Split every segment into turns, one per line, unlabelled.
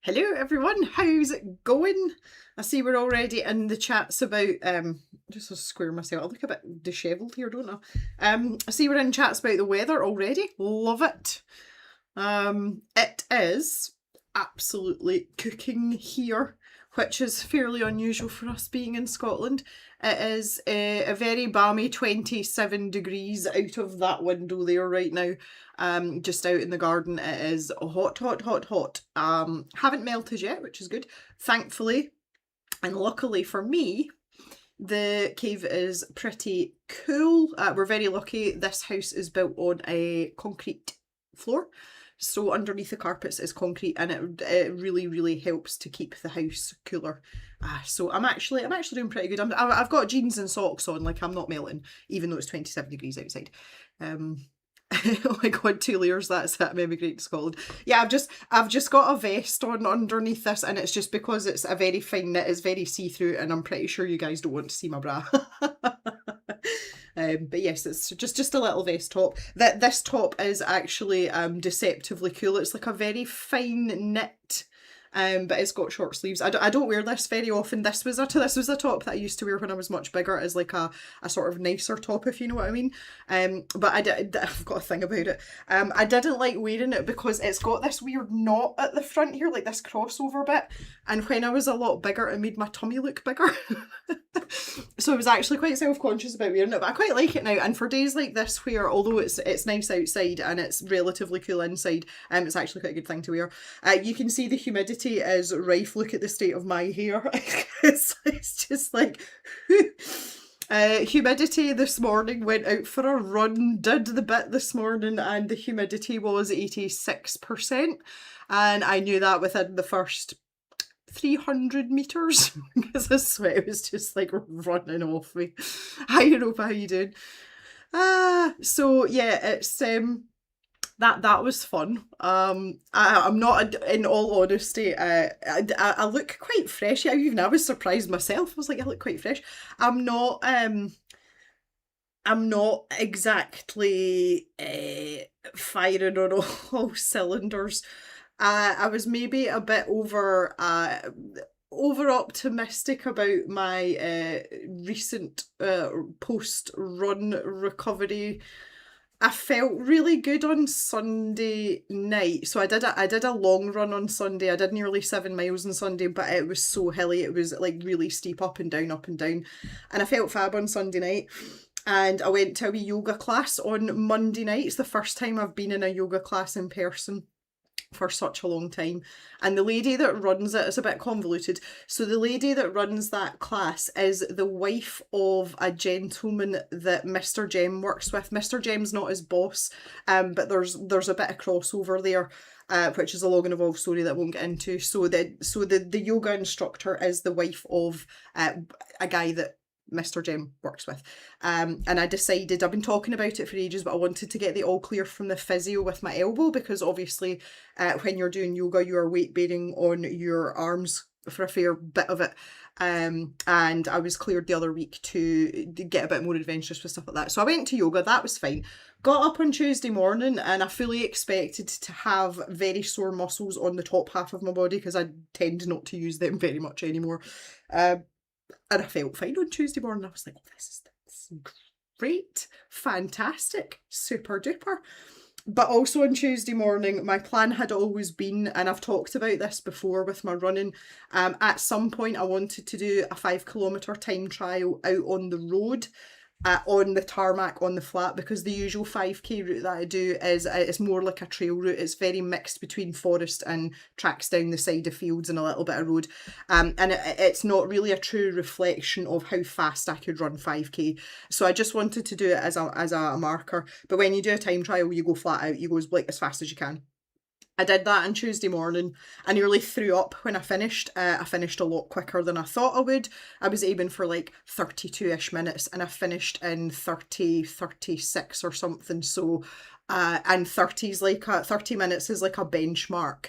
Hello everyone, how's it going? I see we're already in the chats about, just to square myself, I look a bit dishevelled here, don't I? I see we're in chats about the weather already, love it. It is absolutely cooking here, which is fairly unusual for us being in Scotland. It is a very balmy 27 degrees out of that window there right now. Just out in the garden, it is hot, hot, hot, hot. Haven't melted yet, which is good, thankfully. And luckily for me, the cave is pretty cool. We're very lucky. This house is built on a concrete floor. So underneath the carpets is concrete, and it really, really helps to keep the house cooler. So I'm actually doing pretty good. I've got jeans and socks on, like I'm not melting, even though it's 27 degrees outside. Oh my god, 2 layers, that's it. I'm emigrating to Scotland. Yeah, I've just got a vest on underneath this, and it's just because it's a very fine knit, it's very see-through, and I'm pretty sure you guys don't want to see my bra. But yes, it's just a little vest top. This top is actually deceptively cool. It's like a very fine knit, but it's got short sleeves. I don't wear this very often. This was a top that I used to wear when I was much bigger, as like a sort of nicer top, if you know what I mean. But I've got a thing about it. I didn't like wearing it because it's got this weird knot at the front here, like this crossover bit. And when I was a lot bigger, it made my tummy look bigger. So I was actually quite self-conscious about wearing it, but I quite like it now. And for days like this, where although it's nice outside and it's relatively cool inside, it's actually quite a good thing to wear. You can see the humidity is rife. Look at the state of my hair. it's just like humidity this morning. Went out for a run, did the bit this morning, and the humidity was 86%, and I knew that within the first 300 meters because the sweat was just like running off me. Hi Europa, how you doing? So yeah, it's that was fun. I'm not, in all honesty, I look quite fresh. Yeah, even I was surprised myself. I was like, I look quite fresh. I'm not exactly firing on all cylinders. I was maybe a bit over optimistic about my recent post run recovery. I felt really good on Sunday night. So I did a long run on Sunday. I did nearly 7 miles on Sunday, but it was so hilly. It was like really steep, up and down, up and down. And I felt fab on Sunday night. And I went to a wee yoga class on Monday night. It's the first time I've been in a yoga class in person for such a long time. And the lady that runs it, it's a bit convoluted. So the lady that runs that class is the wife of a gentleman that Mr. Jem works with. Mr. Jem's not his boss, but there's a bit of crossover there. Which is a long and involved story that I won't get into. So the yoga instructor is the wife of a guy that Mr. Jem works with. And I decided, I've been talking about it for ages, but I wanted to get the all clear from the physio with my elbow, because obviously when you're doing yoga, you are weight bearing on your arms for a fair bit of it. And I was cleared the other week to get a bit more adventurous with stuff like that. So I went to yoga, that was fine. Got up on Tuesday morning and I fully expected to have very sore muscles on the top half of my body, because I tend not to use them very much anymore. And I felt fine on Tuesday morning. I was like, oh, this is great, fantastic, super duper. But also on Tuesday morning, my plan had always been, and I've talked about this before with my running, at some point I wanted to do a 5 kilometre time trial out on the road, on the tarmac, on the flat, because the usual 5k route that I do is it's more like a trail route. It's very mixed between forest and tracks down the side of fields and a little bit of road, and it's not really a true reflection of how fast I could run 5k. So I just wanted to do it as a marker. But when you do a time trial, you go flat out, you go as fast as you can. I did that on Tuesday morning. I nearly threw up when I finished. I finished a lot quicker than I thought I would. I was aiming for like 32-ish minutes and I finished in 36 or something. So, and 30 minutes is like a benchmark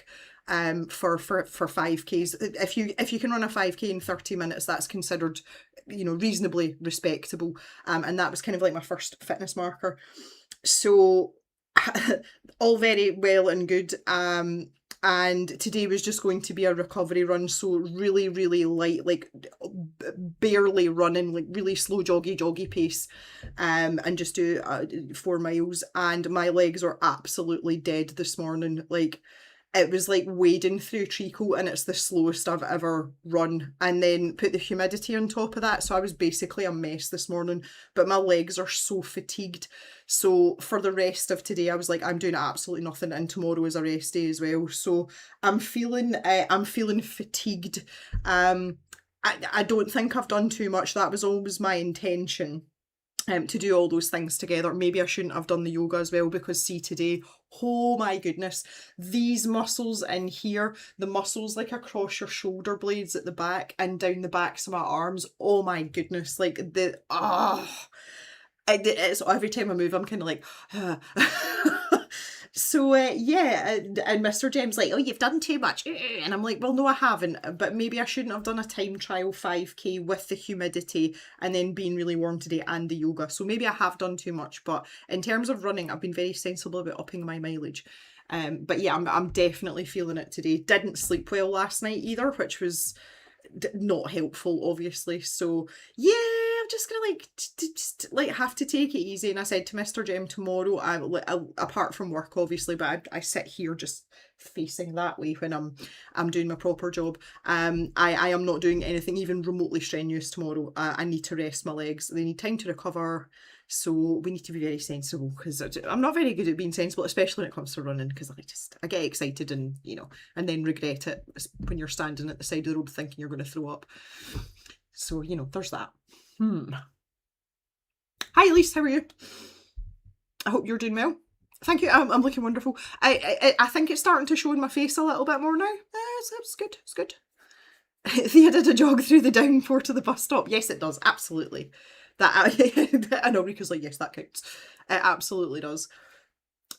for 5Ks. If you can run a 5K in 30 minutes, that's considered, reasonably respectable. And that was kind of like my first fitness marker. So all very well and good, and today was just going to be a recovery run, so really, really light, like barely running, like really slow joggy pace, and just do 4 miles. And my legs are absolutely dead this morning. Like, it was like wading through treacle, and it's the slowest I've ever run. And then put the humidity on top of that, so I was basically a mess this morning, but my legs are so fatigued. So for the rest of today, I was like, I'm doing absolutely nothing, and tomorrow is a rest day as well. So I'm feeling fatigued. I don't think I've done too much. That was always my intention. To do all those things together. Maybe I shouldn't have done the yoga as well, because see today, oh my goodness, these muscles in here, the muscles like across your shoulder blades at the back and down the backs of my arms, oh my goodness, like it's every time I move, I'm kind of like, So yeah, and Mr. Jem's like, oh, you've done too much. And I'm like, well, no, I haven't. But maybe I shouldn't have done a time trial 5k with the humidity and then being really warm today and the yoga. So maybe I have done too much. But in terms of running, I've been very sensible about upping my mileage. But yeah, I'm definitely feeling it today. Didn't sleep well last night either, which was not helpful, obviously. So yeah, I'm just gonna have to take it easy. And I said to Mr. Jem tomorrow, I apart from work obviously, but I sit here just facing that way when I'm doing my proper job. I am not doing anything even remotely strenuous tomorrow. I need to rest my legs. They need time to recover. So we need to be very sensible, because I'm not very good at being sensible, especially when it comes to running, because I get excited and and then regret it when you're standing at the side of the road thinking you're going to throw up. So there's that. Hi Elise, how are you? I hope you're doing well. Thank you. I'm looking wonderful. I think it's starting to show in my face a little bit more now. It's good. It's good. Thea did a jog through the downpour to the bus stop. Yes, it does. Absolutely. That I know Rika's like, yes, that counts. It absolutely does.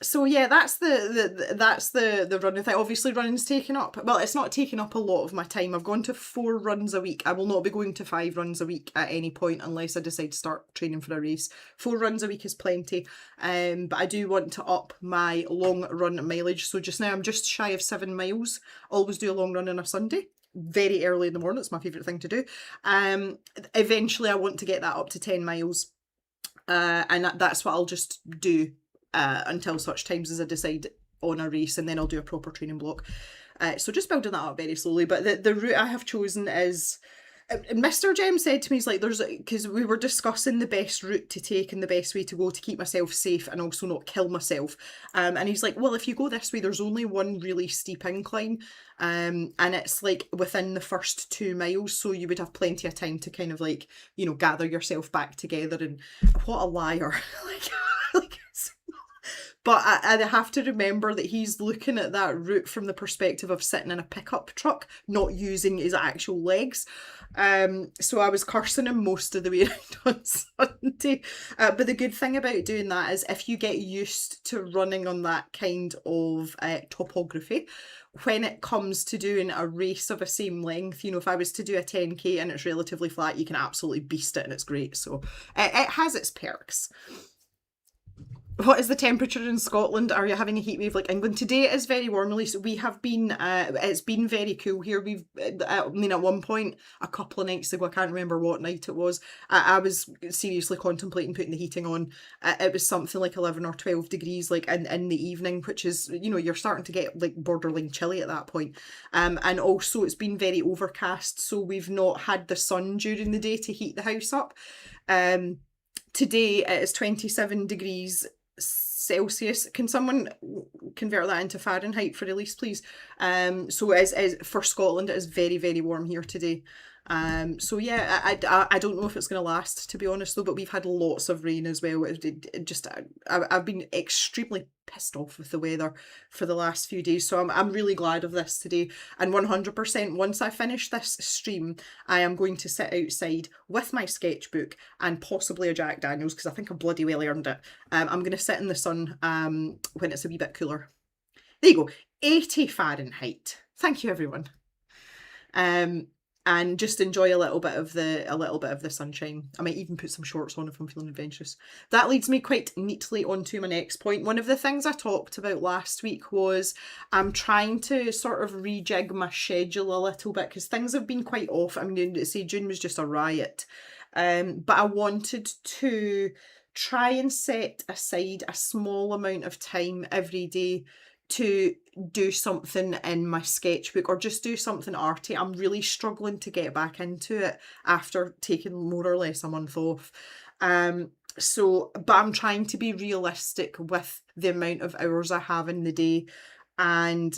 So yeah, that's the running thing. Obviously, running's taken up. Well, it's not taken up a lot of my time. I've gone to 4 runs a week. I will not be going to 5 runs a week at any point unless I decide to start training for a race. 4 runs a week is plenty. But I do want to up my long run mileage. So just now I'm just shy of 7 miles. Always do a long run on a Sunday. Very early in the morning. It's my favourite thing to do. Eventually I want to get that up to 10 miles. And that's what I'll just do until such times as I decide on a race, and then I'll do a proper training block. So just building that up very slowly. But the route I have chosen is, Mr. Jem said to me, he's like, because we were discussing the best route to take and the best way to go to keep myself safe and also not kill myself. And he's like, well, if you go this way, there's only one really steep incline. And it's like within the first 2 miles, so you would have plenty of time to kind of like, you know, gather yourself back together. And what a liar. like But I have to remember that he's looking at that route from the perspective of sitting in a pickup truck, not using his actual legs. So I was cursing him most of the way around on Sunday. But the good thing about doing that is if you get used to running on that kind of topography, when it comes to doing a race of the same length, you know, if I was to do a 10k and it's relatively flat, you can absolutely beast it and it's great. So it has its perks. What is the temperature in Scotland? Are you having a heat wave like England? Today it is very warm, Elise. We have been, it's been very cool here. I mean, at one point, a couple of nights ago, I can't remember what night it was, I was seriously contemplating putting the heating on. It was something like 11 or 12 degrees, like in the evening, which is, you know, you're starting to get like borderline chilly at that point. And also it's been very overcast, so we've not had the sun during the day to heat the house up. Today it is 27 degrees Celsius. Can someone convert that into Fahrenheit for Elise, please? So as for Scotland, it is very, very warm here today. So yeah, I don't know if it's going to last, to be honest, though, but we've had lots of rain as well. I've been extremely pissed off with the weather for the last few days, so I'm really glad of this today. And 100%, once I finish this stream, I am going to sit outside with my sketchbook and possibly a Jack Daniels, because I think I bloody well earned it. I'm going to sit in the sun when it's a wee bit cooler. There you go, 80 Fahrenheit. Thank you, everyone. And just enjoy a little bit of the sunshine. I might even put some shorts on if I'm feeling adventurous. That leads me quite neatly onto my next point. One of the things I talked about last week was I'm trying to sort of rejig my schedule a little bit because things have been quite off. I mean, say June was just a riot. But I wanted to try and set aside a small amount of time every day to do something in my sketchbook or just do something arty. I'm really struggling to get back into it after taking more or less a month off. But I'm trying to be realistic with the amount of hours I have in the day. And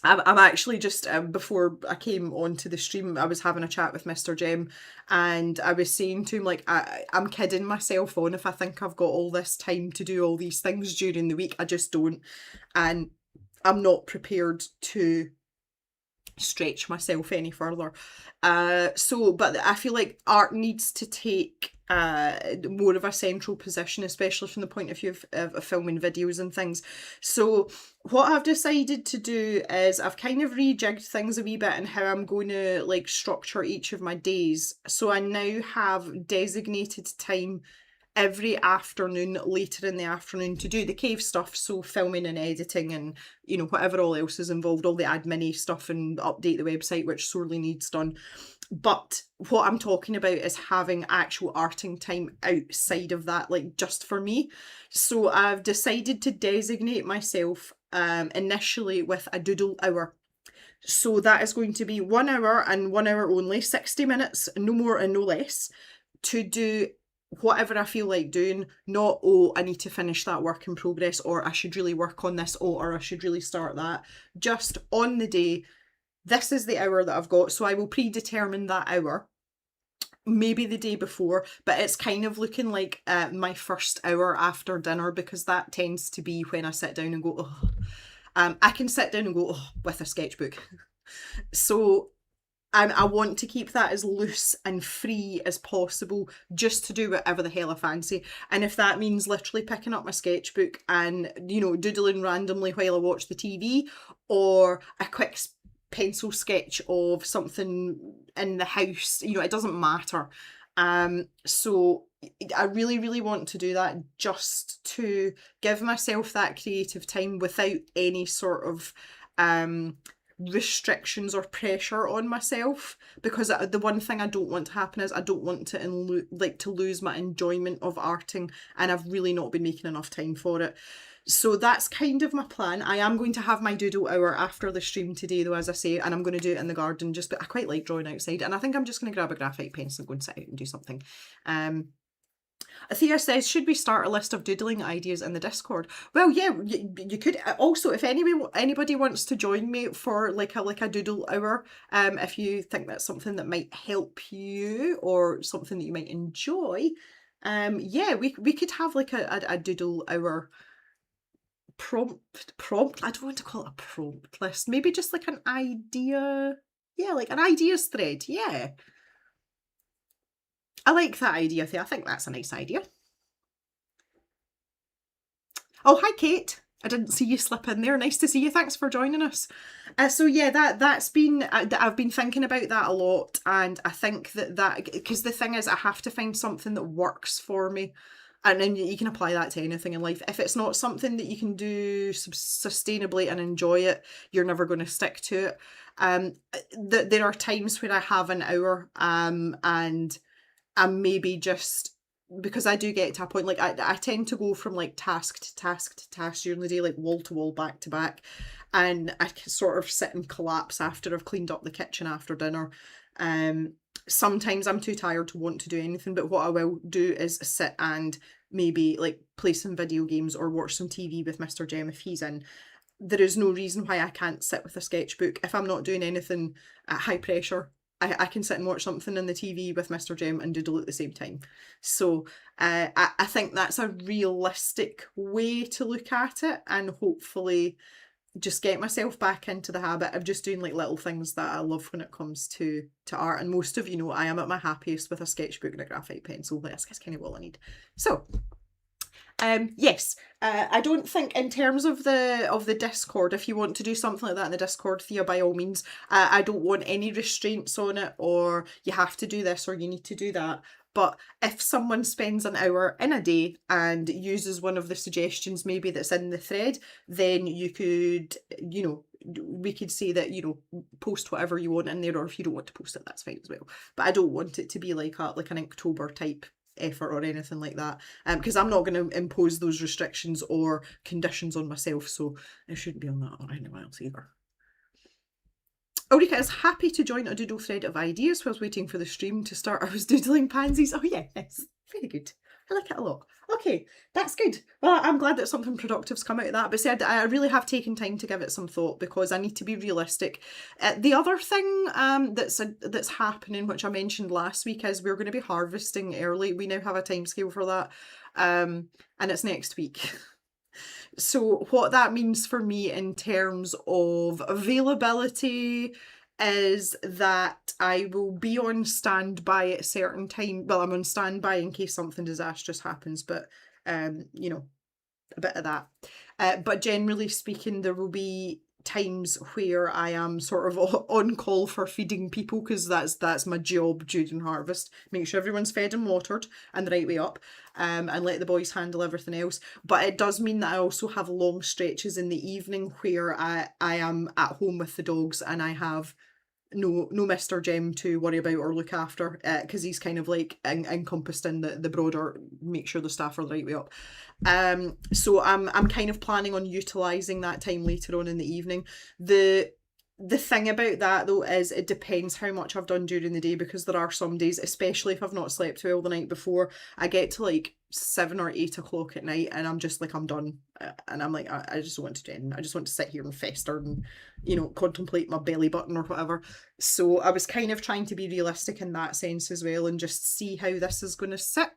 I'm actually just, before I came onto the stream, I was having a chat with Mr. Jem and I was saying to him, like, I'm kidding myself on if I think I've got all this time to do all these things during the week. I just don't. And I'm not prepared to stretch myself any further. But I feel like art needs to take more of a central position, especially from the point of view of filming videos and things. So what I've decided to do is I've kind of rejigged things a wee bit and how I'm going to like structure each of my days. So I now have designated time every afternoon, later in the afternoon, to do the cave stuff, so filming and editing and, you know, whatever all else is involved, all the admin-y stuff and update the website, which sorely needs done. But what I'm talking about is having actual arting time outside of that, like just for me. So I've decided to designate myself initially with a doodle hour. So that is going to be 1 hour and 1 hour only, 60 minutes, no more and no less, to do whatever I feel like doing. Not, oh, I need to finish that work in progress, or I should really work on this, or I should really start that. Just on the day, this is the hour that I've got, so I will predetermine that hour, maybe the day before, but it's kind of looking like my first hour after dinner, because that tends to be when I sit down and go, oh. I can sit down and go, oh, with a sketchbook. So I want to keep that as loose and free as possible, just to do whatever the hell I fancy. And if that means literally picking up my sketchbook and, you know, doodling randomly while I watch the TV, or a quick pencil sketch of something in the house, you know, it doesn't matter. So I really, really want to do that, just to give myself that creative time without any sort of restrictions or pressure on myself, because the one thing I don't want to happen is I don't want to lose my enjoyment of arting, and I've really not been making enough time for it. So that's kind of my plan. I am going to have my doodle hour after the stream today though, as I say, and I'm going to do it in the garden, just, but I quite like drawing outside, and I think I'm just going to grab a graphite pencil and go and sit out and do something. Thea says, should we start a list of doodling ideas in the Discord? Well, yeah, you could. Also, if anybody wants to join me for like a doodle hour, if you think that's something that might help you or something that you might enjoy, yeah, we could have like a doodle hour prompt. I don't want to call it a prompt list. Maybe just like an idea. Yeah, like an ideas thread. Yeah. I like that idea, Thea. I think that's a nice idea. Oh, hi, Kate. I didn't see you slip in there. Nice to see you. Thanks for joining us. So yeah, that's been, I've been thinking about that a lot, and I think that because the thing is, I have to find something that works for me. And then you can apply that to anything in life. If it's not something that you can do sustainably and enjoy it, you're never going to stick to it. There are times when I have an hour, and I'm maybe just, because I do get to a point, like I tend to go from like task to task to task during the day, like wall to wall, back to back, and I can sort of sit and collapse after I've cleaned up the kitchen after dinner. Sometimes I'm too tired to want to do anything, but what I will do is sit and maybe like play some video games or watch some TV with Mr. Jem if he's in. There is no reason why I can't sit with a sketchbook. If I'm not doing anything at high pressure, I can sit and watch something on the TV with Mr. Jem and doodle at the same time. So I think that's a realistic way to look at it, and hopefully just get myself back into the habit of just doing like little things that I love when it comes to art. And most of you know I am at my happiest with a sketchbook and a graphite pencil. That's kind of all I need. So yes, I don't think in terms of the Discord, if you want to do something like that in the Discord, Thea, by all means, I don't want any restraints on it, or you have to do this or you need to do that. But if someone spends an hour in a day and uses one of the suggestions maybe that's in the thread, then you could, you know, we could say that, you know, post whatever you want in there, or if you don't want to post it, that's fine as well. But I don't want it to be like an Inktober type effort or anything like that, because I'm not going to impose those restrictions or conditions on myself, so it shouldn't be on that or anyone else either. Ulrika is happy to join a doodle thread of ideas whilst waiting for the stream to start. I was doodling pansies. Oh yeah, yes, very good. I like it a lot. Okay, that's good. Well, I'm glad that something productive's come out of that. But said, I really have taken time to give it some thought, because I need to be realistic. The other thing that's happening, which I mentioned last week, is we're going to be harvesting early. We now have a timescale for that, and it's next week. So what that means for me in terms of availability is that I will be on standby at a certain time. Well, I'm on standby in case something disastrous happens, but you know, a bit of that. But generally speaking, there will be times where I am sort of on call for feeding people, because that's my job during harvest. Make sure everyone's fed and watered and the right way up, and let the boys handle everything else. But it does mean that I also have long stretches in the evening where I am at home with the dogs, and I have no Mr. Jem to worry about or look after, because he's kind of like encompassed in the broader make sure the staff are the right way up. So I'm kind of planning on utilising that time later on in the evening. The thing about that though is it depends how much I've done during the day, because there are some days, especially if I've not slept well the night before, I get to like 7 or 8 o'clock at night and I'm just like, I'm done, and I'm like, I just want to do anything. I just want to sit here and fester and, you know, contemplate my belly button or whatever. So I was kind of trying to be realistic in that sense as well, and just see how this is going to sit.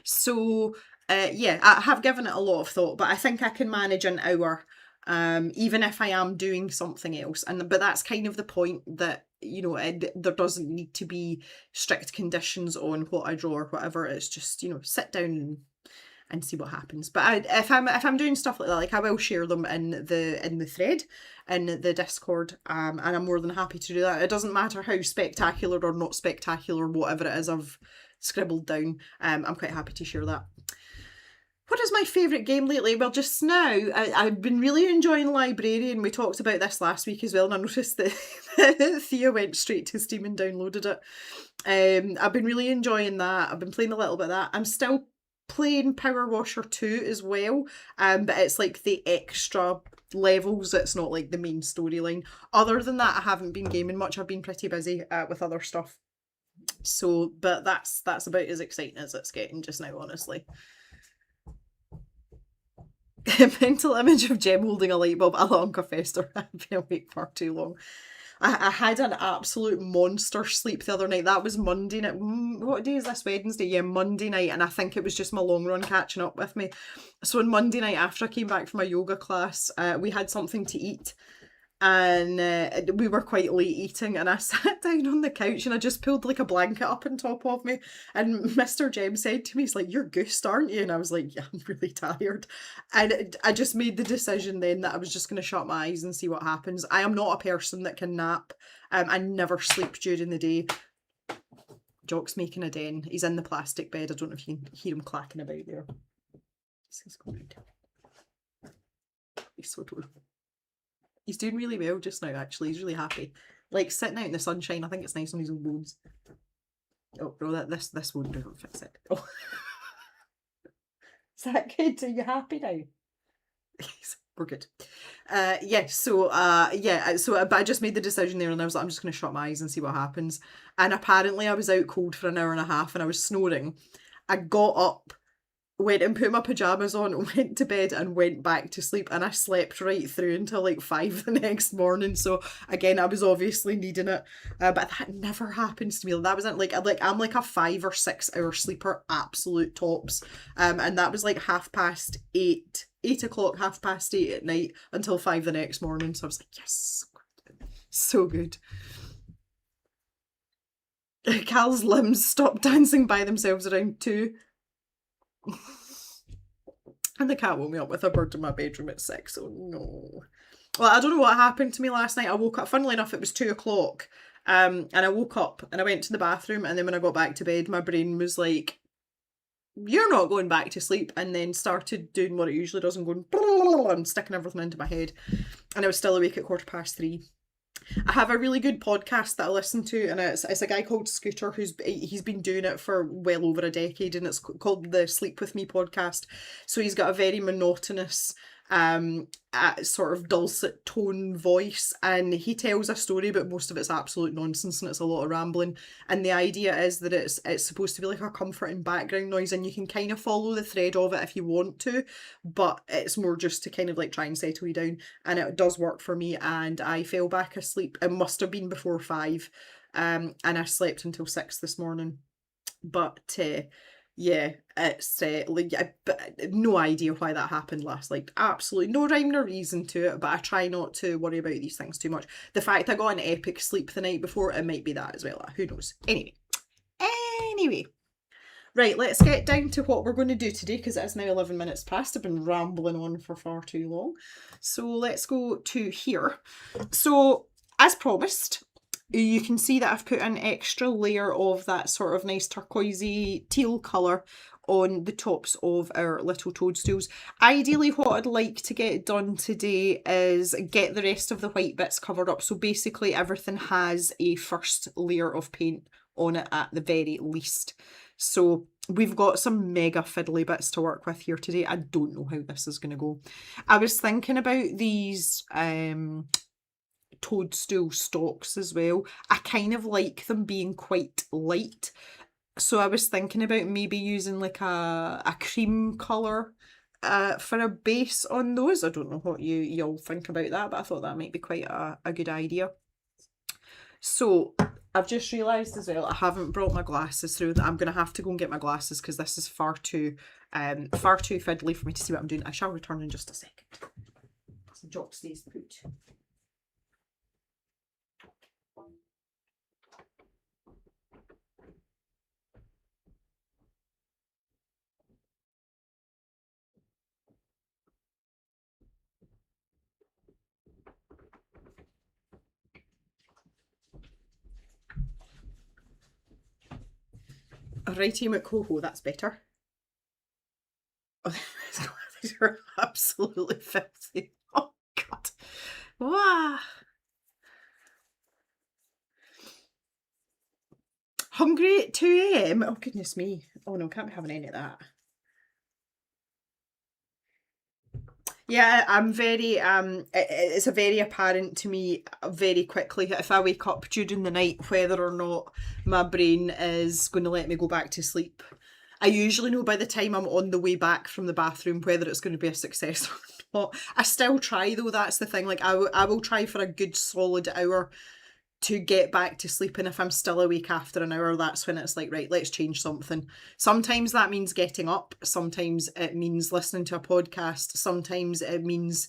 So yeah, I have given it a lot of thought, but I think I can manage an hour. even if I am doing something else. But that's kind of the point, that, you know, there doesn't need to be strict conditions on what I draw or whatever. It's just, you know, sit down and see what happens. But if I'm doing stuff like that, like, I will share them in the thread in the Discord, and I'm more than happy to do that. It doesn't matter how spectacular or not spectacular, whatever it is I've scribbled down. I'm quite happy to share that. What is my favourite game lately? Well, just now, I've been really enjoying Librarian. We talked about this last week as well, and I noticed that Thea went straight to Steam and downloaded it. I've been really enjoying that. I've been playing a little bit of that. I'm still playing Power Washer 2 as well, but it's like the extra levels. It's not like the main storyline. Other than that, I haven't been gaming much. I've been pretty busy with other stuff. So, but that's about as exciting as it's getting just now, honestly. Mental image of Jem holding a light bulb. Alonka Fester. I've been awake far too long. I had an absolute monster sleep the other night. That was Monday night. What day is this? Wednesday? Yeah, Monday night. And I think it was just my long run catching up with me. So on Monday night, after I came back from my yoga class, we had something to eat. And we were quite late eating, and I sat down on the couch and I just pulled like a blanket up on top of me, and Mr. Jem said to me, he's like, "You're goosed, aren't you?" And I was like, "Yeah, I'm really tired." And I just made the decision then that I was just going to shut my eyes and see what happens. I am not a person that can nap. I never sleep during the day. Jock's making a den. He's in the plastic bed. I don't know if you can hear him clacking about there. He's going around. He's so adorable. He's doing really well just now, actually. He's really happy. Like, sitting out in the sunshine, I think it's nice on his own bones. Oh, no, this won't fix it. Oh. Is that good? Are you happy now? We're good. So but I just made the decision there, and I was like, I'm just going to shut my eyes and see what happens. And apparently I was out cold for an hour and a half, and I was snoring. I got up, went and put my pyjamas on, went to bed and went back to sleep, and I slept right through until like 5 the next morning. So again, I was obviously needing it, but that never happens to me. That wasn't like I'm like a 5 or 6 hour sleeper, absolute tops, and that was like 8:30, 8:00, 8:30 at night until 5 the next morning. So I was like, yes, so good. Cal's limbs stopped dancing by themselves around 2. And the cat woke me up with a bird in my bedroom at 6. Oh no. Well, I don't know what happened to me last night. I woke up, funnily enough, it was 2:00. And I woke up and I went to the bathroom, and then when I got back to bed, my brain was like, "You're not going back to sleep," and then started doing what it usually does and going and sticking everything into my head. And I was still awake at 3:15. I have a really good podcast that I listen to, and it's a guy called Scooter he's been doing it for well over a decade, and it's called the Sleep With Me podcast. So he's got a very monotonous sort of dulcet tone voice, and he tells a story, but most of it's absolute nonsense and it's a lot of rambling. And the idea is that it's supposed to be like a comforting background noise, and you can kind of follow the thread of it if you want to, but it's more just to kind of like try and settle you down. And it does work for me, and I fell back asleep. It must have been before 5, and I slept until 6 this morning. But yeah, it's no idea why that happened last night. Absolutely no rhyme nor reason to it, but I try not to worry about these things too much. The fact I got an epic sleep the night before, it might be that as well. Who knows? Anyway. Right, let's get down to what we're going to do today, because it is now 11 minutes past. I've been rambling on for far too long. So let's go to here. So, as promised, you can see that I've put an extra layer of that sort of nice turquoisey teal colour on the tops of our little toadstools. Ideally, what I'd like to get done today is get the rest of the white bits covered up. So basically everything has a first layer of paint on it at the very least. So we've got some mega fiddly bits to work with here today. I don't know how this is going to go. I was thinking about these toadstool stalks as well. I kind of like them being quite light, so I was thinking about maybe using like a cream colour for a base on those. I don't know what y'all think about that, but I thought that might be quite a good idea. So I've just realised as well I haven't brought my glasses through. I'm going to have to go and get my glasses because this is far too fiddly for me to see what I'm doing. I shall return in just a second. Jock stays put. A righty McCoho, that's better. Oh, these are absolutely filthy. Oh, God. Wow. Hungry at 2 a.m? Oh, goodness me. Oh, no, can't be having any of that. Yeah, I'm very, it's a very apparent to me very quickly if I wake up during the night whether or not my brain is going to let me go back to sleep. I usually know by the time I'm on the way back from the bathroom whether it's going to be a success or not. I still try though, that's the thing. Like I will try for a good solid hour to get back to sleep, and if I'm still awake after an hour, that's when it's like, right, let's change something. Sometimes that means getting up, sometimes it means listening to a podcast, sometimes it means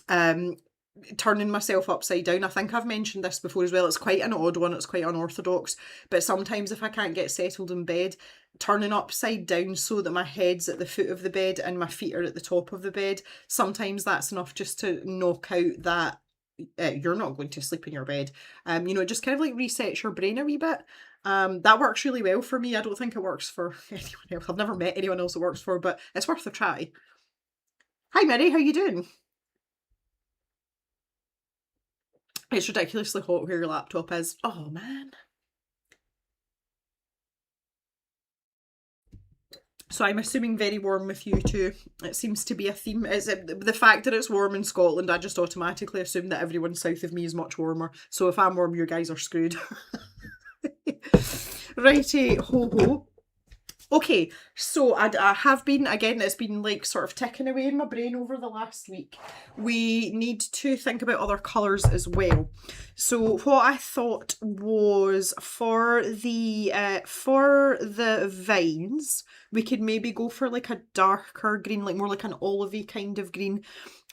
turning myself upside down. I think I've mentioned this before as well. It's quite an odd one, it's quite unorthodox, but sometimes if I can't get settled in bed, turning upside down so that my head's at the foot of the bed and my feet are at the top of the bed, sometimes that's enough just to knock out that you're not going to sleep in your bed. You know, it just kind of like resets your brain a wee bit. That works really well for me. I don't think it works for anyone else. I've never met anyone else it works for, but it's worth a try. Hi Mary, how you doing? It's ridiculously hot where your laptop is. Oh man. So I'm assuming very warm with you too. It seems to be a theme. It's the fact that it's warm in Scotland, I just automatically assume that everyone south of me is much warmer. So if I'm warm, you guys are screwed. Righty ho ho. Okay, so I have been, again, it's been like sort of ticking away in my brain over the last week. We need to think about other colours as well. So what I thought was for the vines, we could maybe go for like a darker green, like more like an olivey kind of green.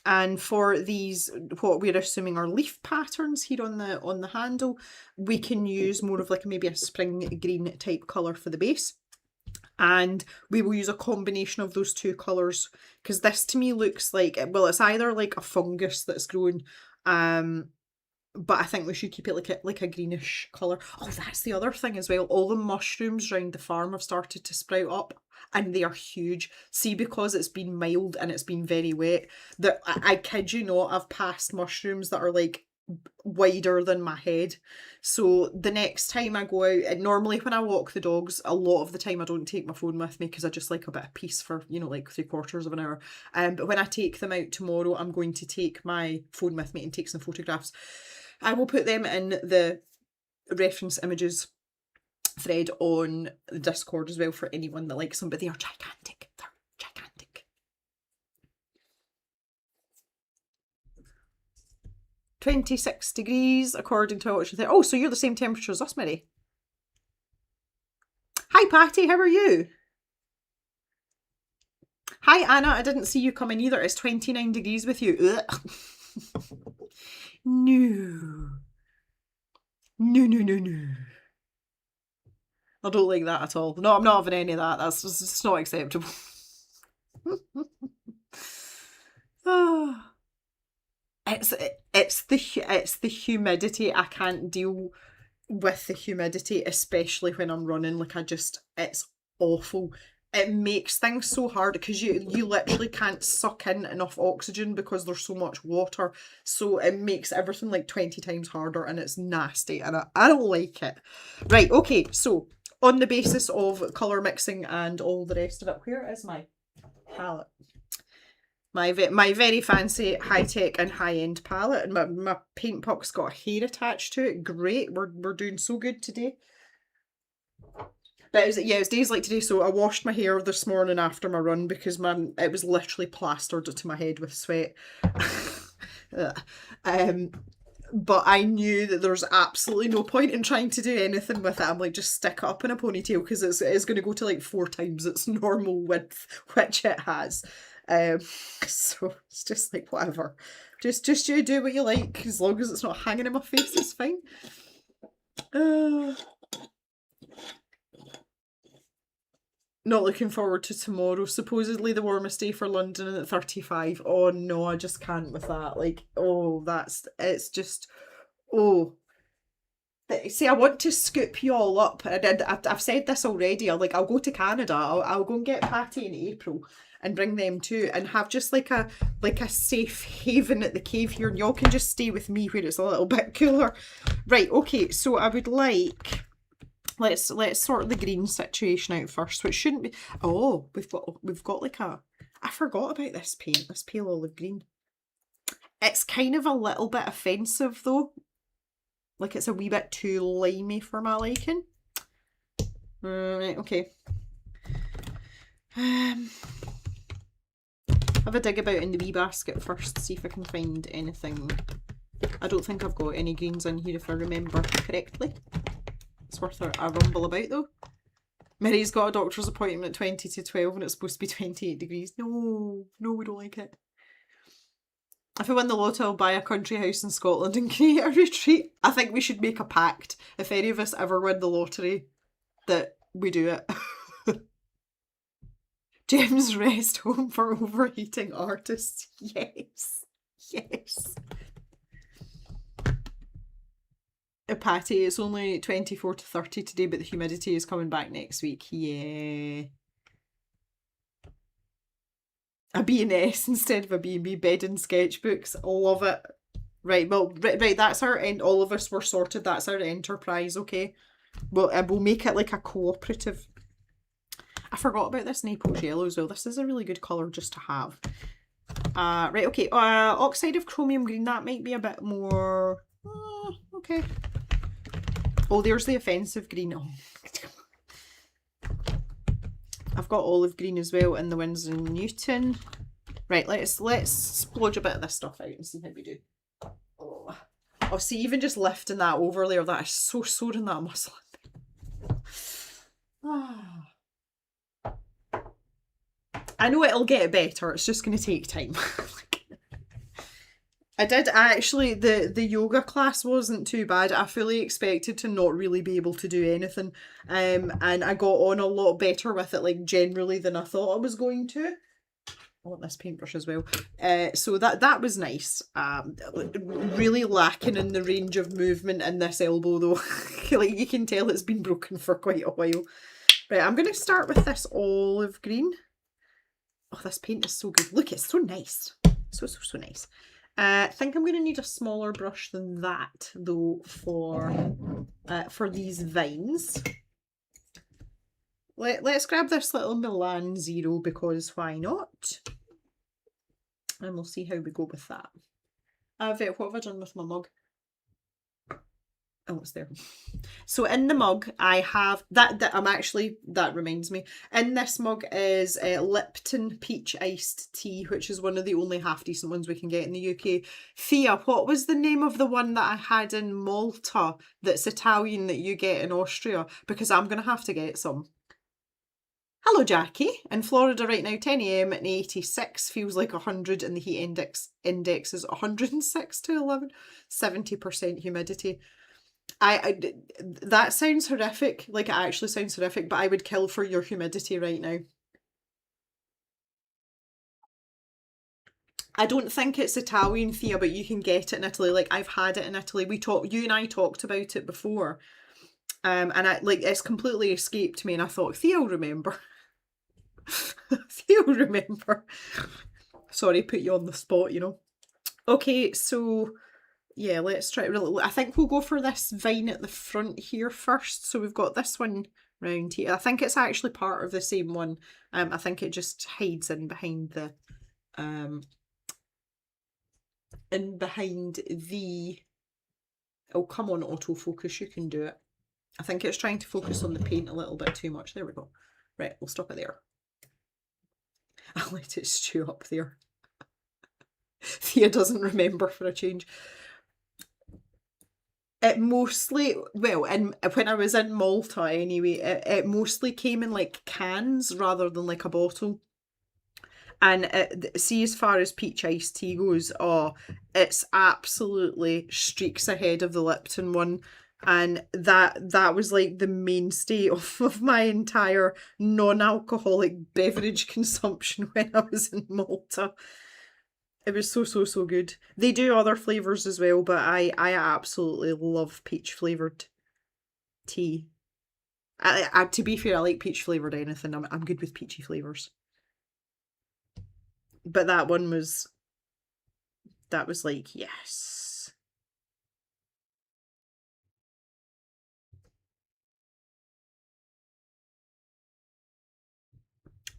And for these, what we're assuming are leaf patterns here on the handle, we can use more of like maybe a spring green type colour for the base. And we will use a combination of those two colours, because this to me looks like, well, it's either like a fungus that's grown, but I think we should keep it like a greenish colour. Oh, that's the other thing as well. All the mushrooms around the farm have started to sprout up, and they are huge. See, because it's been mild and it's been very wet, that I kid you not, I've passed mushrooms that are like wider than my head. So the next time I go out, and normally when I walk the dogs, a lot of the time I don't take my phone with me because I just like a bit of peace for, you know, like 3/4 of an hour. But when I take them out tomorrow, I'm going to take my phone with me and take some photographs. I will put them in the reference images thread on the Discord as well for anyone that likes them, but they are gigantic. They're gigantic. 26 degrees according to what you think. Oh, so you're the same temperature as us, Mary. Hi Patty, how are you? Hi Anna, I didn't see you coming either. It's 29 degrees with you. No. No. I don't like that at all. No, I'm not having any of that. That's just not acceptable. Oh. It's the humidity. I can't deal with the humidity, especially when I'm running. Like it's awful. It makes things so hard because you literally can't suck in enough oxygen because there's so much water. So it makes everything like 20 times harder, and it's nasty, and I don't like it. Right, okay, so on the basis of colour mixing and all the rest of it, where is my palette? My very fancy high-tech and high-end palette, and my paint puck's got hair attached to it. Great, we're doing so good today. But it was days like today, so I washed my hair this morning after my run because it was literally plastered to my head with sweat. But I knew that there's absolutely no point in trying to do anything with it. I'm like, just stick it up in a ponytail because it's going to go to like 4 times its normal width, which it has. So it's just like, whatever. Just you do what you like, as long as it's not hanging in my face, it's fine. Not looking forward to tomorrow. Supposedly the warmest day for London and at 35. Oh no, I just can't with that. Like, oh, it's just, oh. See, I want to scoop you all up, and I've said this already. I'll go to Canada. I'll go and get Patty in April and bring them too, and have just like a safe haven at the cave here, and y'all can just stay with me where it's a little bit cooler. Right, okay, so I would like, let's sort the green situation out first, which shouldn't be, oh, we've got like a, I forgot about this paint, this pale olive green. It's kind of a little bit offensive though. Like it's a wee bit too limey for my liking. Right, okay. Have a dig about in the wee basket first, see if I can find anything. I don't think I've got any greens in here if I remember correctly. It's worth a rumble about though. Mary's got a doctor's appointment at 20 to 12 and it's supposed to be 28 degrees. No, we don't like it. If I win the lotto, I'll buy a country house in Scotland and create a retreat. I think we should make a pact, if any of us ever win the lottery, that we do it. Jim's rest home for overheating artists. Yes. Yes. Patty, it's only 24 to 30 today, but the humidity is coming back next week. Yeah. A B&S instead of a B&B, bed and sketchbooks. Love it. Right, well, right, that's our end. All of us were sorted. That's our enterprise, okay? Well, we'll make it like a cooperative. I forgot about this Naples yellow as well. This is a really good colour just to have. Right, okay. Oxide of chromium green. That might be a bit more... okay. Oh, there's the offensive green. Oh. I've got olive green as well in the Winsor & Newton. Right, let's splodge a bit of this stuff out and see how we do. Oh, see, even just lifting that over there, that is so sore in that muscle. I know it'll get better, it's just going to take time. The yoga class wasn't too bad. I fully expected to not really be able to do anything. And I got on a lot better with it, like, generally than I thought I was going to. I want this paintbrush as well. So that was nice. Really lacking in the range of movement in this elbow though. Like, you can tell it's been broken for quite a while. Right, I'm going to start with this olive green. Oh, this paint is so good. Look, it's so nice. So nice. I think I'm going to need a smaller brush than that though for these vines. Let's grab this little Milan Zero because why not? And we'll see how we go with that. What have I done with my mug? Oh, it's there. So in the mug, I have that reminds me. In this mug is Lipton Peach Iced Tea, which is one of the only half decent ones we can get in the UK. Thea, what was the name of the one that I had in Malta that's Italian that you get in Austria? Because I'm going to have to get some. Hello, Jackie. In Florida right now, 10 AM and 86, feels like 100, and the heat index is 106 to 11, 70% humidity. That sounds horrific. Like, it actually sounds horrific, but I would kill for your humidity right now. I don't think it's Italian, Thea, but you can get it in Italy. Like, I've had it in Italy. You and I talked about it before. And it's completely escaped me, and I thought, Thea will remember. Thea will remember. Sorry, put you on the spot, you know. Okay, so yeah, let's try it. I think we'll go for this vine at the front here first. So we've got this one round here. I think it's actually part of the same one. I think it just hides in behind the oh, come on, autofocus, you can do it. I think it's trying to focus on the paint a little bit too much. There we go. Right, we'll stop it there. I'll let it stew up there. Thea doesn't remember for a change. It mostly, well, when I was in Malta anyway, it mostly came in like cans rather than like a bottle. And see, as far as peach iced tea goes, oh, it's absolutely streaks ahead of the Lipton one. And that was like the mainstay of my entire non-alcoholic beverage consumption when I was in Malta. It was so good. They do other flavours as well, but I absolutely love peach flavoured tea. To be fair, I like peach flavoured anything. I'm good with peachy flavours. But that was like, yes.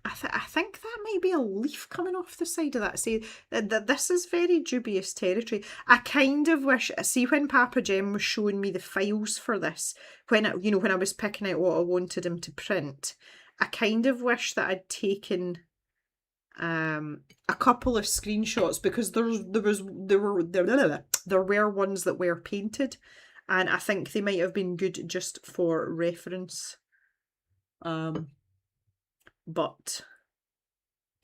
I think that might be a leaf coming off the side of that. See, this is very dubious territory. I kind of wish, see, when Papa Jem was showing me the files for this, when I was picking out what I wanted him to print, I kind of wish that I'd taken a couple of screenshots, because there were ones that were painted, and I think they might have been good just for reference. But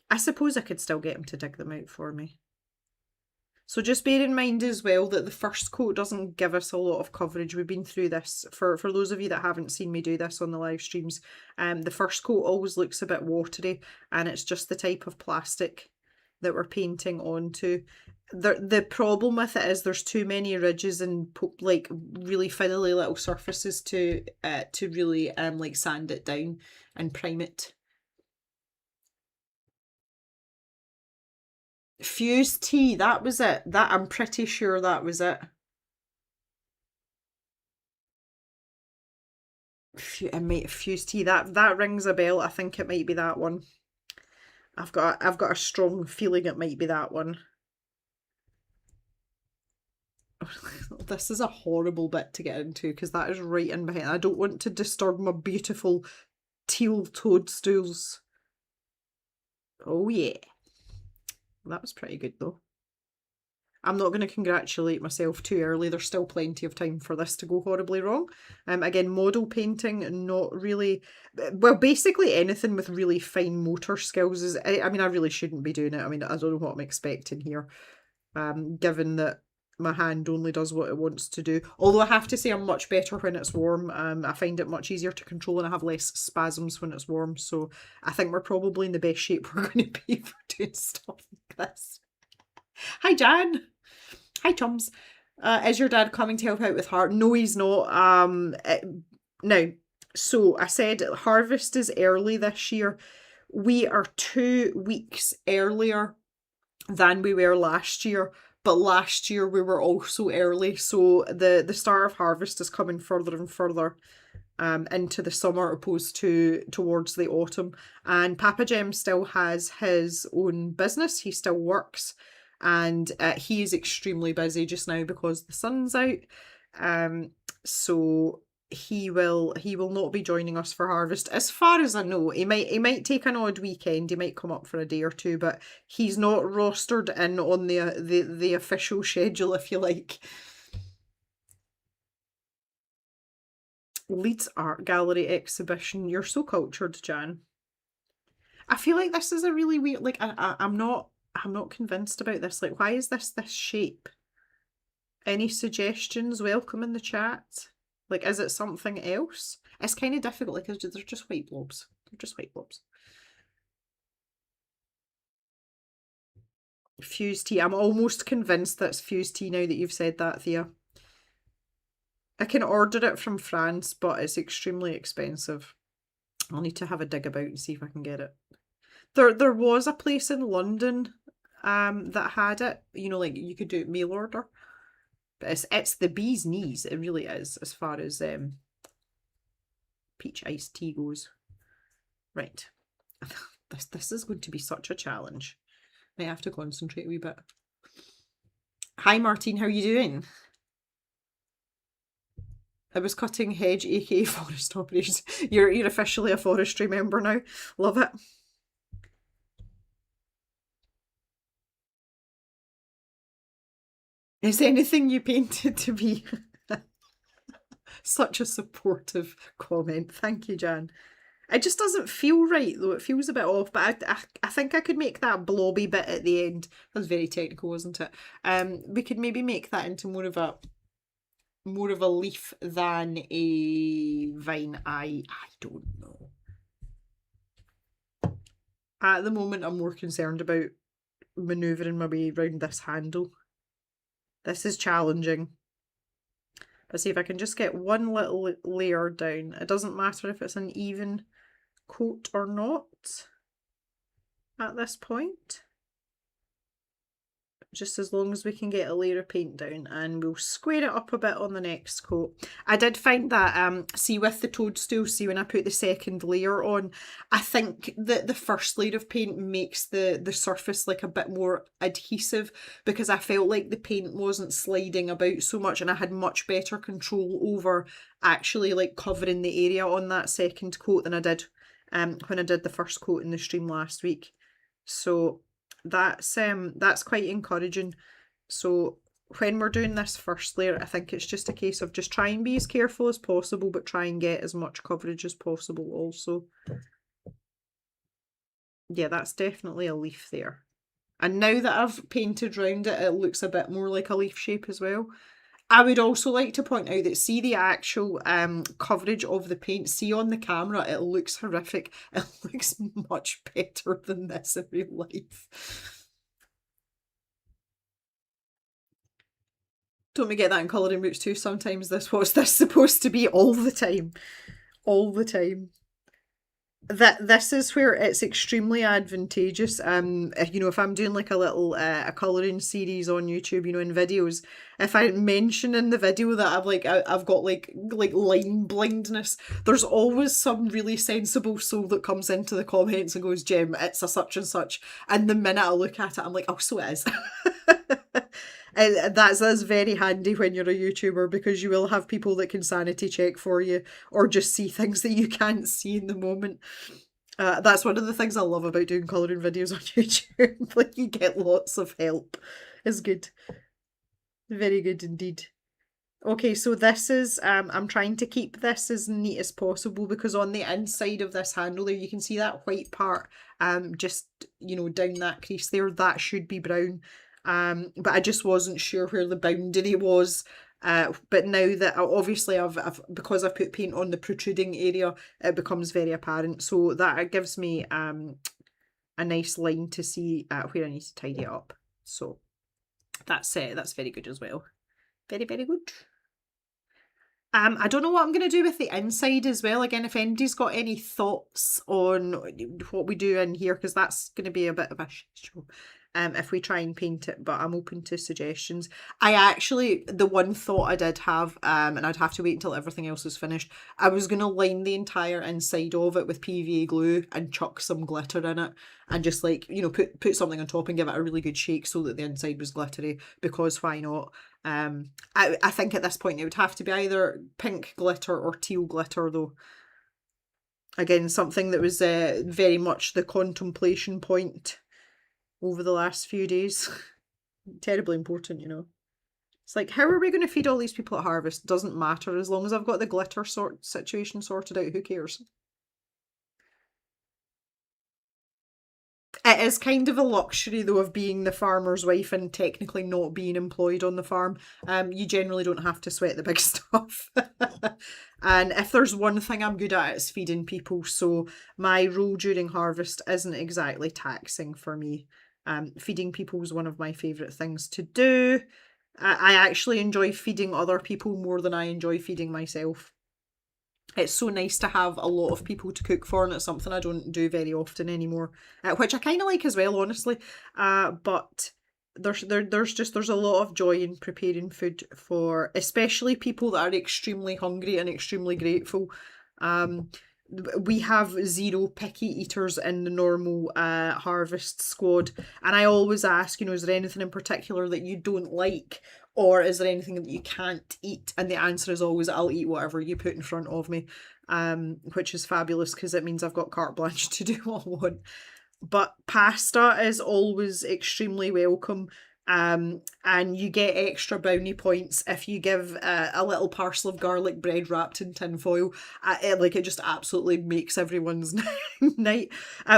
I suppose I could still get him to dig them out for me. So just bear in mind as well that the first coat doesn't give us a lot of coverage. We've been through this. For those of you that haven't seen me do this on the live streams, the first coat always looks a bit watery, and it's just the type of plastic that we're painting onto. The problem with it is there's too many ridges and like really fiddly little surfaces to really like sand it down and prime it. Fused tea, that was it. That, I'm pretty sure that was it. Fused tea. That rings a bell. I think it might be that one. I've got a strong feeling it might be that one. This is a horrible bit to get into because that is right in behind. I don't want to disturb my beautiful teal toadstools. Oh yeah. That was pretty good though. I'm not going to congratulate myself too early. There's still plenty of time for this to go horribly wrong. Again, model painting, not really... Well, basically anything with really fine motor skills is... I mean, I really shouldn't be doing it. I mean, I don't know what I'm expecting here, given that my hand only does what it wants to do. Although I have to say I'm much better when it's warm. I find it much easier to control and I have less spasms when it's warm. So I think we're probably in the best shape we're going to be for doing stuff like this. Hi, Jan. Hi, chums. Is your dad coming to help out with Heart? No, he's not. Now, so I said harvest is early this year. We are 2 weeks earlier than we were last year, but last year we were also early. So the start of harvest is coming further and further into the summer opposed to towards the autumn. And Papa Jem still has his own business. He still works. And he is extremely busy just now because the sun's out. So he will not be joining us for harvest. As far as I know, he might take an odd weekend. He might come up for a day or two, but he's not rostered in on the official schedule, if you like. Leeds Art Gallery exhibition. You're so cultured, Jan. I feel like this is a really weird. Like I'm not convinced about this. Like, why is this shape? Any suggestions? Welcome in the chat. Like, is it something else? It's kind of difficult because they're just white blobs. They're just white blobs. Fused tea. I'm almost convinced that's fused tea now that you've said that, Thea. I can order it from France, but it's extremely expensive. I'll need to have a dig about and see if I can get it. There was a place in London that had it. You know, like you could do it mail order. But it's the bee's knees. It really is, as far as peach iced tea goes. Right. This is going to be such a challenge. I have to concentrate a wee bit. Hi Martine, how are you doing? I was cutting hedge, aka forest operations. You're officially a forestry member now. Love it. Is anything you painted to be such a supportive comment? Thank you, Jan. It just doesn't feel right though. It feels a bit off, but I think I could make that blobby bit at the end. That was very technical, wasn't it? We could maybe make that into more of a leaf than a vine. I don't know. At the moment, I'm more concerned about manoeuvring my way around this handle. This is challenging. But see if I can just get one little layer down. It doesn't matter if it's an even coat or not at this point. Just as long as we can get a layer of paint down, and we'll square it up a bit on the next coat. I did find that, see with the toadstool, see when I put the second layer on, I think that the first layer of paint makes the surface like a bit more adhesive, because I felt like the paint wasn't sliding about so much and I had much better control over actually like covering the area on that second coat than I did when I did the first coat in the stream last week. So that's quite encouraging. So when we're doing this first layer, I think it's just a case of just try and be as careful as possible, but try and get as much coverage as possible also. Yeah, that's definitely a leaf there. And now that I've painted round it, it looks a bit more like a leaf shape as well. I would also like to point out that see the actual coverage of the paint, see on the camera, it looks horrific. It looks much better than this in real life. Don't we get that in colouring books too sometimes? What's this supposed to be all the time? All the time. This is where it's extremely advantageous. You know, if I'm doing like a little a colouring series on YouTube, you know, in videos, if I mention in the video that I've got like line blindness, there's always some really sensible soul that comes into the comments and goes, "Jem, it's a such and such," and the minute I look at it, I'm like, "Oh, so it is." That's very handy when you're a YouTuber, because you will have people that can sanity check for you or just see things that you can't see in the moment. That's one of the things I love about doing colouring videos on YouTube. Like, you get lots of help. It's good. Very good indeed. Okay, so this is, I'm trying to keep this as neat as possible, because on the inside of this handle there, you can see that white part, just, you know, down that crease there, that should be brown. But I just wasn't sure where the boundary was. But now that obviously because I've put paint on the protruding area, it becomes very apparent. So that gives me a nice line to see where I need to tidy it up. So that's very good as well. Very, very good. I don't know what I'm going to do with the inside as well. Again, if anybody's got any thoughts on what we do in here, because that's going to be a bit of a show. If we try and paint it, but I'm open to suggestions. The one thought I did have, and I'd have to wait until everything else was finished, I was going to line the entire inside of it with PVA glue and chuck some glitter in it, and just like, you know, put something on top and give it a really good shake so that the inside was glittery, because why not? I think at this point it would have to be either pink glitter or teal glitter though. Again, something that was very much the contemplation point over the last few days. Terribly important, you know. It's like, how are we going to feed all these people at harvest? Doesn't matter. As long as I've got the glitter situation sorted out, who cares? It is kind of a luxury though of being the farmer's wife and technically not being employed on the farm. You generally don't have to sweat the big stuff. And if there's one thing I'm good at, it's feeding people. So my role during harvest isn't exactly taxing for me. Feeding people is one of my favourite things to do. I actually enjoy feeding other people more than I enjoy feeding myself. It's so nice to have a lot of people to cook for, and it's something I don't do very often anymore, which I kind of like as well, honestly. But there's a lot of joy in preparing food for especially people that are extremely hungry and extremely grateful. We have 0 picky eaters in the normal harvest squad, and I always ask, you know, is there anything in particular that you don't like, or is there anything that you can't eat? And the answer is always, I'll eat whatever you put in front of me, which is fabulous because it means I've got carte blanche to do what I want. But pasta is always extremely welcome. And you get extra brownie points if you give a little parcel of garlic bread wrapped in tin foil. It just absolutely makes everyone's night.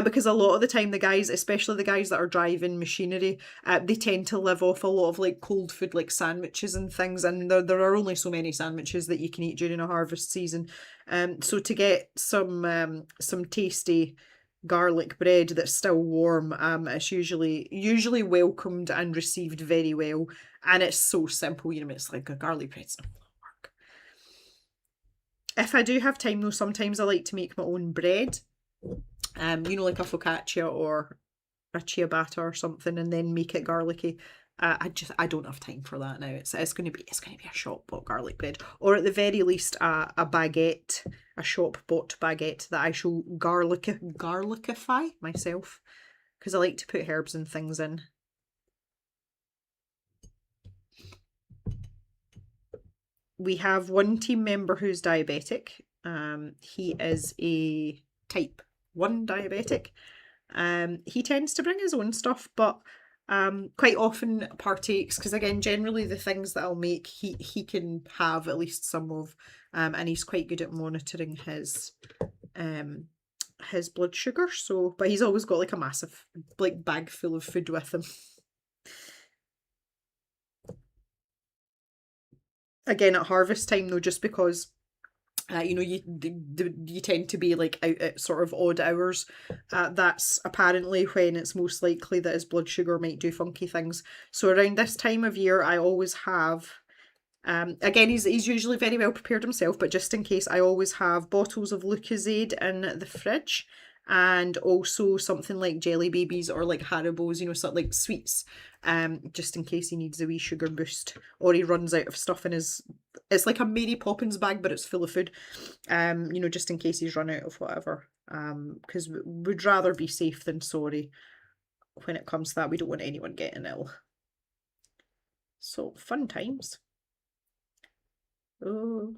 Because a lot of the time, the guys, especially the guys that are driving machinery, they tend to live off a lot of like cold food, like sandwiches and things. And there are only so many sandwiches that you can eat during a harvest season. So to get some tasty garlic bread that's still warm, it's usually welcomed and received very well, and it's so simple. It's like a garlic bread's not gonna work. If I do have time though, sometimes I like to make my own bread, like a focaccia or a ciabatta or something, and then make it garlicky. I don't have time for that now. It's going to be a shop bought garlic bread, or at the very least a baguette, a shop bought baguette that I shall garlicify myself, because I like to put herbs and things in. We have one team member who's diabetic. He is a type 1 diabetic. He tends to bring his own stuff, but quite often partakes, because again, generally the things that I'll make, he can have at least some of, and he's quite good at monitoring his blood sugar. So, but he's always got like a massive like bag full of food with him. Again, at harvest time though, just because you tend to be like out at sort of odd hours. That's apparently when it's most likely that his blood sugar might do funky things. So around this time of year, I always have. Again, he's usually very well prepared himself, but just in case, I always have bottles of Lucozade in the fridge, and also something like Jelly Babies or like Haribo's, something like sweets, just in case he needs a wee sugar boost, or he runs out of stuff in his. It's like a Mary Poppins bag, but it's full of food. Just in case he's run out of whatever. Because we'd rather be safe than sorry when it comes to that. We don't want anyone getting ill. So fun times. Oh.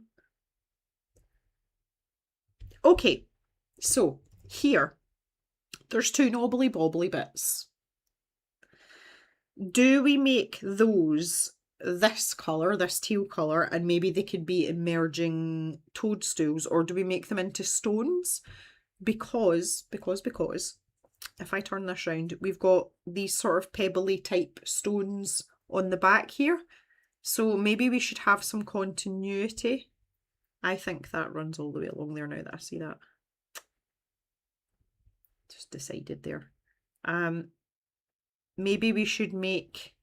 Okay, so here, there's 2 knobbly bobbly bits. Do we make those this colour, this teal colour, and maybe they could be emerging toadstools, or do we make them into stones? Because, if I turn this round, we've got these sort of pebbly type stones on the back here. So maybe we should have some continuity. I think that runs all the way along there now that I see that. Just decided there. Maybe we should make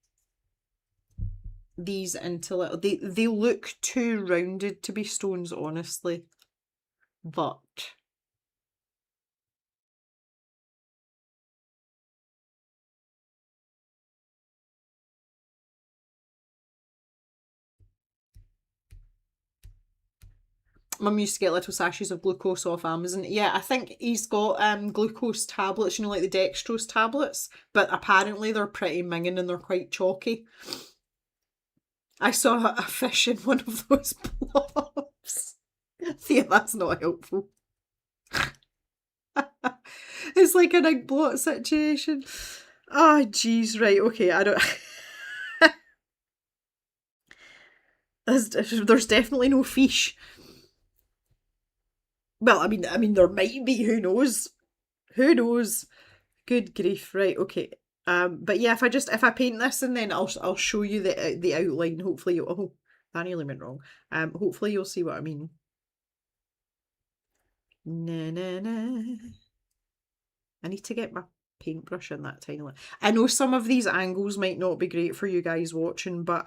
these into little. They look too rounded to be stones, honestly. But Mum used to get little sachets of glucose off Amazon. Yeah, I think he's got glucose tablets, like the dextrose tablets, but apparently they're pretty minging and they're quite chalky. I saw a fish in one of those blobs. Yeah, that's not helpful. It's like an egg blot situation. Oh, jeez, right, okay, I don't... There's definitely no fish. Well, I mean, there might be. Who knows? Who knows? Good grief! Right, okay. But yeah, if I paint this and then I'll show you the outline. Hopefully, that nearly went wrong. Hopefully you'll see what I mean. Na na na. I need to get my paintbrush in that tiny little. I know some of these angles might not be great for you guys watching, but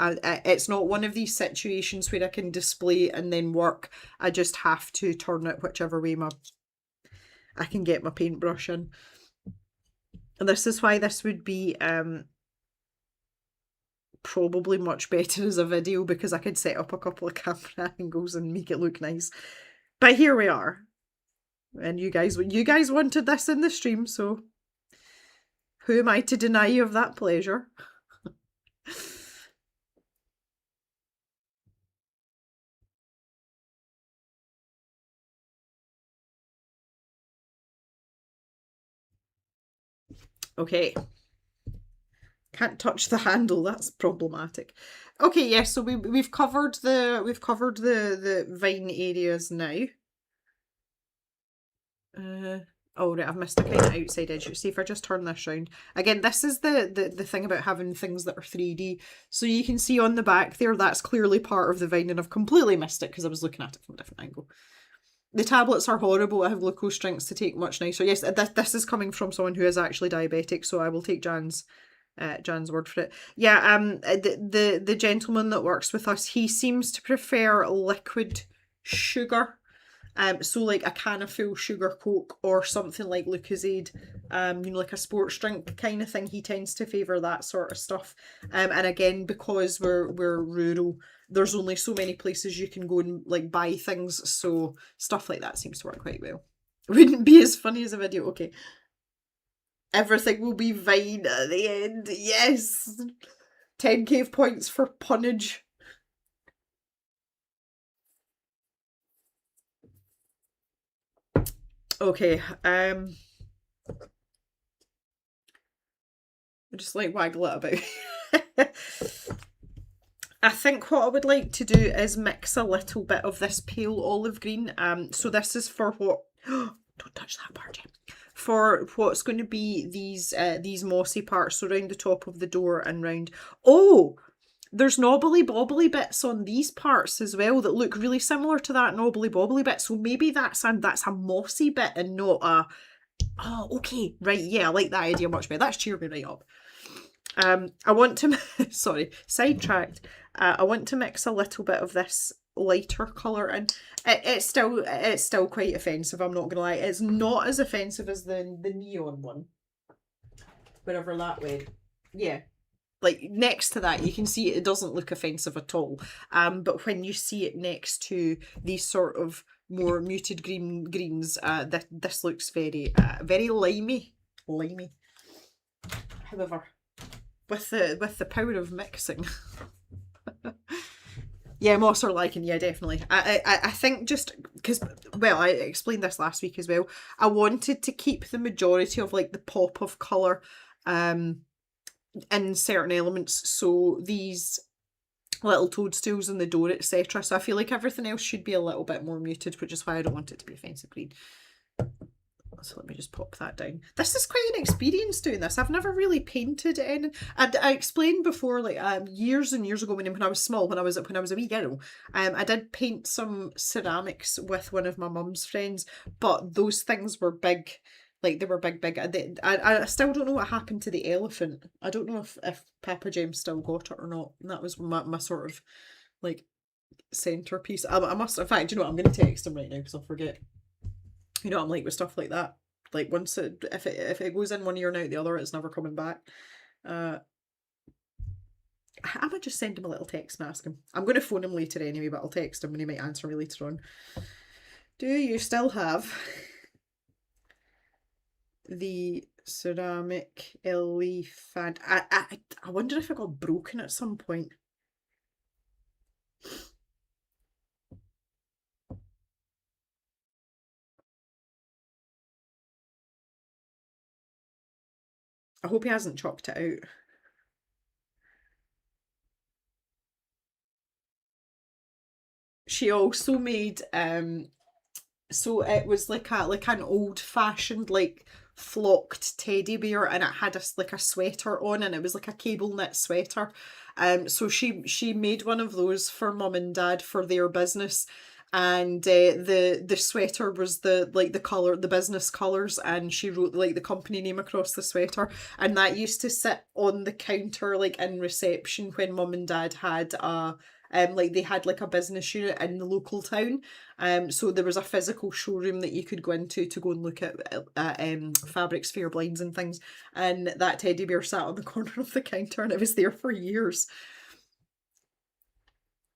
it's not one of these situations where I can display and then work. I just have to turn it whichever way I can get my paintbrush in. And this is why this would be probably much better as a video, because I could set up a couple of camera angles and make it look nice. But here we are. And you guys wanted this in the stream, so who am I to deny you of that pleasure? Okay. Can't touch the handle. That's problematic. Okay, yes. So we've covered the vine areas now. Oh right, I've missed a kind of outside edge. See if I just turn this round. Again, this is the thing about having things that are 3D. So you can see on the back there, that's clearly part of the vine, and I've completely missed it because I was looking at it from a different angle. The tablets are horrible. I have glucose drinks to take much nicer. Yes, this is coming from someone who is actually diabetic, so I will take Jan's word for it. Yeah, the gentleman that works with us, he seems to prefer liquid sugar. So like a can of full sugar Coke or something like Lucozade, like a sports drink kind of thing. He tends to favour that sort of stuff. And again, because we're rural, there's only so many places you can go and like buy things, so stuff like that seems to work quite well. Wouldn't be as funny as a video. Okay. Everything will be fine at the end. Yes. 10 cave points for punnage. Okay, I just like waggle it about. I think what I would like to do is mix a little bit of this pale olive green. So this is for what don't touch that part yet. For what's going to be these mossy parts around the top of the door and round. Oh, there's knobbly bobbly bits on these parts as well that look really similar to that knobbly bobbly bit. So maybe that's a mossy bit and not a... Oh, okay. Right, yeah, I like that idea much better. That's cheered me right up. I want to... Sorry, sidetracked. I want to mix a little bit of this lighter colour in. It's still quite offensive, I'm not going to lie. It's not as offensive as the neon one. Wherever that went. Yeah. Like next to that, you can see it doesn't look offensive at all. But when you see it next to these sort of more muted greens, this looks very limey. However, with the power of mixing. Yeah, moss or lichen, yeah, definitely. I think just because, well, I explained this last week as well. I wanted to keep the majority of like the pop of colour in certain elements, so these little toadstools in the door, etc. So I feel like everything else should be a little bit more muted, which is why I don't want it to be offensive green. So let me just pop that down. This is quite an experience doing this. I've never really painted any. I explained before, like years and years ago when I was small, when I was a wee girl, I did paint some ceramics with one of my mum's friends, but those things were big. Like they were big. I still don't know what happened to the elephant. I don't know if Papa James still got it or not. And that was my sort of like centerpiece. I must. In fact, you know what? I'm going to text him right now because I'll forget. You know what I'm like with stuff like that. Like once if it goes in one ear and out the other, it's never coming back. I might just send him a little text and ask him. I'm going to phone him later anyway, but I'll text him and he might answer me later on. Do you still have the ceramic elephant? I wonder if it got broken at some point. I hope he hasn't chucked it out. She also made so it was like an old fashioned like flocked teddy bear, and it had like a sweater on, and it was like a cable knit sweater. So she made one of those for mum and dad for their business, and the sweater was the business colours, and she wrote like the company name across the sweater, and that used to sit on the counter like in reception when mum and dad had like they had like a business unit in the local town. So there was a physical showroom that you could go into to go and look at fabrics for your blinds and things, and that teddy bear sat on the corner of the counter and it was there for years.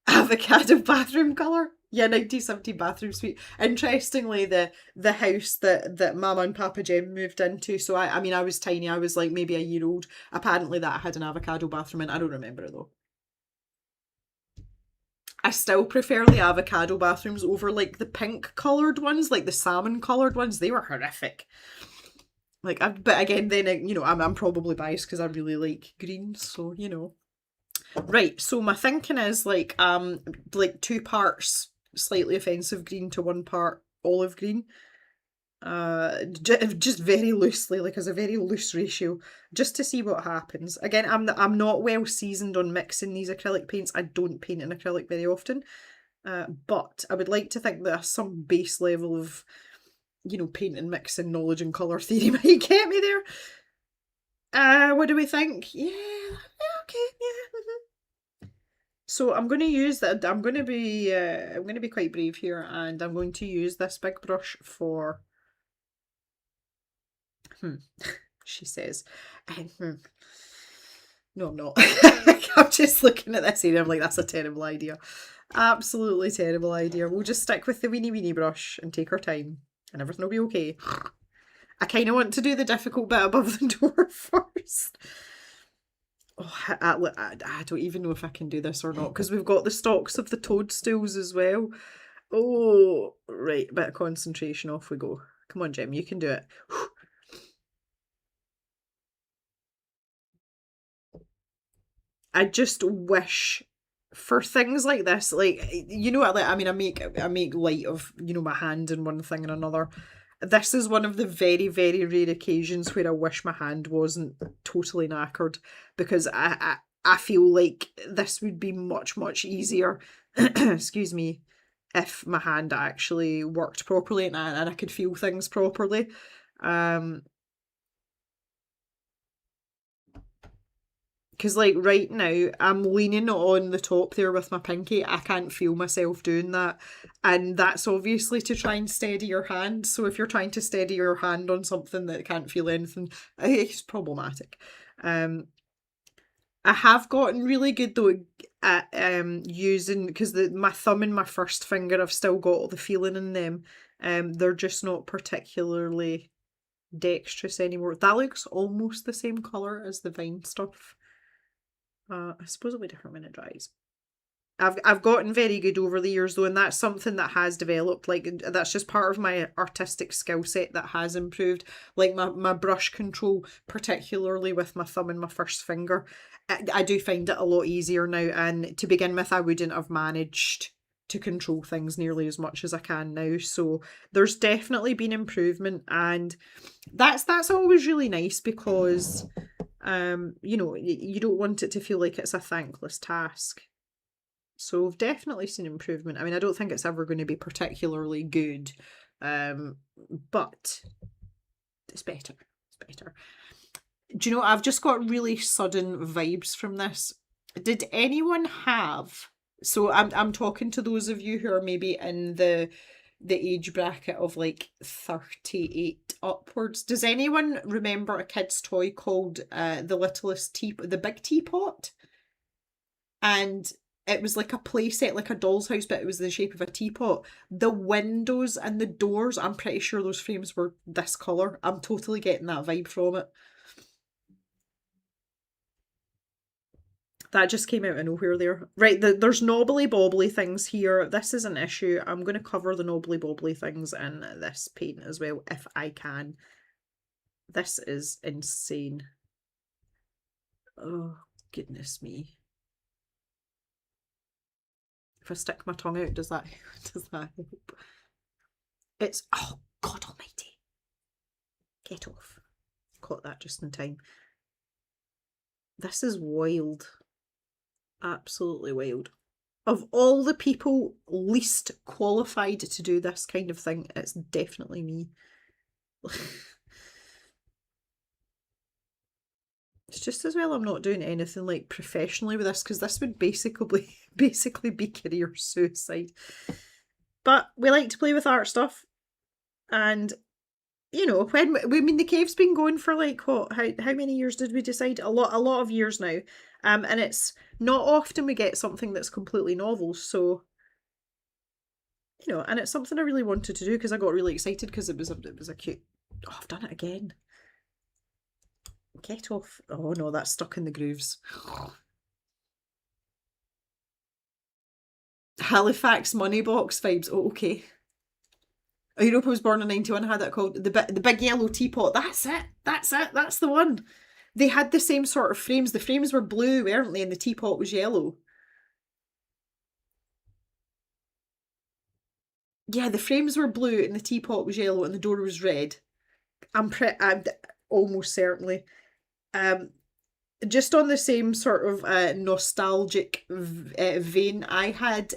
Avocado bathroom colour. Yeah, 1970 bathroom suite. Interestingly, the house that Mama and Papa Jem moved into, so I mean I was tiny, I was like maybe a year old. Apparently that had an avocado bathroom, and I don't remember it though. I still prefer the avocado bathrooms over like the pink coloured ones, like the salmon coloured ones. They were horrific. Like, but again, then, you know, I'm probably biased because I really like green, so, you know. Right, so my thinking is like 2 parts slightly offensive green to 1 part olive green. Just very loosely, like as a very loose ratio, just to see what happens. Again, I'm not well seasoned on mixing these acrylic paints. I don't paint in acrylic very often, but I would like to think that some base level of, you know, paint and mixing knowledge and colour theory might get me there. What do we think? Yeah, okay, yeah. So I'm going to use that. I'm going to be quite brave here, and I'm going to use this big brush for. She says, no, I'm not. I'm just looking at this and I'm like, that's a terrible idea. Absolutely terrible idea. We'll just stick with the weenie brush and take our time, and everything will be okay. I kind of want to do the difficult bit above the door first. Oh, I don't even know if I can do this or not, because we've got the stalks of the toadstools as well. Oh, right, bit of concentration, off we go. Come on, Jim, you can do it. I just wish for things like this, like, you know what, like, I mean, I make light of, you know, my hand in one thing and another. This is one of the very, very rare occasions where I wish my hand wasn't totally knackered, because I feel like this would be much, much easier, excuse me, if my hand actually worked properly and I could feel things properly. Because, like, right now, I'm leaning on the top there with my pinky. I can't feel myself doing that. And that's obviously to try and steady your hand. So if you're trying to steady your hand on something that can't feel anything, it's problematic. I have gotten really good, though, at using, because my thumb and my first finger, I've still got all the feeling in them. They're just not particularly dexterous anymore. That looks almost the same colour as the vine stuff. I suppose it'll be different when it dries. I've gotten very good over the years though, and that's something that has developed. Like, that's just part of my artistic skill set that has improved. Like my brush control, particularly with my thumb and my first finger, I do find it a lot easier now. And to begin with, I wouldn't have managed to control things nearly as much as I can now. So there's definitely been improvement, and that's always really nice, because you know, you don't want it to feel like it's a thankless task. So we've definitely seen improvement. I mean, I don't think it's ever going to be particularly good, but it's better. It's better. Do you know, I've just got really sudden vibes from this. Did anyone have... So I'm talking to those of you who are maybe in the age bracket of like 38 upwards. Does anyone remember a kid's toy called the littlest teapot, the big teapot? And it was like a playset, like a doll's house, but it was the shape of a teapot. The windows and the doors, I'm pretty sure those frames were this colour. I'm totally getting that vibe from it. That just came out of nowhere there. Right, there's knobbly bobbly things here. This is an issue. I'm going to cover the knobbly bobbly things in this paint as well, if I can. This is insane. Oh, goodness me. If I stick my tongue out, does that help? It's, oh, God almighty. Get off. Caught that just in time. This is wild. Absolutely wild. Of all the people least qualified to do this kind of thing, it's definitely me. It's just as well I'm not doing anything like professionally with this, because this would basically be career suicide. But we like to play with art stuff, and you know, when the cave's been going for like what, how many years did we decide? A lot of years now. And it's not often we get something that's completely novel, so you know, and it's something I really wanted to do because I got really excited because it was a cute. Oh, I've done it again. Get off. Oh no, that's stuck in the grooves. Halifax money box vibes. Oh, okay. Europa was born in 91, had that called the big yellow teapot. That's it. That's it. That's the one. They had the same sort of frames. The frames were blue, weren't they? And the teapot was yellow. Yeah, the frames were blue and the teapot was yellow and the door was red. I'm almost certainly. Um, just on the same sort of nostalgic vein, I had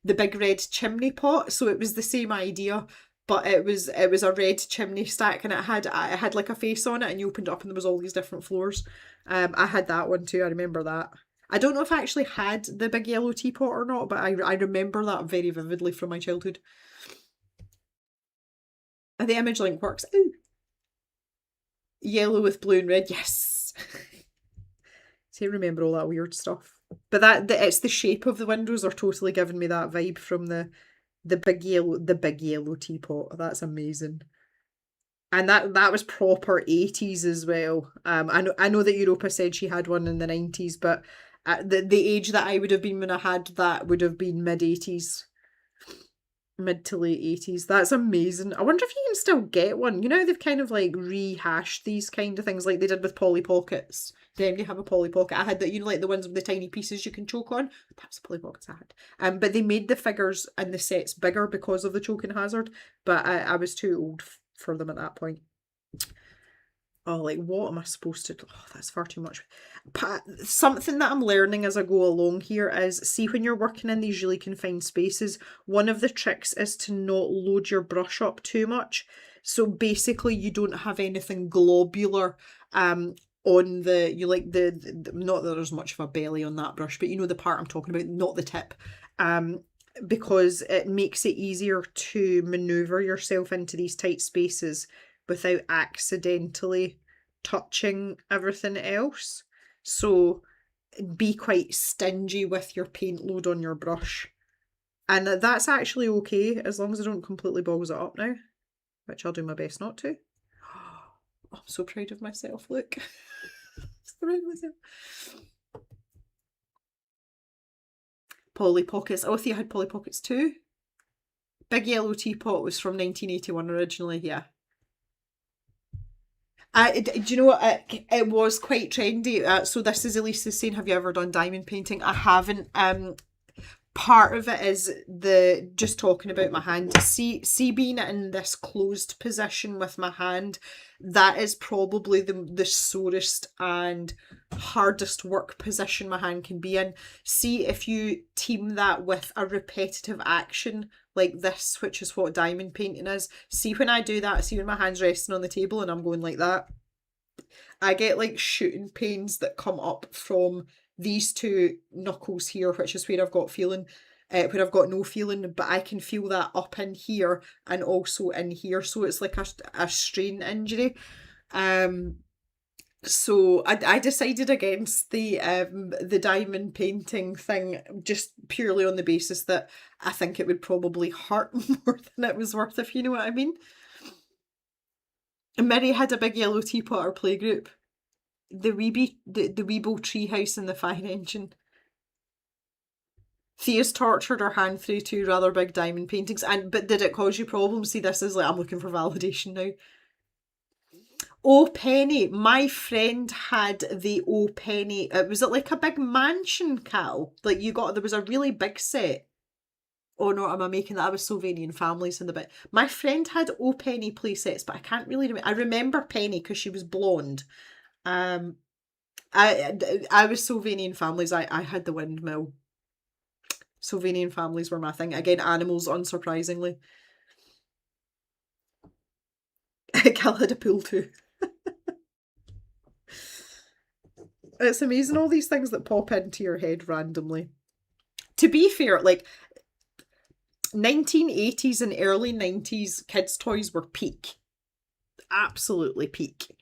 the big red chimney pot, so it was the same idea, but it was a red chimney stack, and it had like a face on it, and you opened it up, and there was all these different floors. I had that one too. I remember that. I don't know if I actually had the big yellow teapot or not, but I remember that very vividly from my childhood. And the image link works. Ooh, yellow with blue and red. Yes. See, I remember all that weird stuff. But it's the shape of the windows are totally giving me that vibe from the big yellow teapot. That's amazing. And that was proper 80s as well. I know that Europa said she had one in the 90s, but the age that I would have been when I had that would have been mid 80s. Mid to late 80s. That's amazing. I wonder if you can still get one. You know, they've kind of like rehashed these kind of things like they did with Polly Pockets. Then you have a Polly Pocket. I had that, like the ones with the tiny pieces you can choke on. That's the Polly Pockets I had. But they made the figures and the sets bigger because of the choking hazard. But I was too old for them at that point. Oh, like what am I supposed to do? Oh, that's far too much. Something that I'm learning as I go along here is, see, when you're working in these really confined spaces, one of the tricks is to not load your brush up too much. So basically you don't have anything globular on not that there's much of a belly on that brush, but you know the part I'm talking about, not the tip. Because it makes it easier to maneuver yourself into these tight spaces without accidentally touching everything else. So be quite stingy with your paint load on your brush. And that's actually okay as long as I don't completely balls it up now, which I'll do my best not to. Oh, I'm so proud of myself, look. So proud of myself. Polly Pockets. Oh, you had Polly Pockets too? Big Yellow Teapot was from 1981 originally, yeah. Do you know what? It was quite trendy. So this is Elise saying, have you ever done diamond painting? I haven't. Part of it is just talking about my hand. See being in this closed position with my hand, that is probably the sorest and hardest work position my hand can be in. See if you team that with a repetitive action like this, which is what diamond painting is. See when I do that, see when my hand's resting on the table and I'm going like that, I get like shooting pains that come up from these two knuckles here, which is where I've got feeling, where I've got no feeling, but I can feel that up in here and also in here. So it's like a strain injury. So I decided against the diamond painting thing just purely on the basis that I think it would probably hurt more than it was worth, if you know what I mean. And Mary had a big yellow teapot at our playgroup. The Weeble treehouse and the fire engine. Thea's tortured her hand through two rather big diamond paintings, but did it cause you problems? See, this is like, I'm looking for validation now. Oh, Penny. My friend had the Oh Penny. Was it like a big mansion, Cal? Like there was a really big set. Oh no, am I making that? I was Sylvanian families in the bit. My friend had Oh Penny play sets, but I can't really remember. I remember Penny because she was blonde. Um, I was Sylvanian families. I had the windmill. Sylvanian families were my thing. Again, animals, unsurprisingly. Cal had a pool too. It's amazing, all these things that pop into your head randomly. To be fair, like 1980s and early 90s kids' toys were peak. Absolutely peak.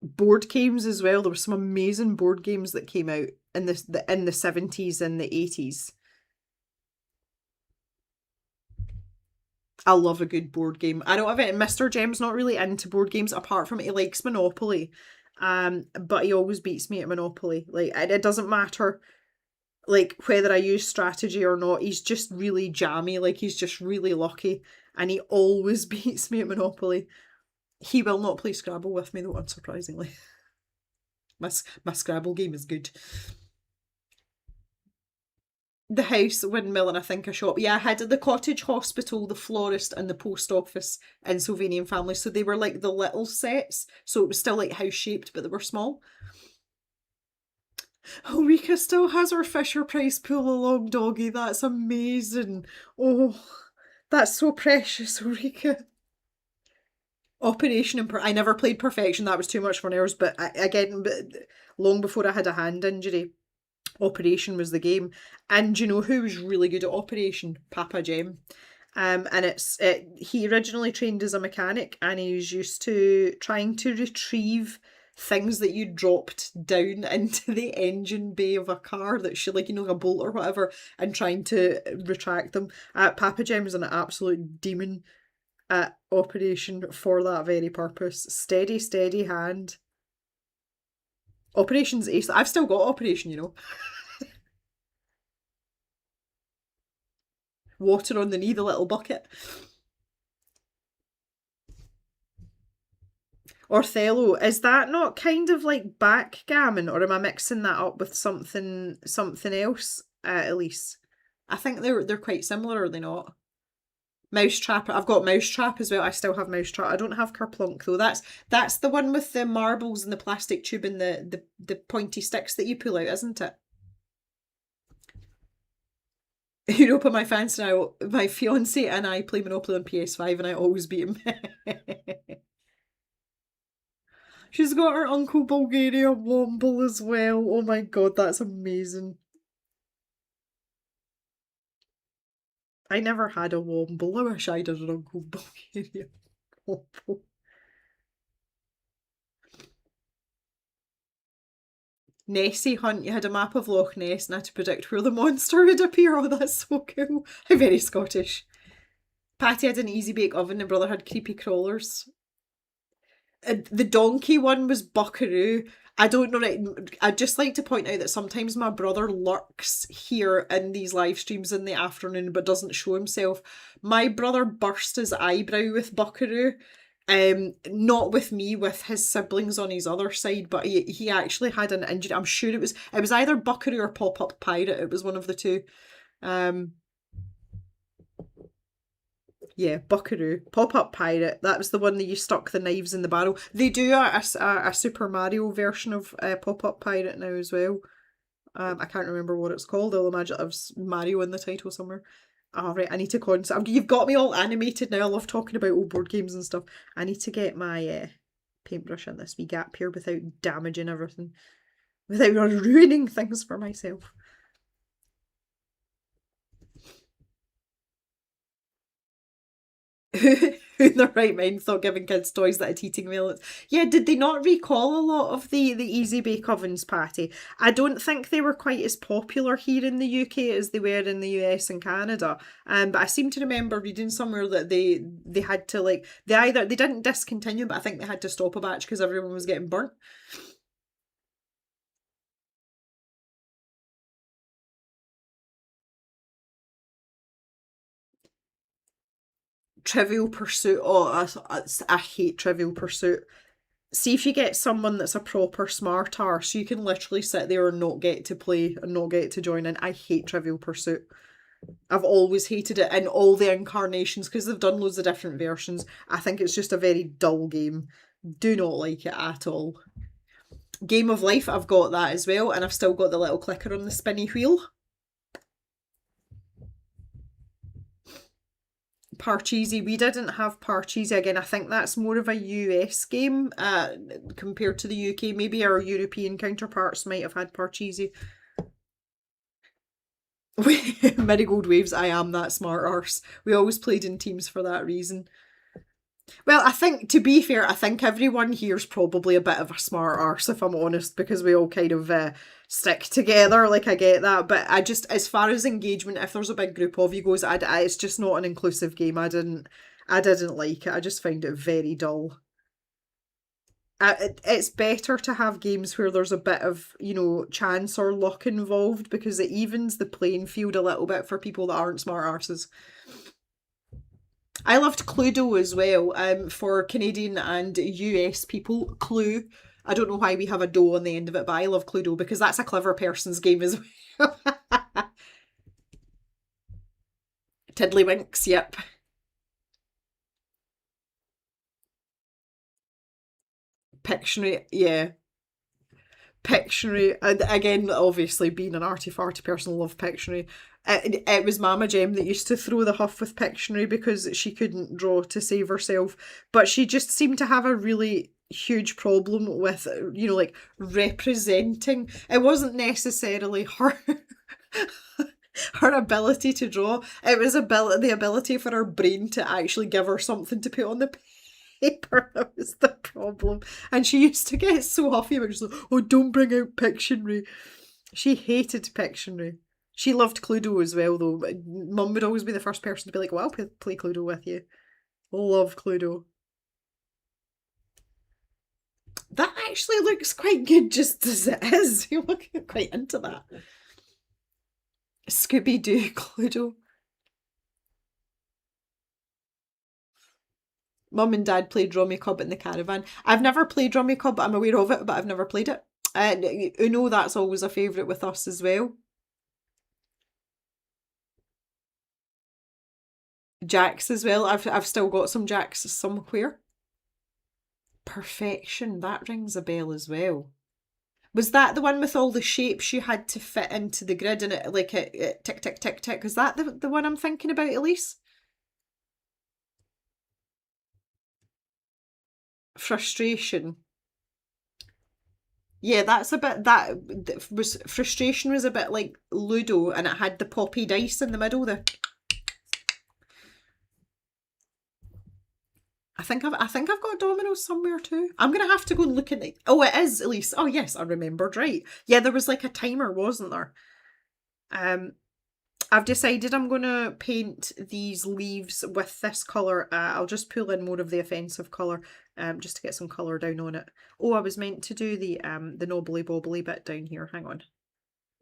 Board games as well. There were some amazing board games that came out in the 70s and the 80s. I love a good board game. I don't have it. Mr. Jem's not really into board games apart from he likes Monopoly. But he always beats me at Monopoly. Like, it doesn't matter like whether I use strategy or not, he's just really jammy, like he's just really lucky, and he always beats me at Monopoly. He will not play Scrabble with me though, unsurprisingly. My Scrabble game is good. The house, windmill, and I think a shop. Yeah, I had the cottage hospital, the florist, and the post office in Sylvanian family. So they were like the little sets. So it was still like house shaped, but they were small. Ulrika still has her Fisher Price pull along doggy. That's amazing. Oh, that's so precious, Ulrika. Operation and I never played Perfection. That was too much for nerves. But again, long before I had a hand injury, Operation was the game. And you know who was really good at Operation? Papa Jem. And he originally trained as a mechanic, and he was used to trying to retrieve things that you dropped down into the engine bay of a car that should, like, you know, a bolt or whatever, and trying to retract them. Papa Jem was an absolute demon at Operation for that very purpose. Steady, steady hand. Operation's ace. I've still got Operation, you know. Water on the knee, the little bucket. Othello, is that not kind of like backgammon, or am I mixing that up with something else? Elise, I think they're quite similar, are they not? Mousetrap. I've got Mousetrap as well. I still have Mousetrap. I don't have Kerplunk though. That's the one with the marbles and the plastic tube and the pointy sticks that you pull out, isn't it? Europa, my fiance and I play Monopoly on PS5, and I always beat him. She's got her Uncle Bulgaria Womble as well. Oh my god, that's amazing. I never had a Womble. I wish I'd had an Uncle Bulgaria Womble. Nessie Hunt, you had a map of Loch Ness and had to predict where the monster would appear. Oh, that's so cool. How very Scottish. Patty had an easy bake oven and brother had creepy crawlers. The donkey one was Buckaroo. I don't know, right? I'd just like to point out that sometimes my brother lurks here in these live streams in the afternoon but doesn't show himself. My brother burst his eyebrow with Buckaroo. Not with me, with his siblings on his other side, but he actually had an injury. I'm sure it was either Buckaroo or Pop Up Pirate. It was one of the two. Yeah, Buckaroo. Pop-Up Pirate. That was the one that you stuck the knives in the barrel. They do a Super Mario version of Pop-Up Pirate now as well. I can't remember what it's called. I'll imagine I've Mario in the title somewhere. All right, I need to you've got me all animated now. I love talking about old board games and stuff. I need to get my paintbrush in this wee gap here without damaging everything. Without ruining things for myself. Who in their right mind thought giving kids toys that had heating elements? Yeah, did they not recall a lot of the Easy Bake Ovens, Patty? I don't think they were quite as popular here in the UK as they were in the US and Canada. But I seem to remember reading somewhere that they had to, like, they didn't discontinue, but I think they had to stop a batch because everyone was getting burnt. Trivial Pursuit. Oh, I hate Trivial Pursuit. See if you get someone that's a proper smart arse, you can literally sit there and not get to play and not get to join in. I hate Trivial Pursuit. I've always hated it in all the incarnations because they've done loads of different versions. I think it's just a very dull game. Do not like it at all. Game of Life, I've got that as well, and I've still got the little clicker on the spinny wheel. Parcheesi, we didn't have Parcheesi. Again, I think that's more of a US game compared to the UK. Maybe our European counterparts might have had Parcheesi. Marigold Waves, I am that smart arse. We always played in teams for that reason. Well, I think, to be fair, I think everyone here's probably a bit of a smart arse, if I'm honest, because we all kind of stick together. Like, I get that, but I just, as far as engagement, if there's a big group of you goes, it's just not an inclusive game. I didn't like it. I just find it very dull. It's better to have games where there's a bit of, you know, chance or luck involved because it evens the playing field a little bit for people that aren't smart arses. I loved Cluedo as well, for Canadian and US people. Clue. I don't know why we have a do on the end of it, but I love Cluedo because that's a clever person's game as well. Tiddlywinks, yep. Pictionary, yeah. Pictionary, and again, obviously being an arty farty person, I love Pictionary. It was Mama Jem that used to throw the huff with Pictionary because she couldn't draw to save herself, but she just seemed to have a really huge problem with, you know, like representing. It wasn't necessarily her her ability to draw. It was the ability for her brain to actually give her something to put on the paper. That was the problem. And she used to get so huffy when she was like, oh, don't bring out Pictionary. She hated Pictionary. She loved Cluedo as well, though. Mum would always be the first person to be like, well, I'll play Cluedo with you. Love Cluedo. That actually looks quite good just as it is. You're looking quite into that. Scooby-Doo Cluedo. Mum and Dad played Rummikub in the caravan. I've never played Rummikub, I'm aware of it, but I've never played it. Uno, that's always a favourite with us as well. Jacks as well. I've still got some Jacks somewhere. Perfection, that rings a bell as well. Was that the one with all the shapes you had to fit into the grid and it tick tick tick tick? Is that the one I'm thinking about, Elise? Frustration. Yeah, that's a bit that was frustration was a bit like Ludo and it had the poppy dice in the middle. I think I've got dominoes somewhere too. I'm gonna have to go and look at it. Oh, it is, Elise. Oh yes, I remembered right. Yeah, there was like a timer, wasn't there? Um, I've decided I'm gonna paint these leaves with this colour. I'll just pull in more of the offensive colour, just to get some colour down on it. Oh, I was meant to do the knobbly bobbly bit down here. Hang on.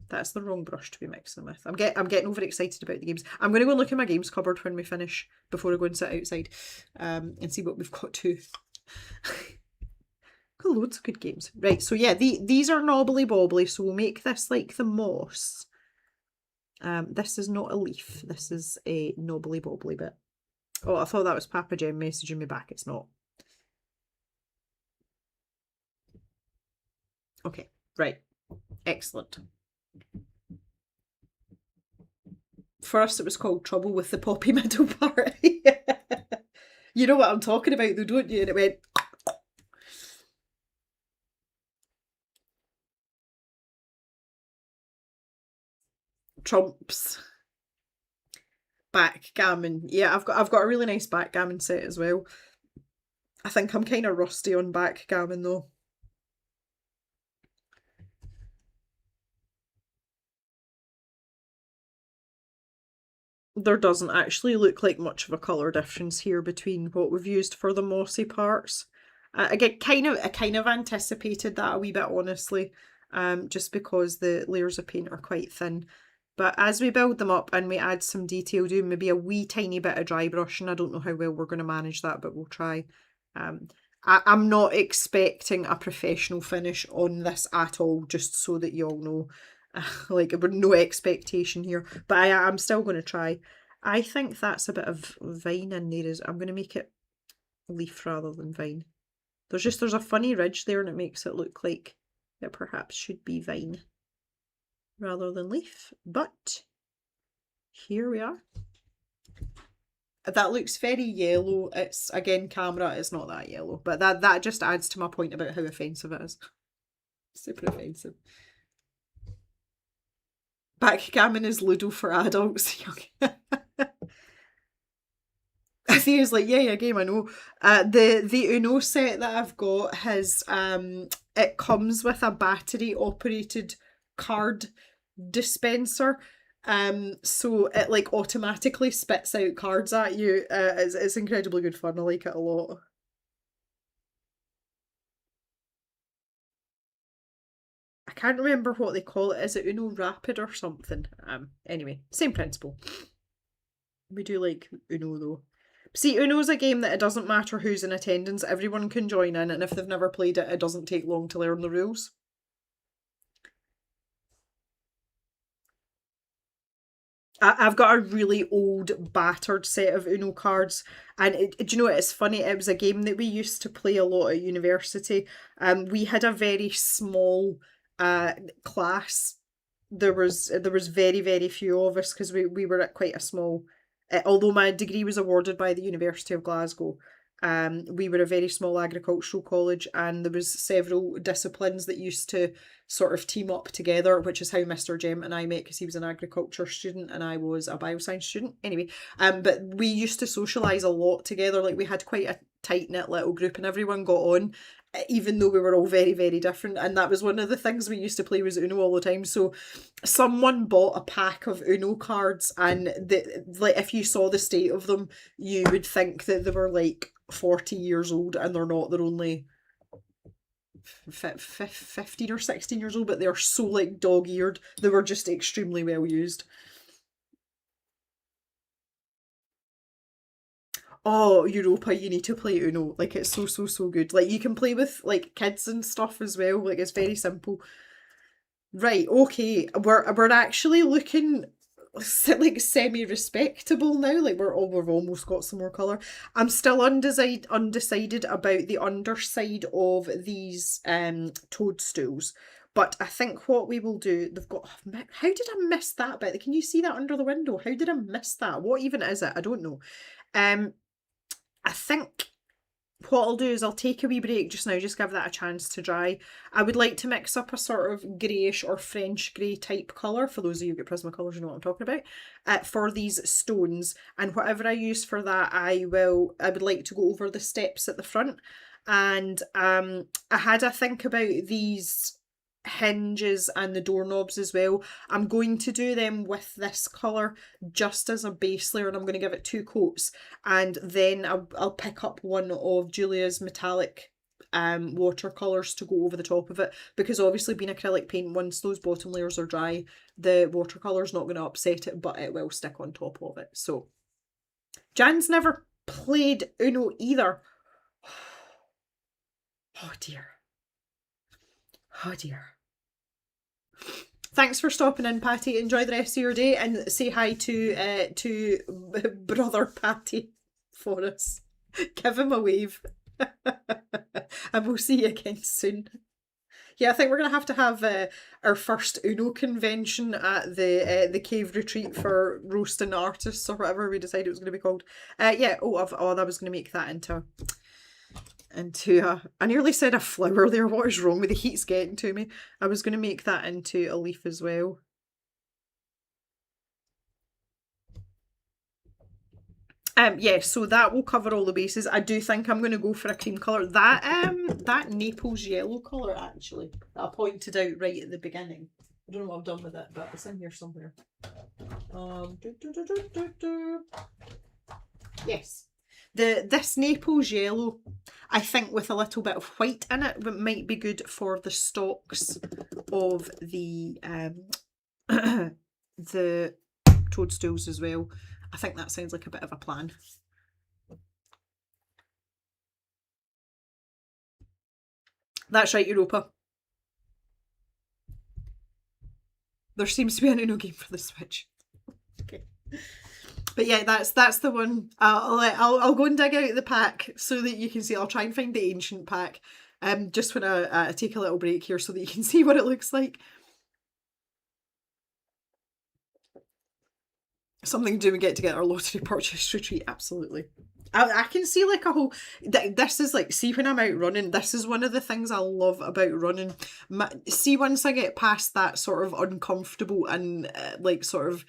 That's the wrong brush to be mixing with. I'm getting overexcited about the games. I'm going to go and look in my games cupboard when we finish before I go and sit outside, and see what we've got to. Got loads of good games. Right, so yeah, these are knobbly bobbly, so we'll make this like the moss. This is not a leaf. This is a knobbly bobbly bit. Oh, I thought that was Papa Jem messaging me back. It's not. Okay, right. Excellent. For us, it was called Trouble with the Poppy Middle part. You know what I'm talking about, though, don't you? And it went. Trumps. Backgammon. Yeah, I've got a really nice backgammon set as well. I think I'm kind of rusty on backgammon though. There doesn't actually look like much of a colour difference here between what we've used for the mossy parts. I kind of anticipated that a wee bit, honestly, just because the layers of paint are quite thin. But as we build them up and we add some detail, do maybe a wee tiny bit of dry brushing. I don't know how well we're going to manage that, but we'll try. I'm not expecting a professional finish on this at all, just so that you all know. Like, no expectation here, but I'm still going to try. I think that's a bit of vine in there. I'm going to make it leaf rather than vine. There's a funny ridge there and it makes it look like it perhaps should be vine rather than leaf, but here we are. That looks very yellow. It's, again, camera, it's not that yellow, but that just adds to my point about how offensive it is. Super offensive. Backgammon is Ludo for adults. Thea's like, yeah, game, I know. The Uno set that I've got has it comes with a battery operated card dispenser. So it like automatically spits out cards at you. It's incredibly good fun. I like it a lot. can't remember what they call it. Is it Uno Rapid or something? Anyway, same principle. We do like Uno though. See, Uno's a game that it doesn't matter who's in attendance, everyone can join in, and if they've never played it, it doesn't take long to learn the rules. I've got a really old, battered set of Uno cards, and do you know what? It's funny. It was a game that we used to play a lot at university. We had a very small class. There was very very few of us because we were at quite a small. Although my degree was awarded by the University of Glasgow, we were a very small agricultural college, and there was several disciplines that used to sort of team up together, which is how Mr. Jem and I met, because he was an agriculture student and I was a bioscience student. Anyway, but we used to socialise a lot together. Like, we had quite a tight knit little group, and everyone got on, even though we were all very very different. And that was one of the things we used to play, was Uno all the time. So someone bought a pack of Uno cards, and like, if you saw the state of them, you would think that they were like 40 years old, and they're not. They're only 15 or 16 years old, but they're so like dog-eared. They were just extremely well used. Oh, Europa, you need to play Uno. Like, it's so, so, so good. Like, you can play with, like, kids and stuff as well. Like, it's very simple. Right, okay. We're actually looking like semi-respectable now. Like, we've almost got some more colour. I'm still undecided about the underside of these toadstools. But I think what we will do, they've got, how did I miss that bit? Can you see that under the window? How did I miss that? What even is it? I don't know. Um, I think what I'll do is I'll take a wee break just now, just give that a chance to dry. I would like to mix up a sort of greyish or French grey type colour, for those of you who get Prismacolors, you know what I'm talking about, for these stones. And whatever I use for that, I would like to go over the steps at the front. And I had a think about these hinges and the doorknobs as well. I'm going to do them with this colour just as a base layer, and I'm going to give it 2 coats, and then I'll pick up one of Julia's metallic watercolours to go over the top of it, because obviously being acrylic paint, once those bottom layers are dry, the watercolour's not going to upset it, but it will stick on top of it. So Jan's never played Uno either. Oh dear. Oh dear. Thanks for stopping in, Patty. Enjoy the rest of your day, and say hi to brother Patty for us. Give him a wave. And we'll see you again soon. Yeah, I think we're going to have our first Uno convention at the cave retreat for roasting artists, or whatever we decided it was going to be called. Yeah, I was going to make that into I nearly said a flower there. What is wrong with the heat's getting to me? I was going to make that into a leaf as well. Yeah, so that will cover all the bases. I do think I'm going to go for a cream colour. That Naples yellow colour, actually, that I pointed out right at the beginning. I don't know what I've done with it, but it's in here somewhere. Yes. This Naples yellow, I think, with a little bit of white in it, might be good for the stalks of the the toadstools as well. I think that sounds like a bit of a plan. That's right, Europa. There seems to be an Uno game for the Switch. Okay. But yeah, that's the one. I'll go and dig out the pack so that you can see. I'll try and find the ancient pack, just when I take a little break here, so that you can see what it looks like. Something to do we get to get our lottery purchase retreat. Absolutely. I can see like a whole. This is like, see, when I'm out running, this is one of the things I love about running. See, once I get past that sort of uncomfortable and like sort of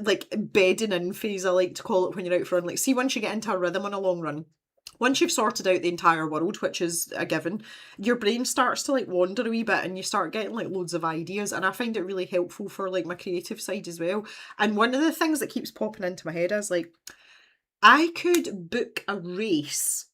like bedding in phase, I like to call it, when you're out for a run. Like, see, once you get into a rhythm on a long run, once you've sorted out the entire world, which is a given, your brain starts to like wander a wee bit, and you start getting like loads of ideas, and I find it really helpful for like my creative side as well. And one of the things that keeps popping into my head is like, I could book a race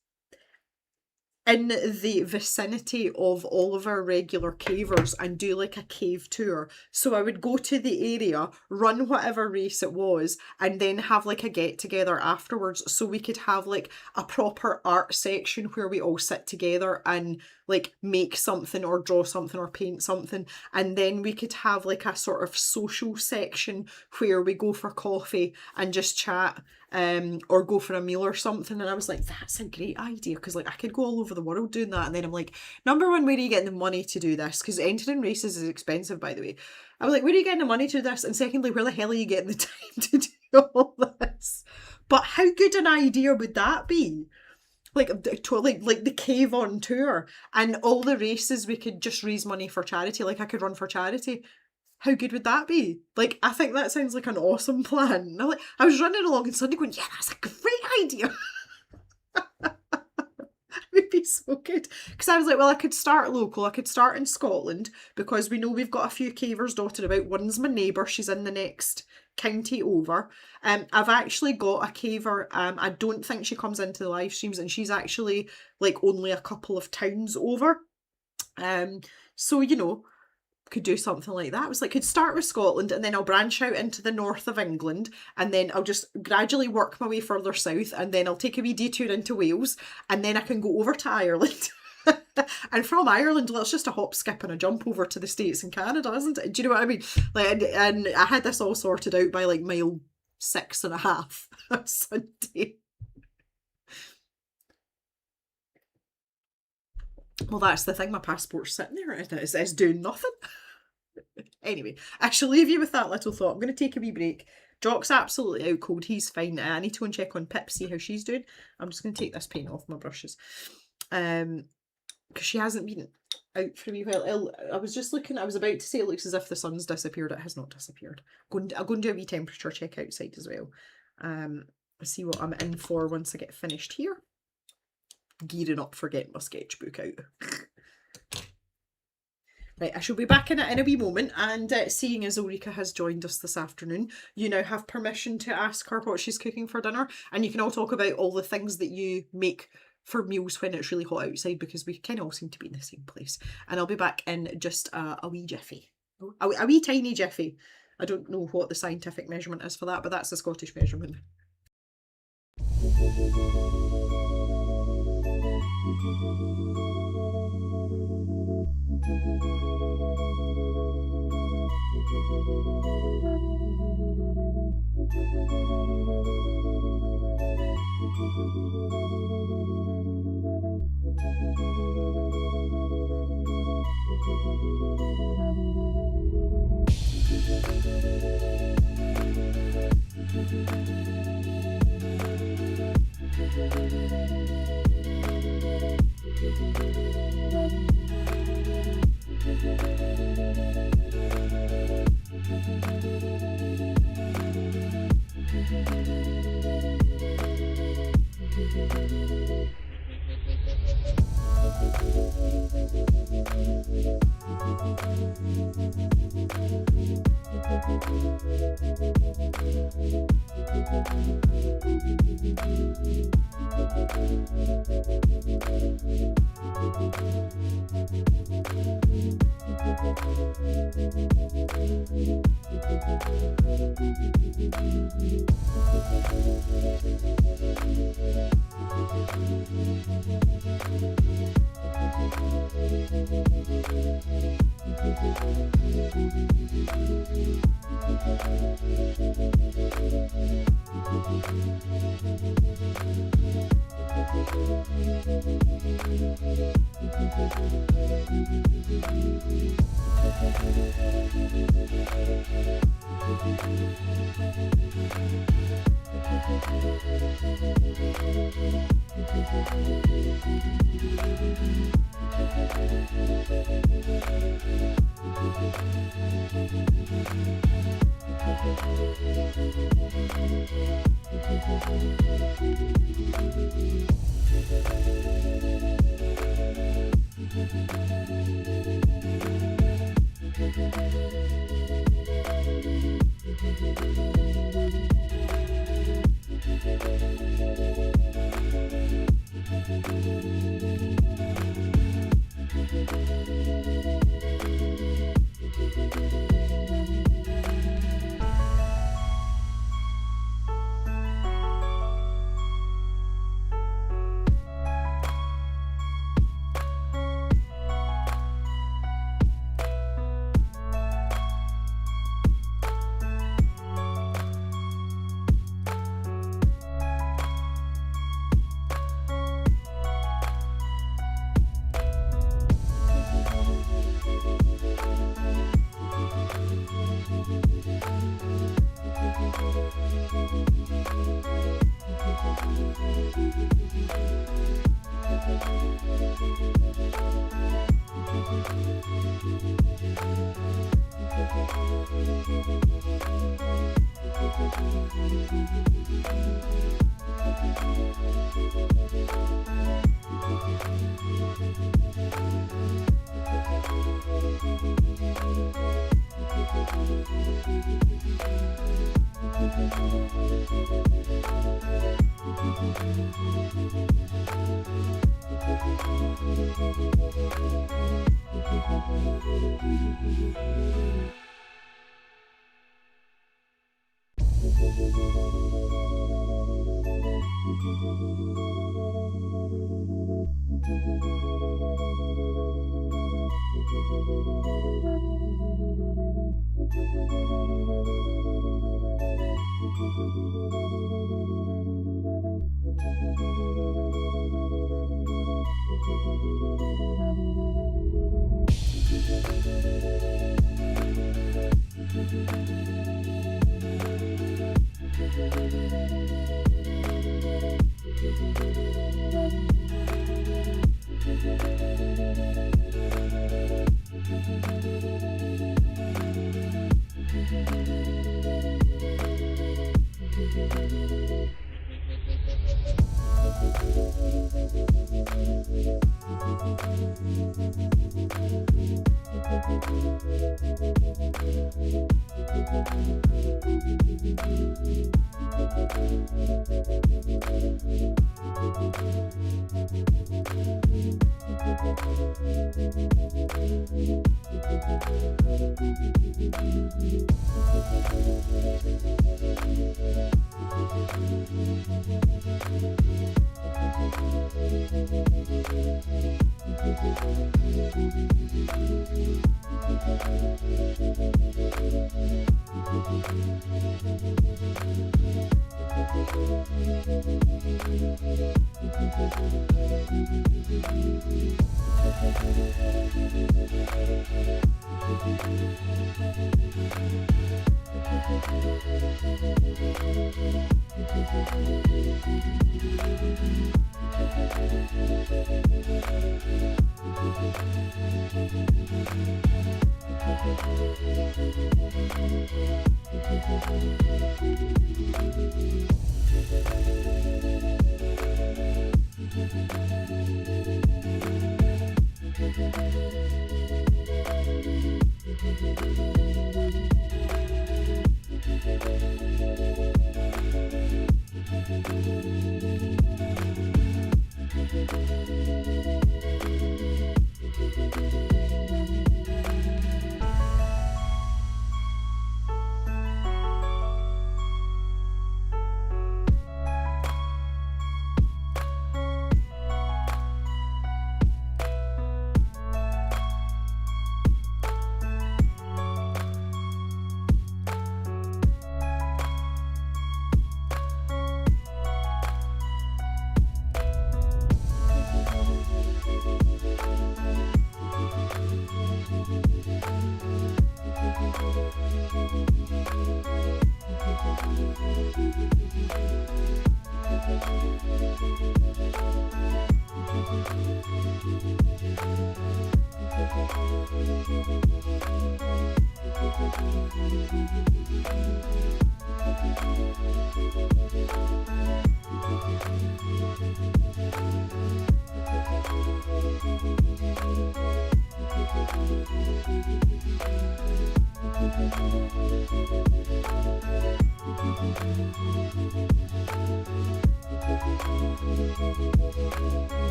in the vicinity of all of our regular cavers and do like a cave tour. So I would go to the area, run whatever race it was, and then have like a get together afterwards, so we could have like a proper art section where we all sit together and like make something or draw something or paint something. And then we could have like a sort of social section where we go for coffee and just chat, or go for a meal or something. And I was like, that's a great idea, because like I could go all over the world doing that. And then I'm like, number one, where are you getting the money to do this? Because entering races is expensive, by the way. I was like, where are you getting the money to do this? And secondly, where the hell are you getting the time to do all this? But how good an idea would that be? Like the cave on tour, and all the races we could just raise money for charity. Like I could run for charity. How good would that be? Like, I think that sounds like an awesome plan. I was running along and suddenly going, yeah, that's a great idea. It would be so good. Because I was like, well, I could start local. I could start in Scotland, because we know we've got a few cavers dotted about. One's my neighbour. She's in the next county over. I've actually got a caver. I don't think she comes into the live streams, and she's actually like only a couple of towns over. So, you know, could do something like that. It was like, could start with Scotland, and then I'll branch out into the north of England, and then I'll just gradually work my way further south, and then I'll take a wee detour into Wales, and then I can go over to Ireland. And from Ireland, well, it's just a hop, skip and a jump over to the States and Canada, isn't it? Do you know what I mean? Like, and I had this all sorted out by like mile 6.5 on Sunday. Well, that's the thing, my passport's sitting there, it's doing nothing. Anyway, I shall leave you with that little thought. I'm going to take a wee break. Jock's absolutely out cold, he's fine. I need to go and check on Pip, see how she's doing. I'm just going to take this paint off my brushes. Because she hasn't been out for a wee while. I was just looking, I was about to say it looks as if the sun's disappeared. It has not disappeared. I'll go and do a wee temperature check outside as well. See what I'm in for once I get finished here. Gearing up for getting my sketchbook out. Right, I shall be back in it in a wee moment, and seeing as Ulrika has joined us this afternoon, you now have permission to ask her what she's cooking for dinner, and you can all talk about all the things that you make for meals when it's really hot outside, because we kind of all seem to be in the same place. And I'll be back in just a wee jiffy. A wee tiny jiffy. I don't know what the scientific measurement is for that, but that's the Scottish measurement.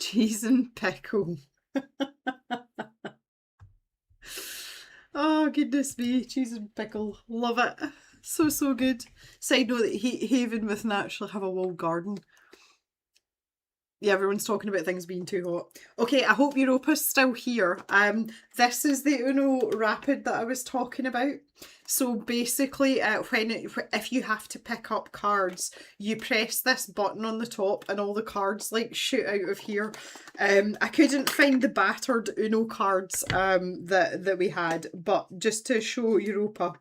Cheese and pickle. Oh, goodness me. Cheese and pickle. Love it. So, so good. Side note that Haven with Naturally have a walled garden. Yeah, everyone's talking about things being too hot. Okay, I hope Europa's still here. This is the Uno Rapid that I was talking about. So basically, if you have to pick up cards, you press this button on the top, and all the cards like shoot out of here. I couldn't find the battered Uno cards that we had, but just to show Europa.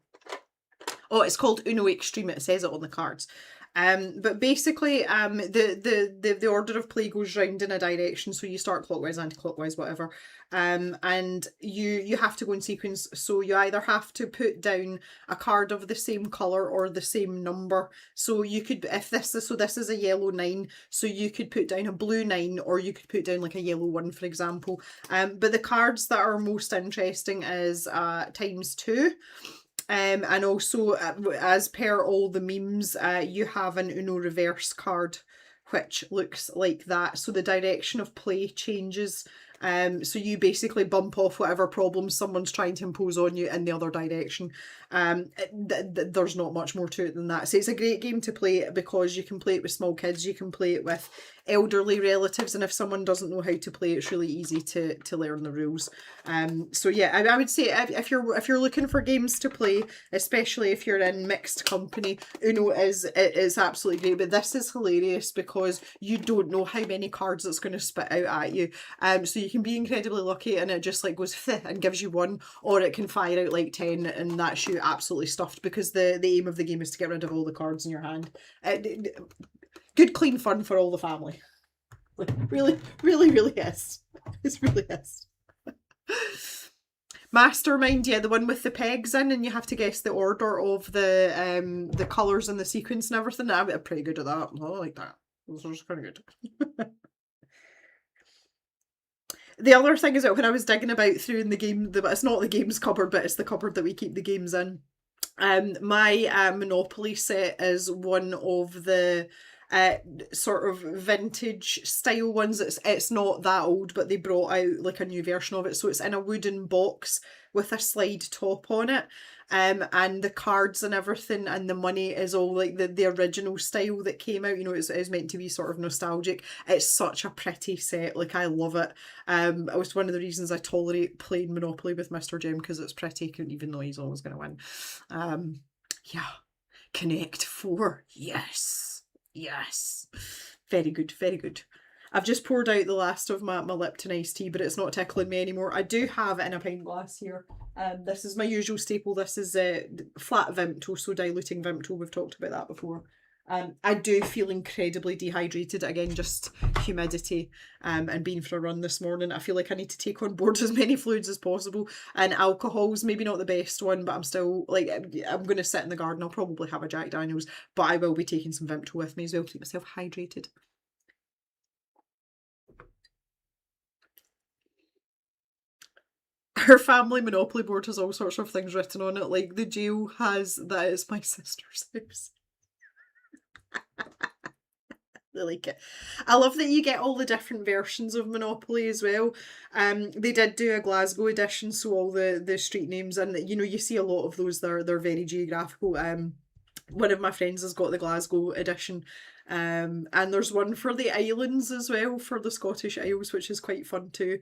Oh, it's called Uno Extreme. It says it on the cards. But basically, the order of play goes round in a direction, so you start clockwise, anti-clockwise, whatever. And you have to go in sequence. So you either have to put down a card of the same color or the same number. So you could, if this is a yellow 9, so you could put down a blue 9, or you could put down like a yellow 1, for example. But the cards that are most interesting is ×2. And also, as per all the memes, you have an Uno reverse card, which looks like that. So the direction of play changes. So you basically bump off whatever problems someone's trying to impose on you in the other direction. There's not much more to it than that. So it's a great game to play because you can play it with small kids, you can play it with elderly relatives, and if someone doesn't know how to play, it's really easy to learn the rules. So yeah, I would say if you're looking for games to play, especially if you're in mixed company, Uno is absolutely great. But this is hilarious because you don't know how many cards it's going to spit out at you. So you can be incredibly lucky and it just like goes and gives you 1, or it can fire out like 10 and that's you absolutely stuffed, because the aim of the game is to get rid of all the cards in your hand. Good clean fun for all the family. Like, really, really, really is. It really is. Mastermind, yeah, the one with the pegs in, and you have to guess the order of the colours and the sequence and everything. I'm pretty good at that. I like that. Those are kind of good. The other thing is that when I was digging about through in the game, it's not the games cupboard, but it's the cupboard that we keep the games in. My Monopoly set is one of the sort of vintage style ones. It's not that old, but they brought out like a new version of it. So it's in a wooden box with a slide top on it. And the cards and everything and the money is all like the original style that came out. You know, it's meant to be sort of nostalgic. It's such a pretty set. Like, I love it. It was one of the reasons I tolerate playing Monopoly with Mr. Jim, because it's pretty, even though he's always going to win. Yeah. Connect 4. Yes. Yes. Very good, very good. I've just poured out the last of my Lipton iced tea, but it's not tickling me anymore. I do have it in a pint glass here. This is my usual staple. This is flat Vimto, so diluting Vimto. We've talked about that before. I do feel incredibly dehydrated. Again, just humidity and being for a run this morning. I feel like I need to take on board as many fluids as possible. And alcohol's maybe not the best one, but I'm still, like, I'm going to sit in the garden. I'll probably have a Jack Daniels, but I will be taking some Vimto with me as well to keep myself hydrated. Her family Monopoly board has all sorts of things written on it, like the jail has that it's my sister's house. I like it. I love that you get all the different versions of Monopoly as well. They did do a Glasgow edition, so all the street names, and you know, you see a lot of those. They're very geographical. One of my friends has got the Glasgow edition. And there's one for the islands as well, for the Scottish Isles, which is quite fun too.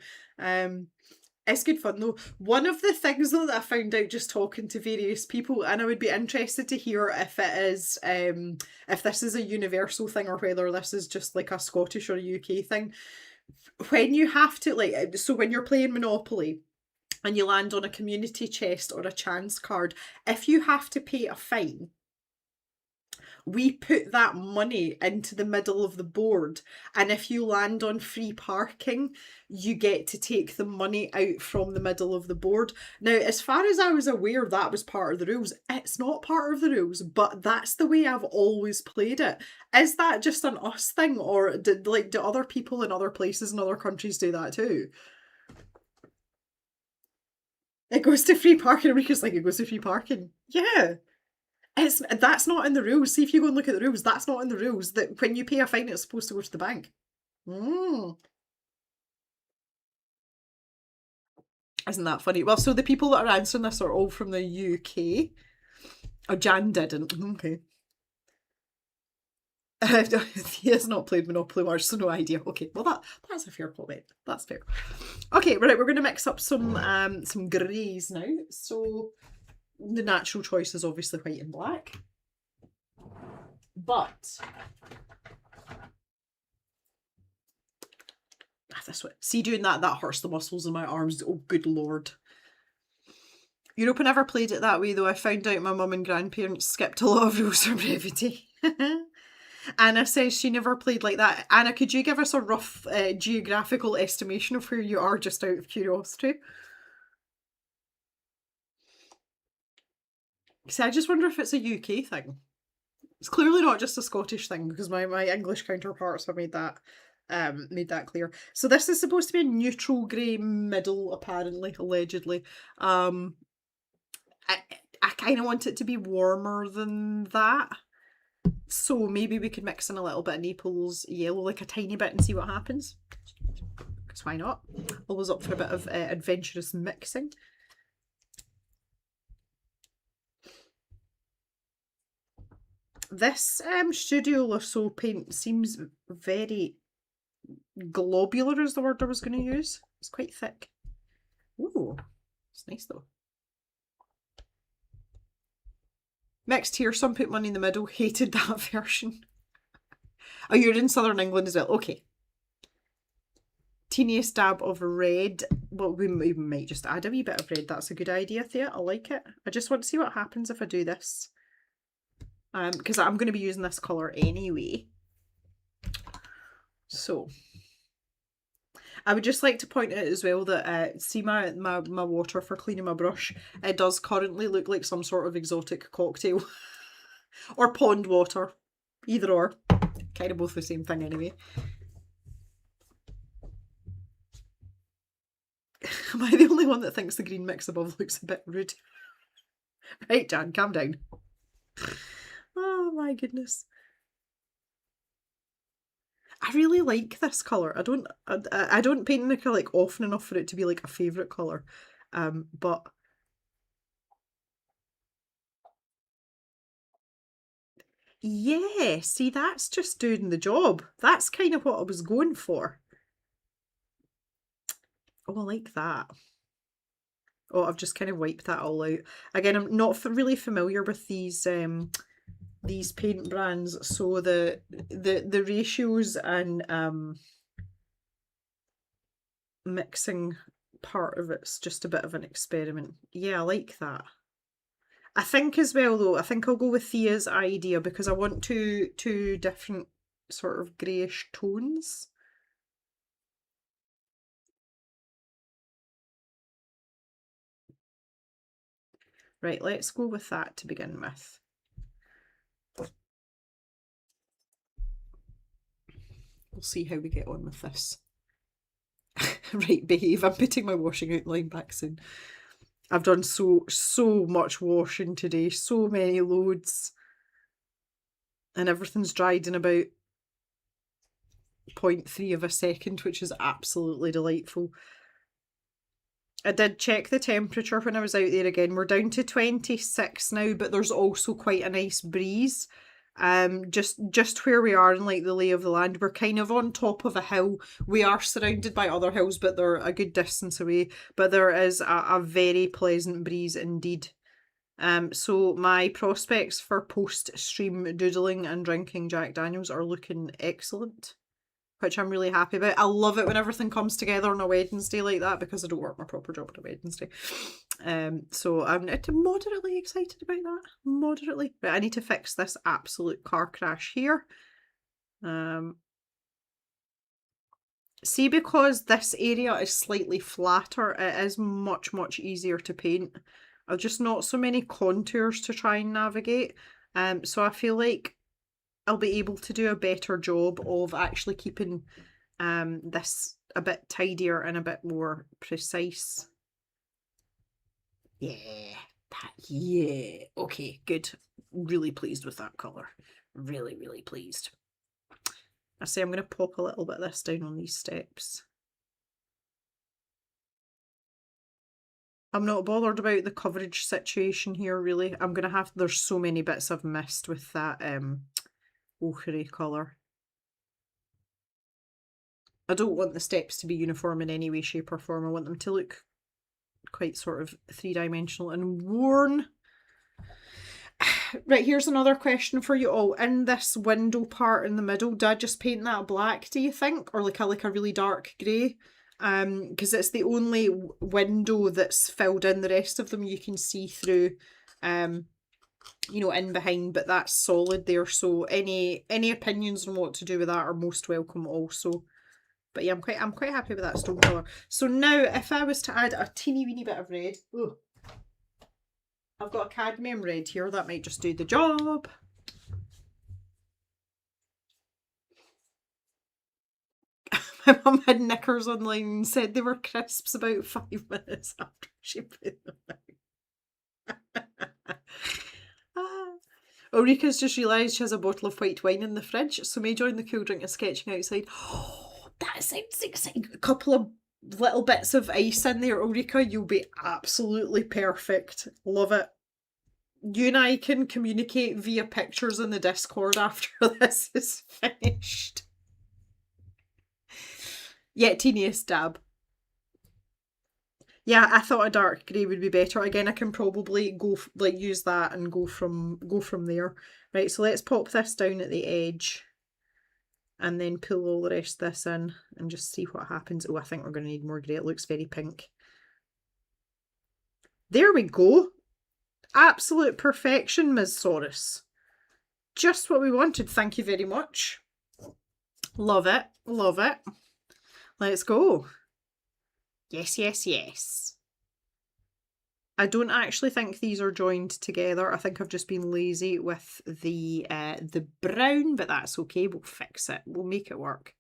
It's good fun though. One of the things though that I found out just talking to various people, and I would be interested to hear if it is, if this is a universal thing or whether this is just like a Scottish or a UK thing. When you have to, like, so when you're playing Monopoly and you land on a community chest or a chance card, if you have to pay a fine, we put that money into the middle of the board, and if you land on free parking, you get to take the money out from the middle of the board. Now, as far as I was aware, that was part of the rules. It's not part of the rules, but that's the way I've always played it. Is that just an us thing, or do other people in other places in other countries do that too? It goes to free parking. Rika's like, it goes to free parking. Yeah. That's not in the rules. See, if you go and look at the rules, that's not in the rules. That when you pay a fine, it's supposed to go to the bank. Isn't that funny? Well, so the people that are answering this are all from the UK. Oh, Jan didn't. Okay. He has not played Monopoly much, so no idea. Okay, well that's a fair comment. That's fair. Okay, right, we're going to mix up some greys now. So the natural choice is obviously white and black, but this way. See, doing that hurts the muscles in my arms. Oh, good lord. Europe never played it that way, though. I found out my mum and grandparents skipped a lot of rules for brevity. Anna says she never played like that. Anna, could you give us a rough geographical estimation of where you are, just out of curiosity? See, I just wonder if it's a UK thing. It's clearly not just a Scottish thing, because my English counterparts have made that clear. So this is supposed to be a neutral grey middle, apparently, allegedly. I kind of want it to be warmer than that. So maybe we could mix in a little bit of Naples yellow, like a tiny bit, and see what happens. Because why not? Always up for a bit of adventurous mixing. This Studio Lasso paint seems very globular, is the word I was going to use. It's quite thick. Ooh, it's nice though. Mixed here, some put money in the middle, hated that version. Oh, you're in Southern England as well. Okay. Teeniest dab of red. Well, we might just add a wee bit of red. That's a good idea, Thea. I like it. I just want to see what happens if I do this. Because I'm going to be using this colour anyway. So, I would just like to point out as well that, see my water for cleaning my brush? It does currently look like some sort of exotic cocktail. Or pond water. Either or. Kind of both the same thing anyway. Am I the only one that thinks the green mix above looks a bit rude? Right, Jan, calm down. Oh my goodness. I really like this colour. I don't paint in acrylic often enough for it to be like a favourite colour. But yeah, see, that's just doing the job. That's kind of what I was going for. Oh, I like that. Oh, I've just kind of wiped that all out. Again, I'm not really familiar with these paint brands, so the ratios and mixing part of it's just a bit of an experiment. Yeah, I like that. I think as well though, I think I'll go with Thea's idea because I want two different sort of greyish tones. Right, let's go with that to begin with. We'll see how we get on with this. Right, behave. I'm putting my washing outline back soon. I've done so much washing today, so many loads. And everything's dried in about 0.3 of a second, which is absolutely delightful. I did check the temperature when I was out there again. We're down to 26 now, but there's also quite a nice breeze. Just where we are in like the lay of the land, we're kind of on top of a hill. We are surrounded by other hills, but they're a good distance away. But there is a very pleasant breeze indeed. So my prospects for post-stream doodling and drinking Jack Daniels are looking excellent, which I'm really happy about. I love it when everything comes together on a Wednesday like that because I don't work my proper job on a Wednesday. So I'm moderately excited about that. Moderately. But I need to fix this absolute car crash here. See, because this area is slightly flatter, it is much, much easier to paint. I've just not so many contours to try and navigate. So I feel like I'll be able to do a better job of actually keeping this a bit tidier and a bit more precise. Yeah, yeah. Okay, good. Really pleased with that colour. Really, really pleased. I say I'm going to pop a little bit of this down on these steps. I'm not bothered about the coverage situation here, really. I'm going to have... There's so many bits I've missed with that ochre colour. I don't want the steps to be uniform in any way, shape or form. I want them to look quite sort of three-dimensional and worn. Right, here's another question for you all. In this window part in the middle, do I just paint that black, do you think? Or like a really dark grey? Because it's the only window that's filled in. The rest of them you can see through, you know, in behind, but that's solid there. So any opinions on what to do with that are most welcome also. But yeah, I'm quite happy with that stone colour. So now if I was to add a teeny weeny bit of red, ooh, I've got a cadmium red here, that might just do the job. My mum had knickers online and said they were crisps about 5 minutes after she put them out. Ulrika's just realised she has a bottle of white wine in the fridge, so may join the cool drink and sketching outside. Oh, that sounds exciting. A couple of little bits of ice in there, Ulrika, you'll be absolutely perfect. Love it. You and I can communicate via pictures in the Discord after this is finished. Yeah, teeniest dab. Yeah, I thought a dark grey would be better. Again, I can probably go like use that and go from there. Right, so let's pop this down at the edge and then pull all the rest of this in and just see what happens. Oh, I think we're going to need more grey. It looks very pink. There we go. Absolute perfection, Ms. Saurus. Just what we wanted. Thank you very much. Love it. Love it. Let's go. Yes, yes, yes. I don't actually think these are joined together. I think I've just been lazy with the brown, but that's okay. We'll fix it. We'll make it work.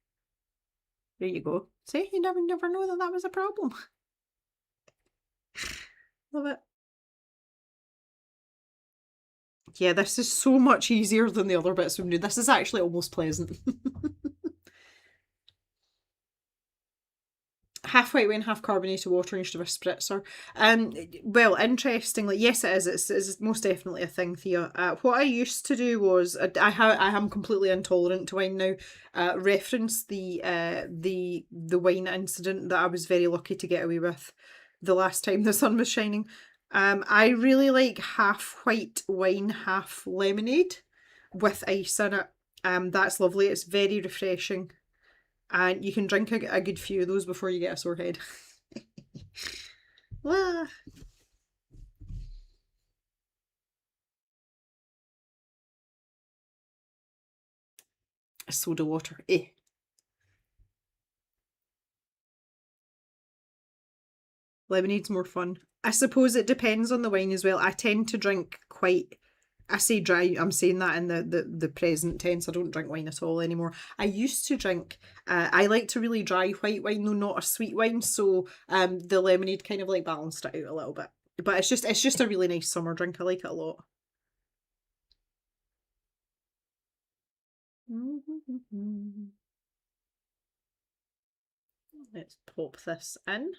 There you go. See, you never know that was a problem. Love it. Yeah, this is so much easier than the other bits we've done. This is actually almost pleasant. Half white wine, half carbonated water instead of a spritzer. Well, interestingly, yes, it is. It's most definitely a thing, Thea. What I used to do was I am completely intolerant to wine now. Reference the wine incident that I was very lucky to get away with the last time the sun was shining. I really like half white wine, half lemonade with ice in it. That's lovely. It's very refreshing. And you can drink a good few of those before you get a sore head. Ah. Soda water. Eh. Lemonade's more fun. I suppose it depends on the wine as well. I tend to drink quite... I say dry, I'm saying that in the present tense. I don't drink wine at all anymore. I used to drink, I like to really dry white wine though, not a sweet wine, so the lemonade kind of like balanced it out a little bit. But it's just a really nice summer drink. I like it a lot. Let's pop this in.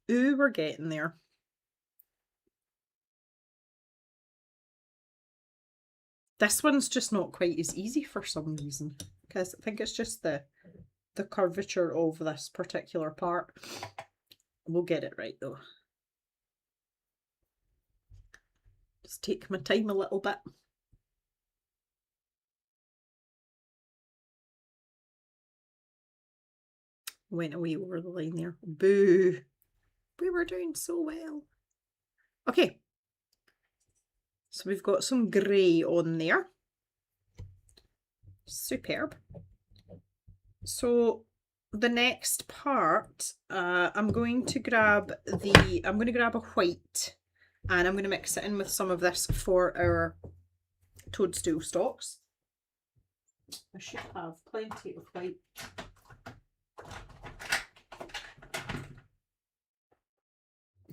Ooh, we're getting there. This one's just not quite as easy for some reason, because I think it's just the curvature of this particular part. We'll get it right though. Just take my time a little bit. Went away over the line there. Boo! We were doing so well. Okay. So we've got some grey on there. Superb. So the next part, I'm going to grab a white and I'm going to mix it in with some of this for our toadstool stalks. I should have plenty of white.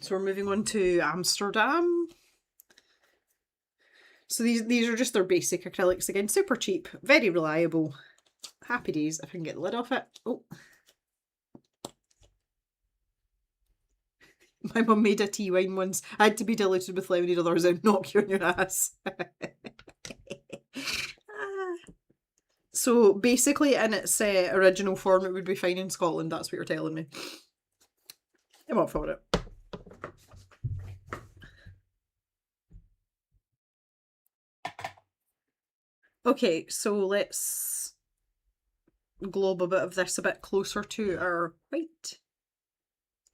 So we're moving on to Amsterdam. So these are just their basic acrylics again, super cheap, very reliable. Happy days if I can get the lid off it. Oh. My mum made a tea wine once. I had to be diluted with lemonade, otherwise I'd knock you on your ass. So basically in its original form it would be fine in Scotland, that's what you're telling me. I'm up for it. Okay, so let's glob a bit of this a bit closer to our white.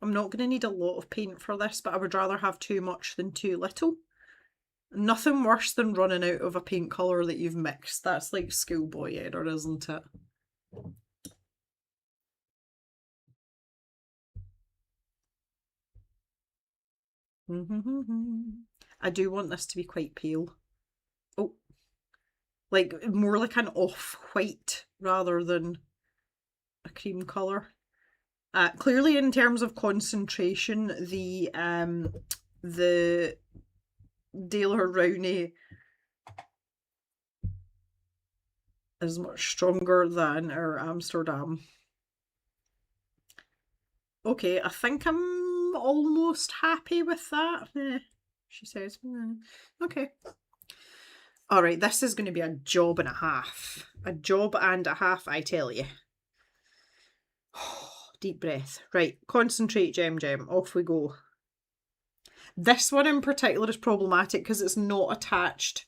I'm not going to need a lot of paint for this, but I would rather have too much than too little. Nothing worse than running out of a paint colour that you've mixed. That's like schoolboy error, isn't it? I do want this to be quite pale. Oh, like more like an off-white rather than a cream colour. Clearly in terms of concentration, the Daler Rowney is much stronger than our Amsterdam. Okay, I think I'm almost happy with that. She says. Okay. Alright, this is going to be a job and a half. A job and a half, I tell you. Deep breath. Right, concentrate, Gem. Off we go. This one in particular is problematic because it's not attached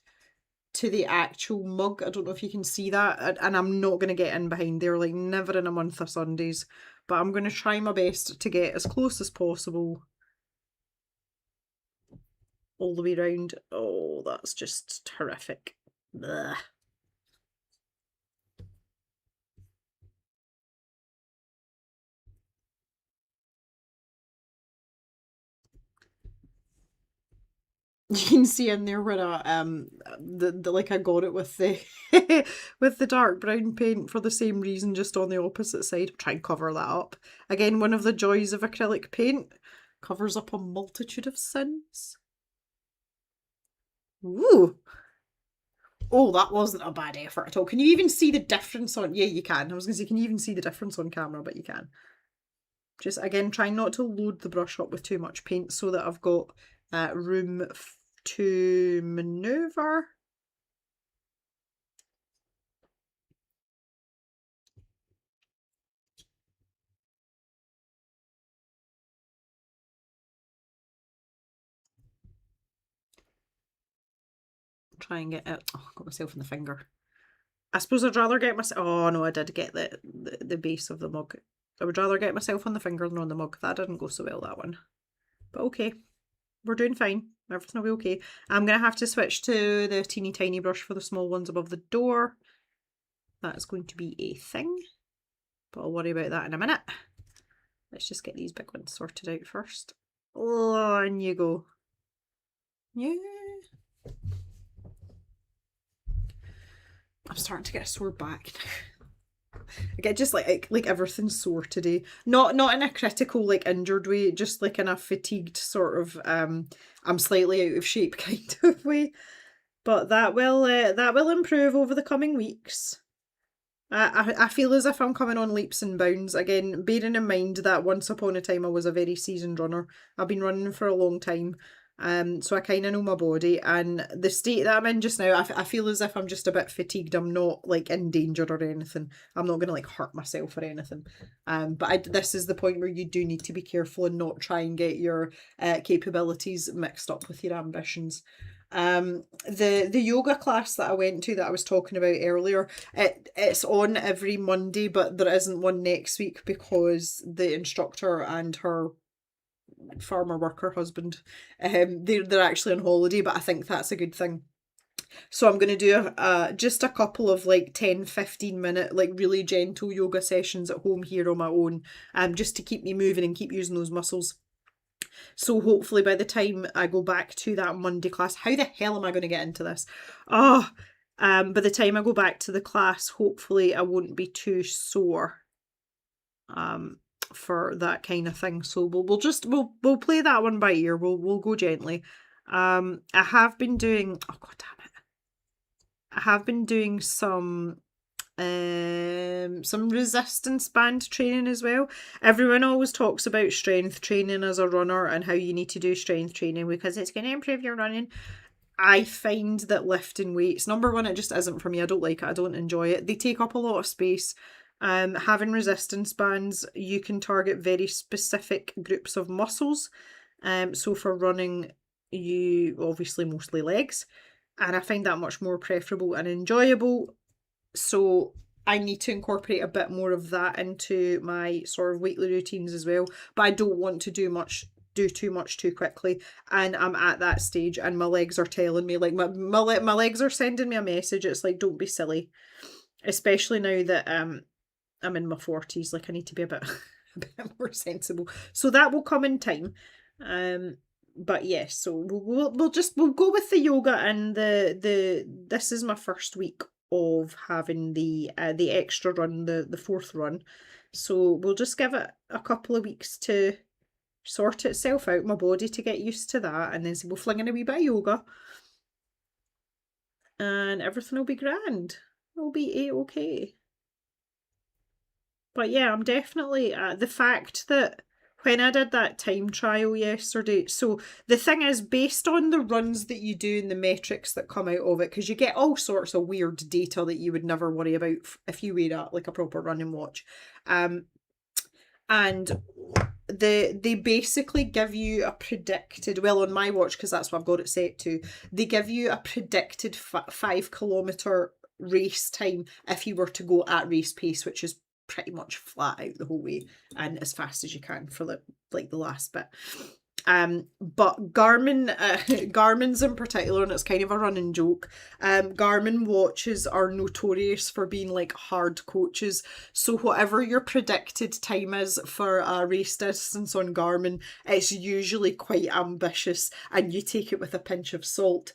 to the actual mug. I don't know if you can see that, and I'm not going to get in behind there, like never in a month of Sundays, but I'm going to try my best to get as close as possible all the way around. Oh, that's just horrific. Blech. You can see in there where like I got it with the with the dark brown paint for the same reason, just on the opposite side. Try and cover that up. Again, one of the joys of acrylic paint, covers up a multitude of sins. Ooh. Oh, that wasn't a bad effort at all. Can you even see the difference on... Yeah, you can. I was going to say, can you even see the difference on camera? But you can. Just, again, try not to load the brush up with too much paint so that I've got room to manoeuvre. Try and get it. Oh, I got myself in the finger. I suppose I'd rather get myself... Oh, no, I did get the base of the mug. I would rather get myself on the finger than on the mug. That didn't go so well, that one. But okay. We're doing fine. Everything will be okay. I'm going to have to switch to the teeny tiny brush for the small ones above the door. That's going to be a thing. But I'll worry about that in a minute. Let's just get these big ones sorted out first. On you go. Yeah. I'm starting to get a sore back. I get just like everything's sore today. Not in a critical, like injured way, just like in a fatigued sort of I'm slightly out of shape kind of way. But that will improve over the coming weeks. I feel as if I'm coming on leaps and bounds. Again, bearing in mind that once upon a time I was a very seasoned runner. I've been running for a long time. So I kind of know my body, and the state that I'm in just now, I feel as if I'm just a bit fatigued. I'm not like in danger or anything. I'm not going to like hurt myself or anything. But this is the point where you do need to be careful and not try and get your capabilities mixed up with your ambitions. The yoga class that I went to that I was talking about earlier, it's on every Monday, but there isn't one next week because the instructor and her farmer worker husband, they're actually on holiday, but I think that's a good thing. So I'm going to do just a couple of like 10-15 minute like really gentle yoga sessions at home here on my own, just to keep me moving and keep using those muscles. So hopefully by the time I go back to that Monday class, how the hell am I going to get into this? By the time I go back to the class, hopefully I won't be too sore for that kind of thing. So we'll play that one by ear. We'll go gently. I have been doing... Oh, god damn it. have been doing some resistance band training as well. Everyone always talks about strength training as a runner and how you need to do strength training because it's going to improve your running. I find that lifting weights, number one, it just isn't for me. I don't like it. I don't enjoy it. They take up a lot of space. Having resistance bands, you can target very specific groups of muscles. So for running, you obviously mostly legs, and I find that much more preferable and enjoyable. So I need to incorporate a bit more of that into my sort of weekly routines as well. But I don't want to do too much too quickly, and I'm at that stage and my legs are telling me, like, my legs are sending me a message. It's like, don't be silly, especially now that I'm in my 40s. Like, I need to be a bit a bit more sensible, so that will come in time. But yes, so we'll go with the yoga, and the this is my first week of having the extra run, the fourth run, so we'll just give it a couple of weeks to sort itself out, my body to get used to that, and then we'll fling in a wee bit of yoga and everything will be grand. It'll be a-okay. But yeah, I'm definitely the fact that when I did that time trial yesterday, so the thing is, based on the runs that you do and the metrics that come out of it, because you get all sorts of weird data that you would never worry about if you wear like a proper running watch, and they basically give you a predicted, well, on my watch, because that's what I've got it set to, they give you a predicted 5 kilometre race time if you were to go at race pace, which is pretty much flat out the whole way and as fast as you can for the last bit. But Garmin's in particular, and it's kind of a running joke, Garmin watches are notorious for being like hard coaches. So whatever your predicted time is for a race distance on Garmin, it's usually quite ambitious, and you take it with a pinch of salt.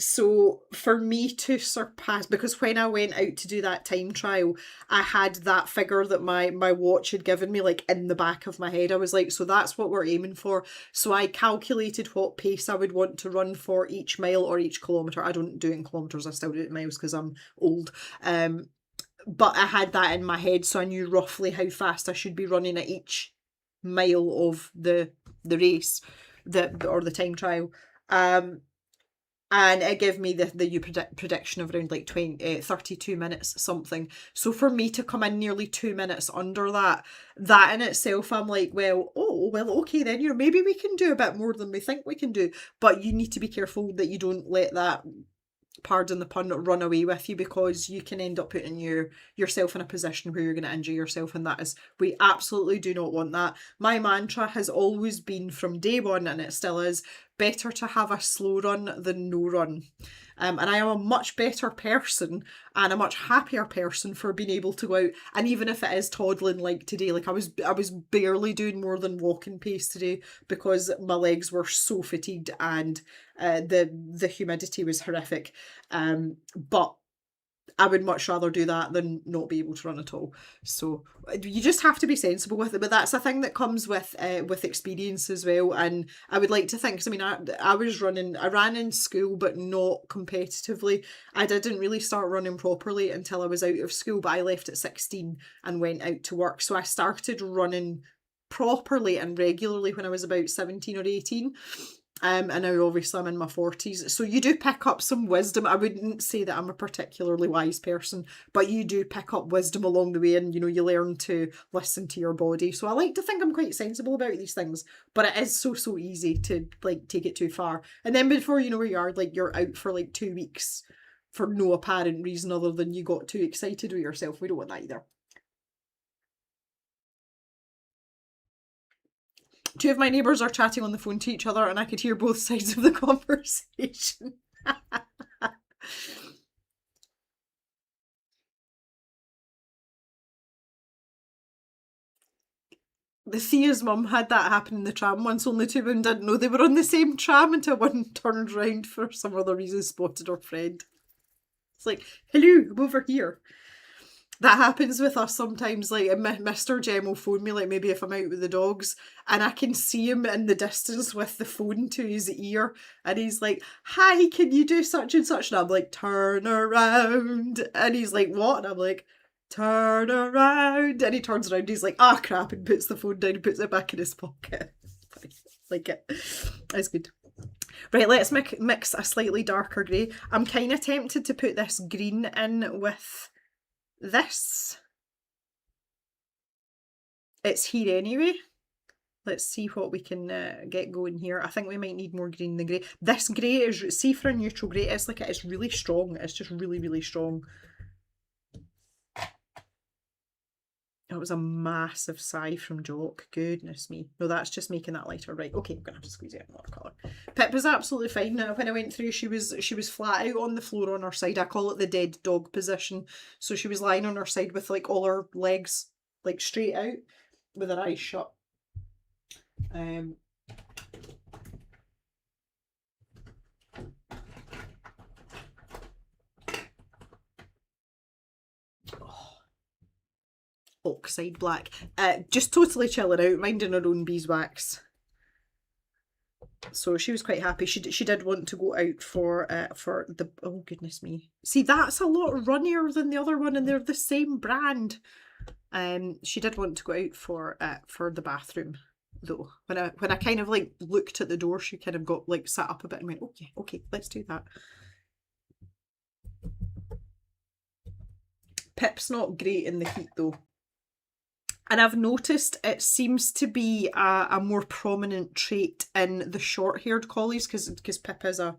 So for me to surpass, because when I went out to do that time trial, I had that figure that my watch had given me like in the back of my head. I was like, so that's what we're aiming for. So I calculated what pace I would want to run for each mile or each kilometre. I don't do it in kilometres, I still do it in miles because I'm old. But I had that in my head, so I knew roughly how fast I should be running at each mile of the race, or the time trial. And it gave me the prediction of around like 32 minutes something. So for me to come in nearly 2 minutes under that in itself, I'm like, well, okay then, maybe we can do a bit more than we think we can do. But you need to be careful that you don't let that, pardon the pun, run away with you, because you can end up putting yourself in a position where you're going to injure yourself, and we absolutely do not want that. My mantra has always been from day one, and it still is, better to have a slow run than no run. And I am a much better person and a much happier person for being able to go out, and even if it is toddling like today, like I was barely doing more than walking pace today because my legs were so fatigued and the humidity was horrific. But I would much rather do that than not be able to run at all. So you just have to be sensible with it, but that's a thing that comes with experience as well. And I would like to think, because I mean, I ran in school, but not competitively. I didn't really start running properly until I was out of school, but I left at 16 and went out to work. So I started running properly and regularly when I was about 17 or 18. And now obviously I'm in my 40s. So you do pick up some wisdom. I wouldn't say that I'm a particularly wise person, but you do pick up wisdom along the way, and you learn to listen to your body. So I like to think I'm quite sensible about these things, but it is so easy to like take it too far. And then before you know where you are, like you're out for like 2 weeks for no apparent reason other than you got too excited with yourself. We don't want that either. Two of my neighbours are chatting on the phone to each other, and I could hear both sides of the conversation. The Thea's mum had that happen in the tram once, only two women didn't know they were on the same tram until one turned round for some other reason, spotted her friend. It's like, hello, I'm over here. That happens with us sometimes. Like Mr. Jem will phone me, like maybe if I'm out with the dogs, and I can see him in the distance with the phone to his ear, and he's like, "Hi, can you do such and such?" And I'm like, "Turn around," and he's like, "What?" And I'm like, "Turn around," and he turns around. He's like, "Ah, crap," and puts the phone down and puts it back in his pocket. Like it. It's good. Right, let's mix a slightly darker grey. I'm kind of tempted to put this green in with this. It's here anyway. Let's see what we can get going here. I think we might need more green than grey. This grey is, see, for a neutral grey, it's like it's really strong. It's just really, really strong. That was a massive sigh from Jock. Goodness me. No, that's just making that lighter. Right, okay, I'm gonna have to squeeze it in more colour. Pip was absolutely fine. Now, when I went through, she was flat out on the floor on her side. I call it the dead dog position. So she was lying on her side with like all her legs like straight out with her eyes shut. Oxide black. Just totally chilling out, minding her own beeswax. So she was quite happy. She did want to go out for the, oh goodness me. See, that's a lot runnier than the other one, and they're the same brand. She did want to go out for the bathroom though. When I kind of like looked at the door, she kind of got like sat up a bit and went, okay, let's do that. Pip's not great in the heat though. And I've noticed it seems to be a more prominent trait in the short-haired collies because Pip is a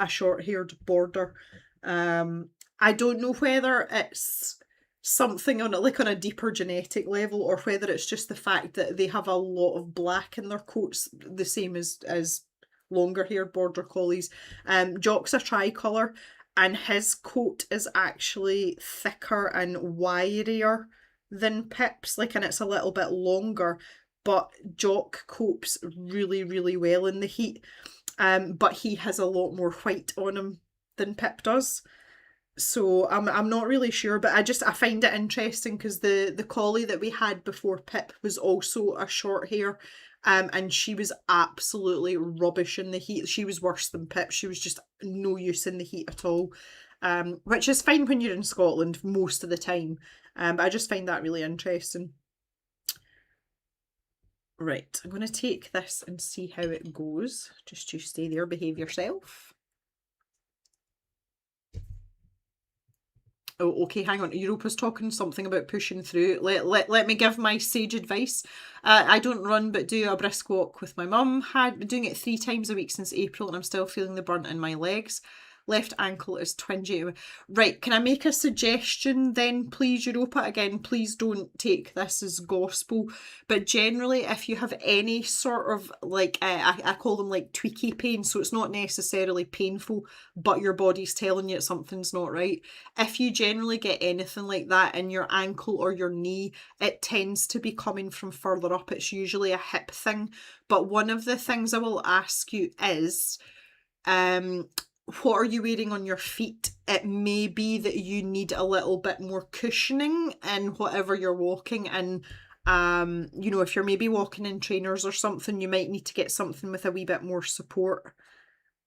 short-haired border. I don't know whether it's something on a deeper genetic level or whether it's just the fact that they have a lot of black in their coats, the same as longer-haired border collies. Jock's a tricolour, and his coat is actually thicker and wirier than Pip's, like, and it's a little bit longer, but Jock copes really, really well in the heat. But he has a lot more white on him than Pip does. So I'm not really sure, but I find it interesting because the collie that we had before Pip was also a short hair, and she was absolutely rubbish in the heat. She was worse than Pip. She was just no use in the heat at all. Which is fine when you're in Scotland most of the time. But I just find that really interesting. Right, I'm going to take this and see how it goes. Just you stay there, behave yourself. Oh, okay, hang on. Europa's talking something about pushing through. Let me give my sage advice. I don't run but do a brisk walk with my mum. Had been doing it 3 times a week since April and I'm still feeling the burnt in my legs. Left ankle is twingy. Right, can I make a suggestion then, please, Europa? Again, please don't take this as gospel, but generally if you have any sort of like, I call them like tweaky pain, so it's not necessarily painful, but your body's telling you something's not right. If you generally get anything like that in your ankle or your knee, it tends to be coming from further up. It's usually a hip thing, but one of the things I will ask you is, what are you wearing on your feet? It may be that you need a little bit more cushioning in whatever you're walking in. You know, if you're maybe walking in trainers or something, you might need to get something with a wee bit more support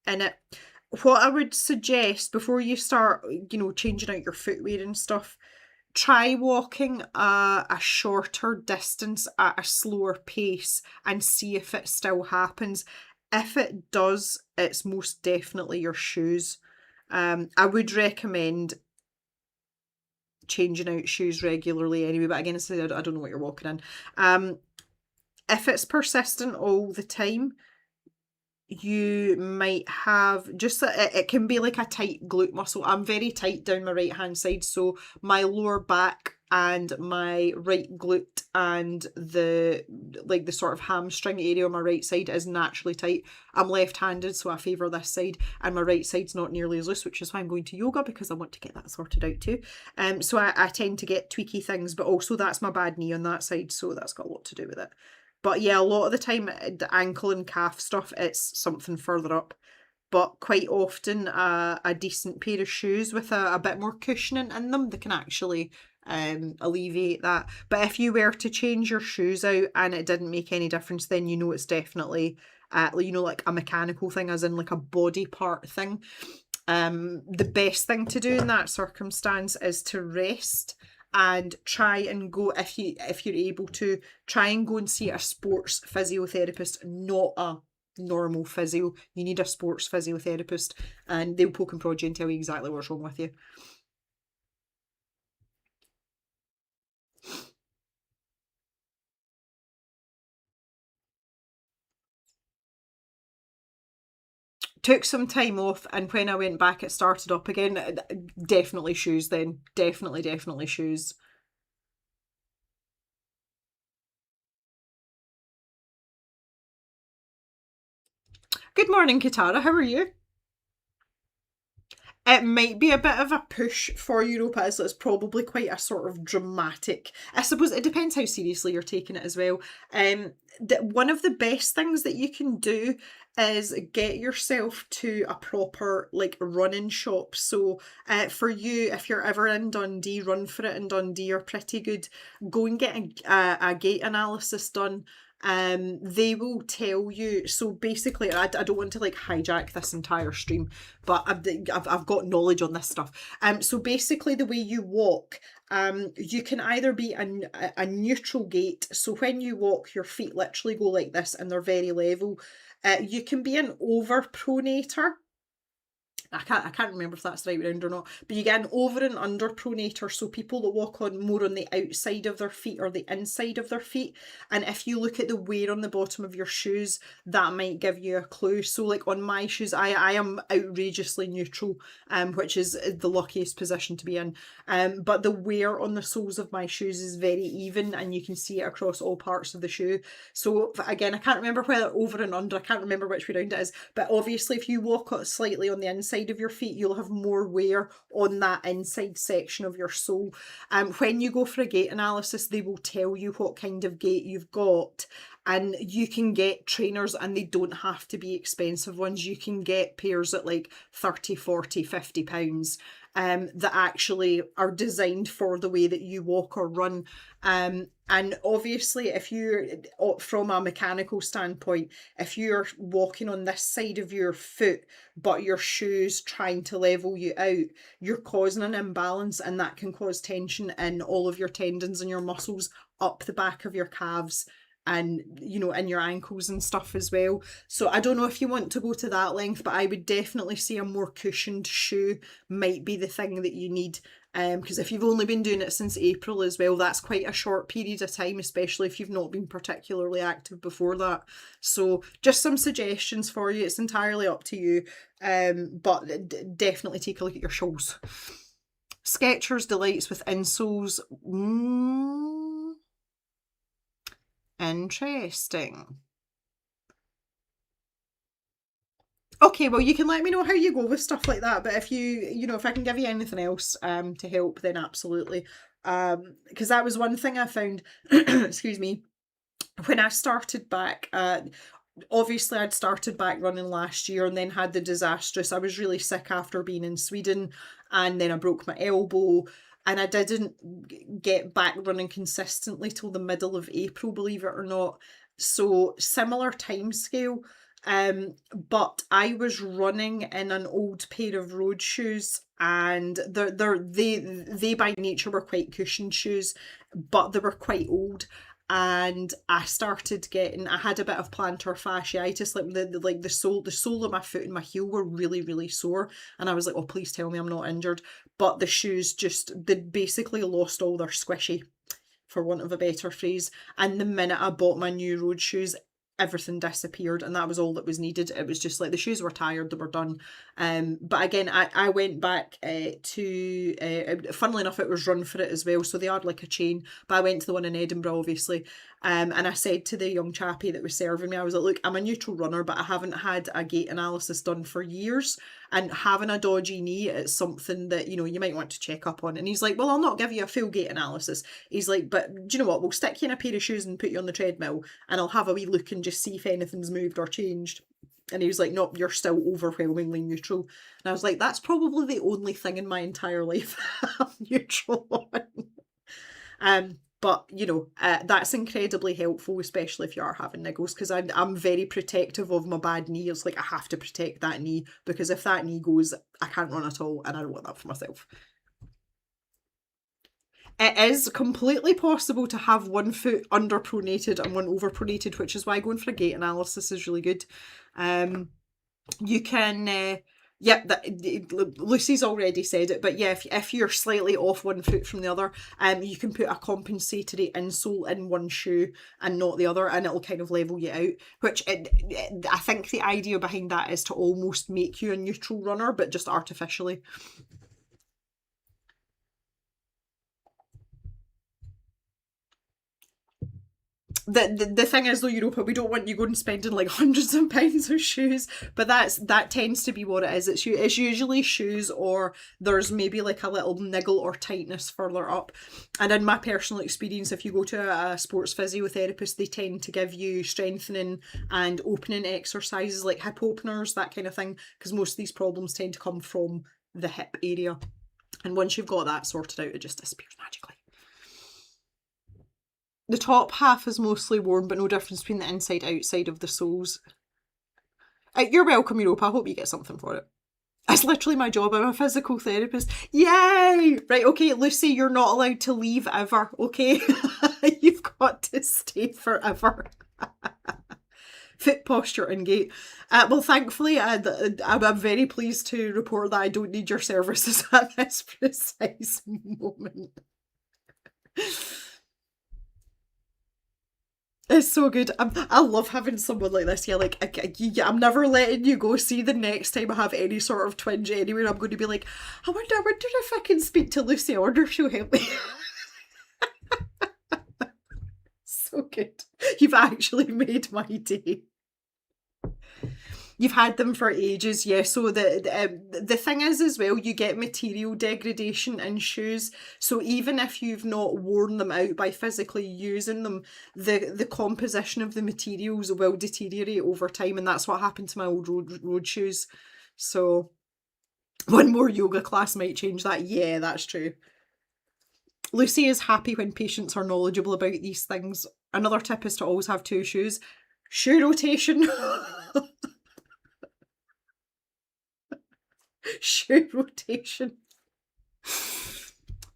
in it. What I would suggest before you start, you know, changing out your footwear and stuff, try walking a shorter distance at a slower pace and see if it still happens. If it does, it's most definitely your shoes. I would recommend changing out shoes regularly anyway, but again, I don't know what you're walking in. If it's persistent all the time, you might have just it can be like a tight glute muscle. I'm very tight down my right hand side, so my lower back and my right glute and the sort of hamstring area on my right side is naturally tight. I'm left-handed, so I favour this side, and my right side's not nearly as loose, which is why I'm going to yoga, because I want to get that sorted out too. So I tend to get tweaky things, but also that's my bad knee on that side, so that's got a lot to do with it. But yeah, a lot of the time, the ankle and calf stuff, it's something further up. But quite often, a decent pair of shoes with a bit more cushioning in them, they can actually alleviate that. But if you were to change your shoes out and it didn't make any difference, then you know it's definitely like a mechanical thing, as in like a body part thing. The best thing to do in that circumstance is to rest and try and go, if you're able to, try and go and see a sports physiotherapist, not a normal physio. You need a sports physiotherapist, and they'll poke and prod you and tell you exactly what's wrong with you. Took some time off, and when I went back it started up again. Definitely shoes then. Definitely shoes. Good morning, Katara. How are you? It might be a bit of a push for Europa, as it's probably quite a sort of dramatic. I suppose it depends how seriously you're taking it as well. One of the best things that you can do is get yourself to a proper like running shop. So for you, if you're ever in Dundee, Run For It and Dundee are pretty good. Go and get a gait analysis done. They will tell you. So basically, I don't want to like hijack this entire stream, but I've got knowledge on this stuff. So basically, the way you walk, you can either be a neutral gait. So when you walk, your feet literally go like this, and they're very level. You can be an overpronator. I can't remember if that's the right round or not, but you get an over and under pronator, so people that walk on more on the outside of their feet or the inside of their feet. And if you look at the wear on the bottom of your shoes, that might give you a clue. So like on my shoes, I am outrageously neutral, which is the luckiest position to be in. But the wear on the soles of my shoes is very even, and you can see it across all parts of the shoe. So again, I can't remember whether over and under, I can't remember which way round it is, but obviously if you walk slightly on the inside of your feet, you'll have more wear on that inside section of your sole. When you go for a gait analysis, they will tell you what kind of gait you've got, and you can get trainers, and they don't have to be expensive ones. You can get pairs at like 30, 40, 50 pounds that actually are designed for the way that you walk or run. And obviously, if you're from a mechanical standpoint, if you're walking on this side of your foot, but your shoes trying to level you out, you're causing an imbalance, and that can cause tension in all of your tendons and your muscles up the back of your calves, and in your ankles and stuff as well. So I don't know if you want to go to that length, but I would definitely say a more cushioned shoe might be the thing that you need. Because if you've only been doing it since April as well, that's quite a short period of time, especially if you've not been particularly active before that. So just some suggestions for you. It's entirely up to you, but definitely take a look at your shoes. Skechers delights with insoles. Interesting. Okay, well, you can let me know how you go with stuff like that, but if if I can give you anything else to help, then absolutely. Because that was one thing I found, excuse me, when I started back, obviously I'd started back running last year and then had the disastrous, I was really sick after being in Sweden, and then I broke my elbow, and I didn't get back running consistently till the middle of April, believe it or not. So similar timescale. But I was running in an old pair of road shoes, and they by nature were quite cushioned shoes, but they were quite old. And I had a bit of plantar fasciitis, like the sole of my foot and my heel were really, really sore. And I was like, oh, please tell me I'm not injured. But the shoes they basically lost all their squishy, for want of a better phrase. And the minute I bought my new road shoes, everything disappeared, and that was all that was needed. It was just like the shoes were tired, they were done. But again, I went back to funnily enough, it was Run For It as well, so they are like a chain, but I went to the one in Edinburgh, obviously. And I said to the young chappie that was serving me, I was like, look, I'm a neutral runner, but I haven't had a gait analysis done for years, and having a dodgy knee, it's something that you might want to check up on. And he's like, well, I'll not give you a full gait analysis. He's like, but do you know what, we'll stick you in a pair of shoes and put you on the treadmill, and I'll have a wee look and just see if anything's moved or changed. And he was like, nope, you're still overwhelmingly neutral. And I was like, that's probably the only thing in my entire life I'm neutral on. But, you know, that's incredibly helpful, especially if you are having niggles, because I'm very protective of my bad knee. It's like I have to protect that knee, because if that knee goes, I can't run at all, and I don't want that for myself. It is completely possible to have one foot underpronated and one overpronated, which is why going for a gait analysis is really good. You can... Yep, Lucy's already said it, but yeah, if you're slightly off one foot from the other, you can put a compensatory insole in one shoe and not the other, and it'll kind of level you out. Which I think the idea behind that is to almost make you a neutral runner, but just artificially. The thing is though, Europa, we don't want you going spending like hundreds of pounds of shoes, but that tends to be what it is. It's usually shoes, or there's maybe like a little niggle or tightness further up. And in my personal experience, if you go to a sports physiotherapist, they tend to give you strengthening and opening exercises like hip openers, that kind of thing, because most of these problems tend to come from the hip area. And once you've got that sorted out, it just disappears magically. The top half is mostly worn, but no difference between the inside and outside of the soles. You're welcome, Europa. I hope you get something for it. That's literally my job. I'm a physical therapist. Yay! Right, okay, Lucy, you're not allowed to leave ever, okay? You've got to stay forever. Foot posture and gait. Well, thankfully, I'm very pleased to report that I don't need your services at this precise moment. It's so good. I love having someone like this. Yeah, like I'm never letting you go. See, the next time I have any sort of twinge anywhere, I'm going to be like, I wonder if I can speak to Lucy. I wonder if she'll help me. So good. You've actually made my day. You've had them for ages, yeah. So the thing is as well, you get material degradation in shoes. So even if you've not worn them out by physically using them, the composition of the materials will deteriorate over time, and that's what happened to my old road shoes. So one more yoga class might change that. Yeah, that's true. Lucy is happy when patients are knowledgeable about these things. Another tip is to always have two shoes. Shoe rotation. Shoe rotation.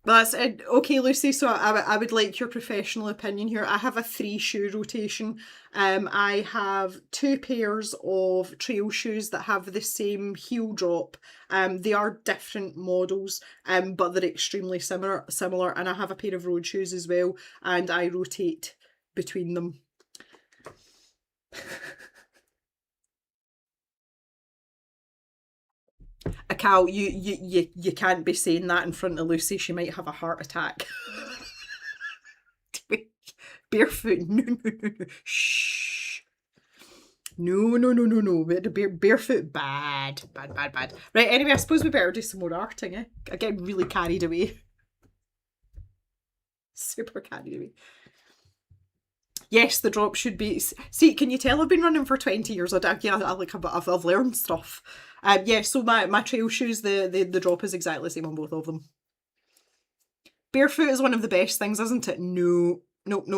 That's it. Okay, Lucy, so I would like your professional opinion here. I have a 3 shoe rotation. I have 2 pairs of trail shoes that have the same heel drop. They are different models, but they're extremely similar. And I have a pair of road shoes as well, and I rotate between them. Cal, you can't be saying that in front of Lucy. She might have a heart attack. Barefoot. No. Shh. No. Barefoot, bad. Right, anyway, I suppose we better do some more arting, eh? I get really carried away. Super carried away. Yes, the drop should be... See, can you tell I've been running for 20 years? I've learned stuff. Yeah, so my trail shoes, the drop is exactly the same on both of them. Barefoot is one of the best things, isn't it? No, it's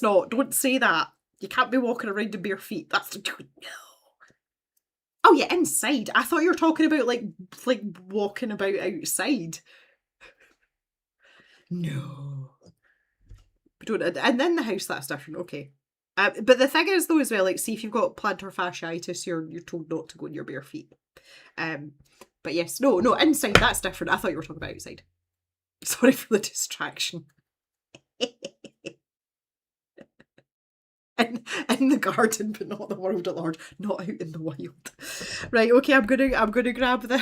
not. Don't say that. You can't be walking around in bare feet. That's... No. Oh yeah, inside. I thought you were talking about like walking about outside. No. And in the house, that's different. Okay. But the thing is, though, as well, like, see, if you've got plantar fasciitis, you're told not to go in your bare feet. But yes, no, inside, that's different. I thought you were talking about outside. Sorry for the distraction. In the garden, but not the world at large. Not out in the wild. Right, okay, I'm gonna grab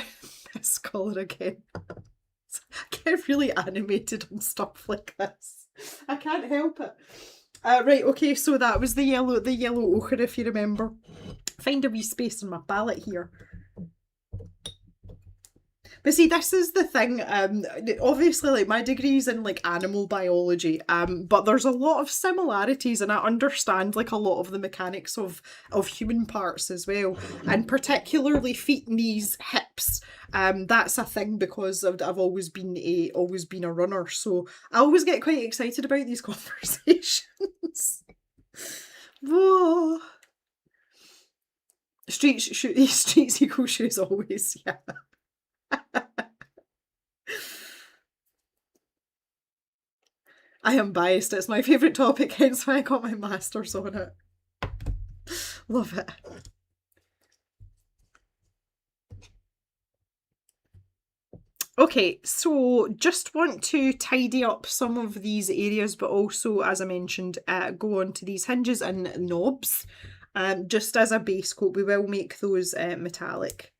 this collar again. I get really animated on stuff like this. I can't help it. Right, okay, so that was the yellow ochre, if you remember. Find a wee space on my palette here. But see, this is the thing, obviously, like, my degree's in, like, animal biology, but there's a lot of similarities, and I understand, like, a lot of the mechanics of human parts as well, and particularly feet, knees, hips, That's a thing because I've always been a runner, so I always get quite excited about these conversations. Whoa. Streets equal shoes always, yeah. I am biased. It's my favourite topic, hence why I got my master's on it. Love it. Okay, so just want to tidy up some of these areas, but also, as I mentioned, go on to these hinges and knobs. Just as a base coat, we will make those metallic.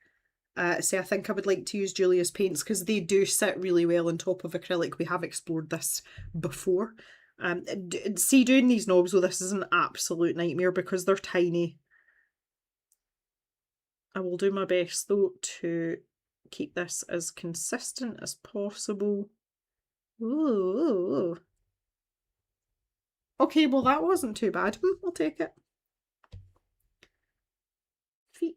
So I think I would like to use Julia's paints because they do sit really well on top of acrylic. We have explored this before. See, doing these knobs, though, this is an absolute nightmare because they're tiny. I will do my best, though, to keep this as consistent as possible. Ooh. Okay, well, that wasn't too bad. I'll take it. Feet.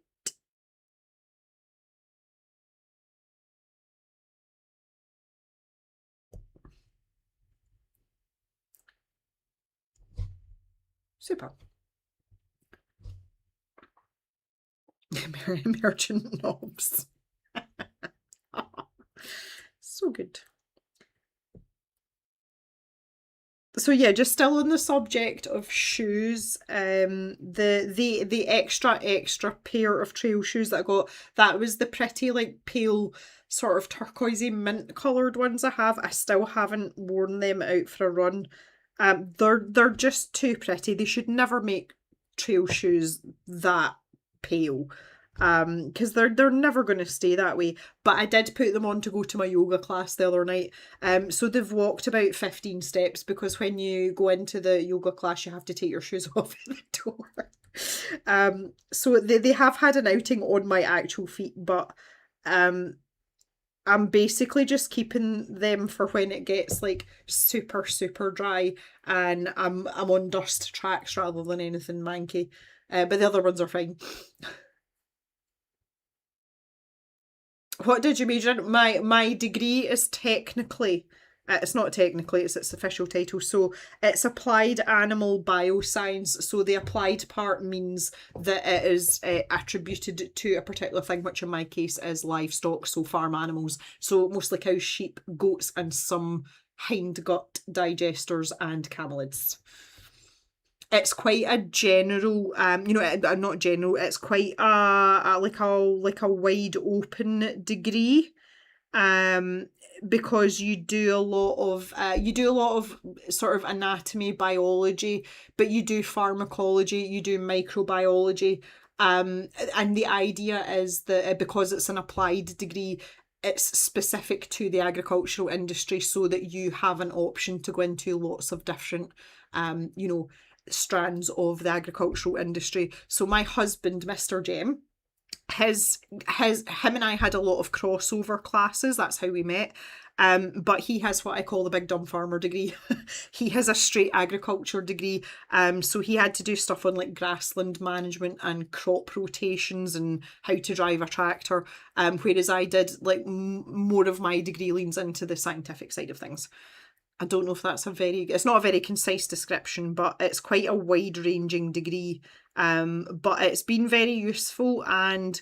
Super. Merchant knobs. So good. So yeah, just still on the subject of shoes, the extra pair of trail shoes that I got, that was the pretty like pale sort of turquoisey mint coloured ones I have. I still haven't worn them out for a run. They're just too pretty. They should never make trail shoes that pale. Because they're never going to stay that way. But I did put them on to go to my yoga class the other night. So they've walked about 15 steps because when you go into the yoga class, you have to take your shoes off at the door. So they have had an outing on my actual feet, but I'm basically just keeping them for when it gets like super, super dry and I'm on dust tracks rather than anything manky. But the other ones are fine. What did you major in? My degree is technically, it's not technically, it's its official title. So it's applied animal bioscience. So the applied part means that it is attributed to a particular thing, which in my case is livestock, so farm animals. So mostly cows, sheep, goats, and some hindgut digesters and camelids. It's quite a general, not general. It's quite a like a wide open degree, because you do a lot of sort of anatomy, biology, but you do pharmacology, you do microbiology, and the idea is that because it's an applied degree, it's specific to the agricultural industry, so that you have an option to go into lots of different, strands of the agricultural industry. So my husband, Mr. Jem, him and I had a lot of crossover classes. That's how we met. But he has what I call the big dumb farmer degree. He has a straight agriculture degree. So he had to do stuff on like grassland management and crop rotations and how to drive a tractor. Whereas I did like more of my degree leans into the scientific side of things. I don't know if that's it's not a very concise description, but it's quite a wide-ranging degree. But it's been very useful, and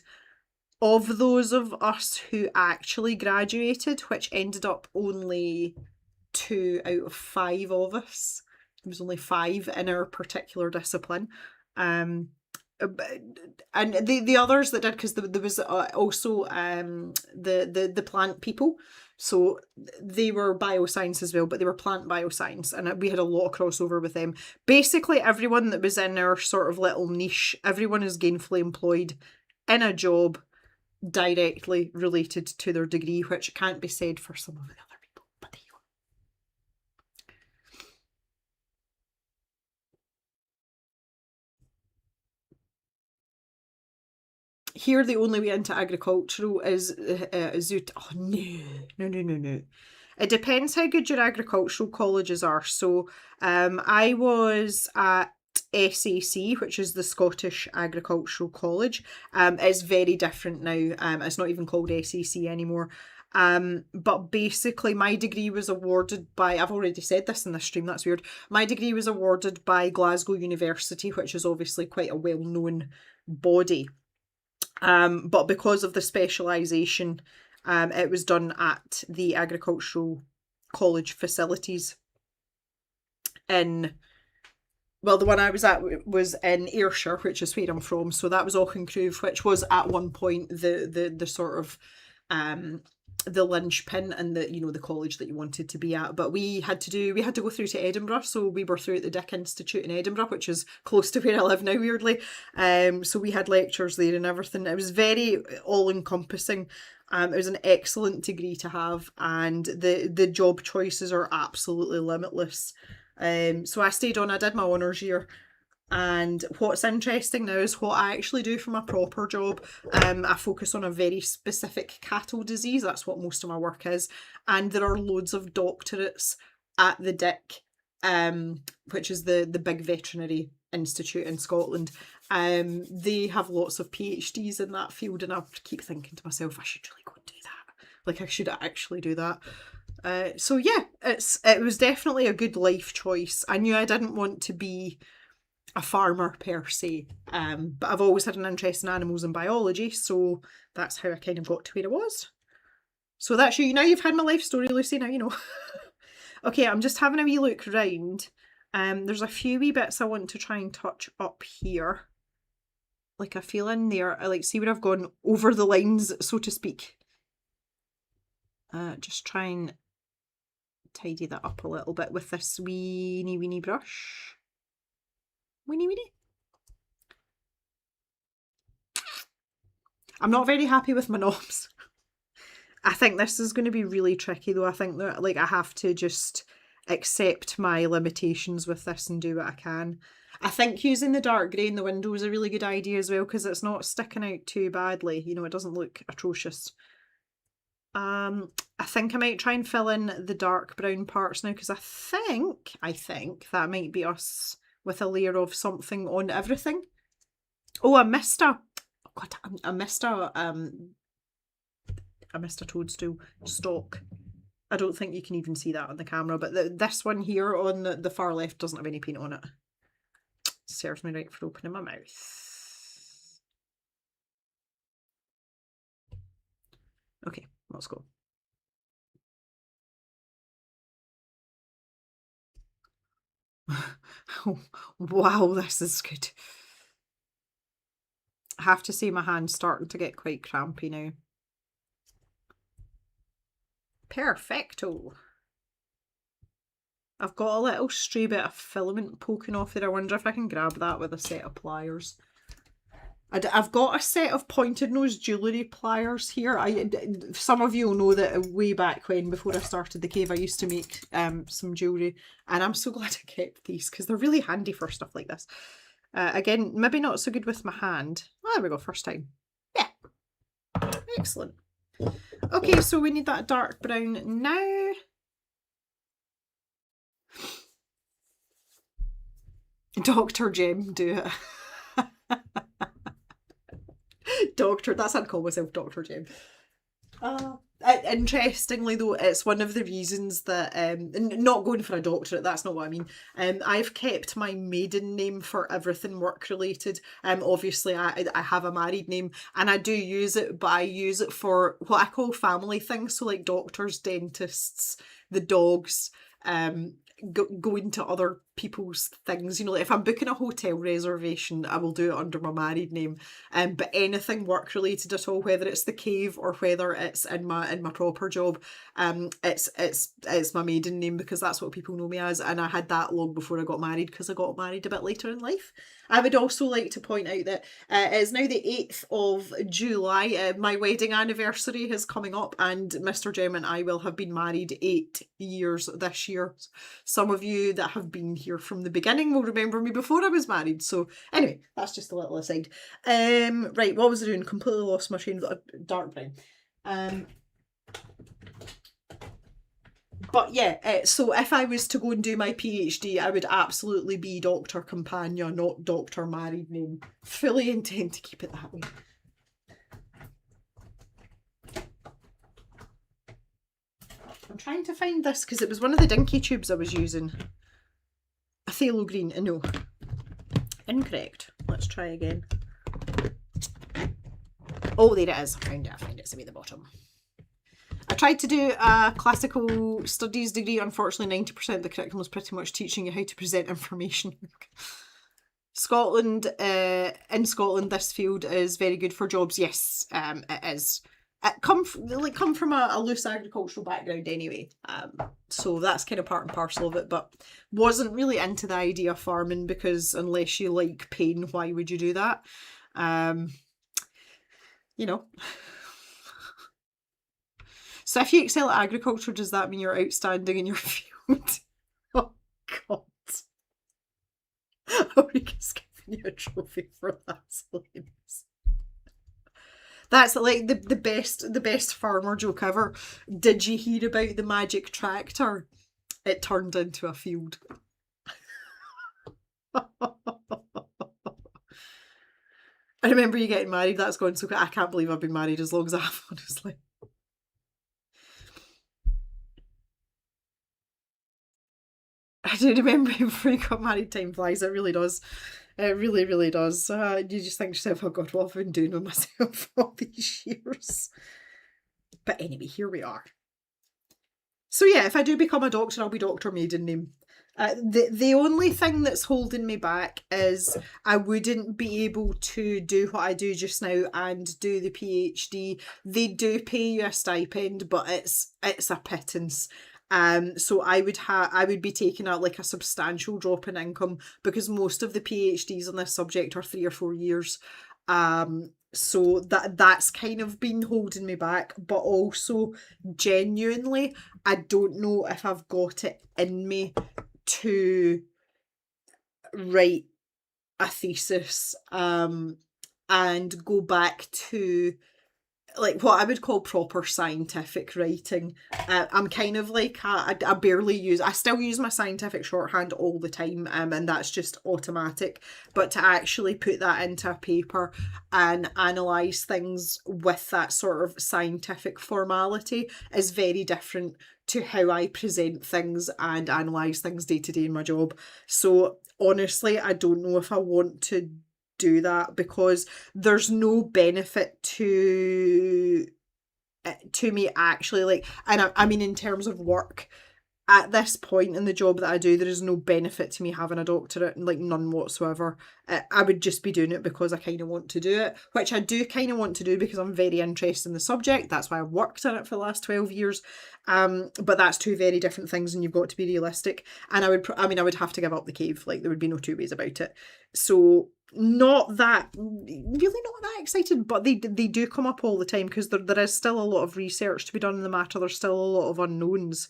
of those of us who actually graduated, which ended up only 2 out of 5 of us, there was only 5 in our particular discipline. And the others that did, because there was also the plant people. So they were bioscience as well, but they were plant bioscience, and we had a lot of crossover with them. Basically, everyone that was in our sort of little niche, everyone is gainfully employed in a job directly related to their degree, which can't be said for some of the other people, but there you go. Here, the only way into agricultural is zoot. Oh, no. It depends how good your agricultural colleges are. So I was at SAC, which is the Scottish Agricultural College. It's very different now. It's not even called SAC anymore. But basically my degree was awarded by, I've already said this in this stream, that's weird. My degree was awarded by Glasgow University, which is obviously quite a well-known body. But because of the specialisation, it was done at the Agricultural College facilities in, well, the one I was at was in Ayrshire, which is where I'm from. So that was Auchengrove, which was at one point the sort of the linchpin and the, you know, the college that you wanted to be at. But we had to go through to Edinburgh, so we were through at the Dick Institute in Edinburgh, which is close to where I live now, weirdly. So we had lectures there and everything. It was very all-encompassing. It was an excellent degree to have, and the job choices are absolutely limitless. So I stayed on, I did my honours year, and what's interesting now is what I actually do for my proper job. I focus on a very specific cattle disease, that's what most of my work is, and there are loads of doctorates at the Dick, which is the big veterinary institute in Scotland. They have lots of PhDs in that field, and I keep thinking to myself, I should really go and do that. Like, I should actually do that. So yeah, it was definitely a good life choice. I knew I didn't want to be a farmer per se, but I've always had an interest in animals and biology, so that's how I kind of got to where I was. So that's you. Now you've had my life story, Lucy, now you know. Okay, I'm just having a wee look round. There's a few wee bits I want to try and touch up here. Like, I feel in there, I like see where I've gone over the lines, so to speak. Just try and tidy that up a little bit with this weeny brush. Weeny. I'm not very happy with my knobs. I think this is going to be really tricky though. I think that, like, I have to just accept my limitations with this and do what I can. I think using the dark grey in the window is a really good idea as well, because it's not sticking out too badly. You know, it doesn't look atrocious. I think I might try and fill in the dark brown parts now, because I think that might be us with a layer of something on everything. Oh, I missed a toadstool stalk. I don't think you can even see that on the camera, but this one here on the far left doesn't have any paint on it. Serves me right for opening my mouth. Okay, let's go. Oh, wow, this is good. I have to say my hand's starting to get quite crampy now. Perfecto. I've got a little stray bit of filament poking off there. I wonder if I can grab that with a set of pliers. I've got a set of pointed nose jewellery pliers here. Some of you will know that way back when, before I started the cave, I used to make some jewellery, and I'm so glad I kept these because they're really handy for stuff like this. Again, maybe not so good with my hand. Oh, there we go, first time. Yeah, excellent. Okay, so we need that dark brown now. Dr. Jem, do it. Doctor, that's how I'd call myself, Dr. Jem. Interestingly though, it's one of the reasons that, not going for a doctorate, that's not what I mean. I've kept my maiden name for everything work related. Obviously I have a married name and I do use it, but I use it for what I call family things. So like doctors, dentists, the dogs, going to other people's things, you know, like if I'm booking a hotel reservation, I will do it under my married name. But anything work related at all, whether it's the cave or whether it's in my proper job, it's my maiden name because that's what people know me as, and I had that long before I got married because I got married a bit later in life. I would also like to point out that it is now the 8th of July. My wedding anniversary is coming up, and Mr. Jem and I will have been married 8 years this year. Some of you that have been here from the beginning will remember me before I was married. So anyway, that's just a little aside. Right, what was I doing? Completely lost my train of dark brown. But yeah, so if I was to go and do my PhD, I would absolutely be Dr. Campagna, not Dr. Married Name. Fully intend to keep it that way. I'm trying to find this because it was one of the dinky tubes I was using. A phthalo green, no. Incorrect. Let's try again. Oh, there it is. I found it. It's at the bottom. I tried to do a classical studies degree. Unfortunately, 90% of the curriculum was pretty much teaching you how to present information. Scotland, in Scotland, this field is very good for jobs. Yes, it is. It come from a loose agricultural background anyway. So that's kind of part and parcel of it, but wasn't really into the idea of farming because unless you like pain, why would you do that? You know. So if you excel at agriculture, does that mean you're outstanding in your field? Oh, God. Ulrika's giving you a trophy for that, Slaves. That's like the best farmer joke ever. Did you hear about the magic tractor? It turned into a field. I remember you getting married. That's gone so quick. I can't believe I've been married as long as I have, honestly. I do remember before you got married, time flies. It really does. It really, really does. You just think to yourself, oh God, what have I been doing with myself all these years? But anyway, here we are. So yeah, if I do become a doctor, I'll be Dr. Maiden Name. The only thing that's holding me back is I wouldn't be able to do what I do just now and do the PhD. They do pay you a stipend, but it's a pittance. So I would be taking out like a substantial drop in income because most of the PhDs on this subject are 3 or 4 years. So that's kind of been holding me back, but also genuinely, I don't know if I've got it in me to write a thesis and go back to like what I would call proper scientific writing. I'm kind of like I still use my scientific shorthand all the time, and that's just automatic. But to actually put that into a paper and analyse things with that sort of scientific formality is very different to how I present things and analyse things day to day in my job. So honestly, I don't know if I want to do that because there's no benefit to me actually, like, and I mean in terms of work at this point in the job that I do, there is no benefit to me having a doctorate, like none whatsoever. I would just be doing it because I kind of want to do it, which I do kind of want to do because I'm very interested in the subject. That's why I've worked in it for the last 12 years. But that's two very different things and you've got to be realistic. And I would have to give up the cave. Like there would be no two ways about it. So really not that excited, but they do come up all the time because there is still a lot of research to be done in the matter. There's still a lot of unknowns.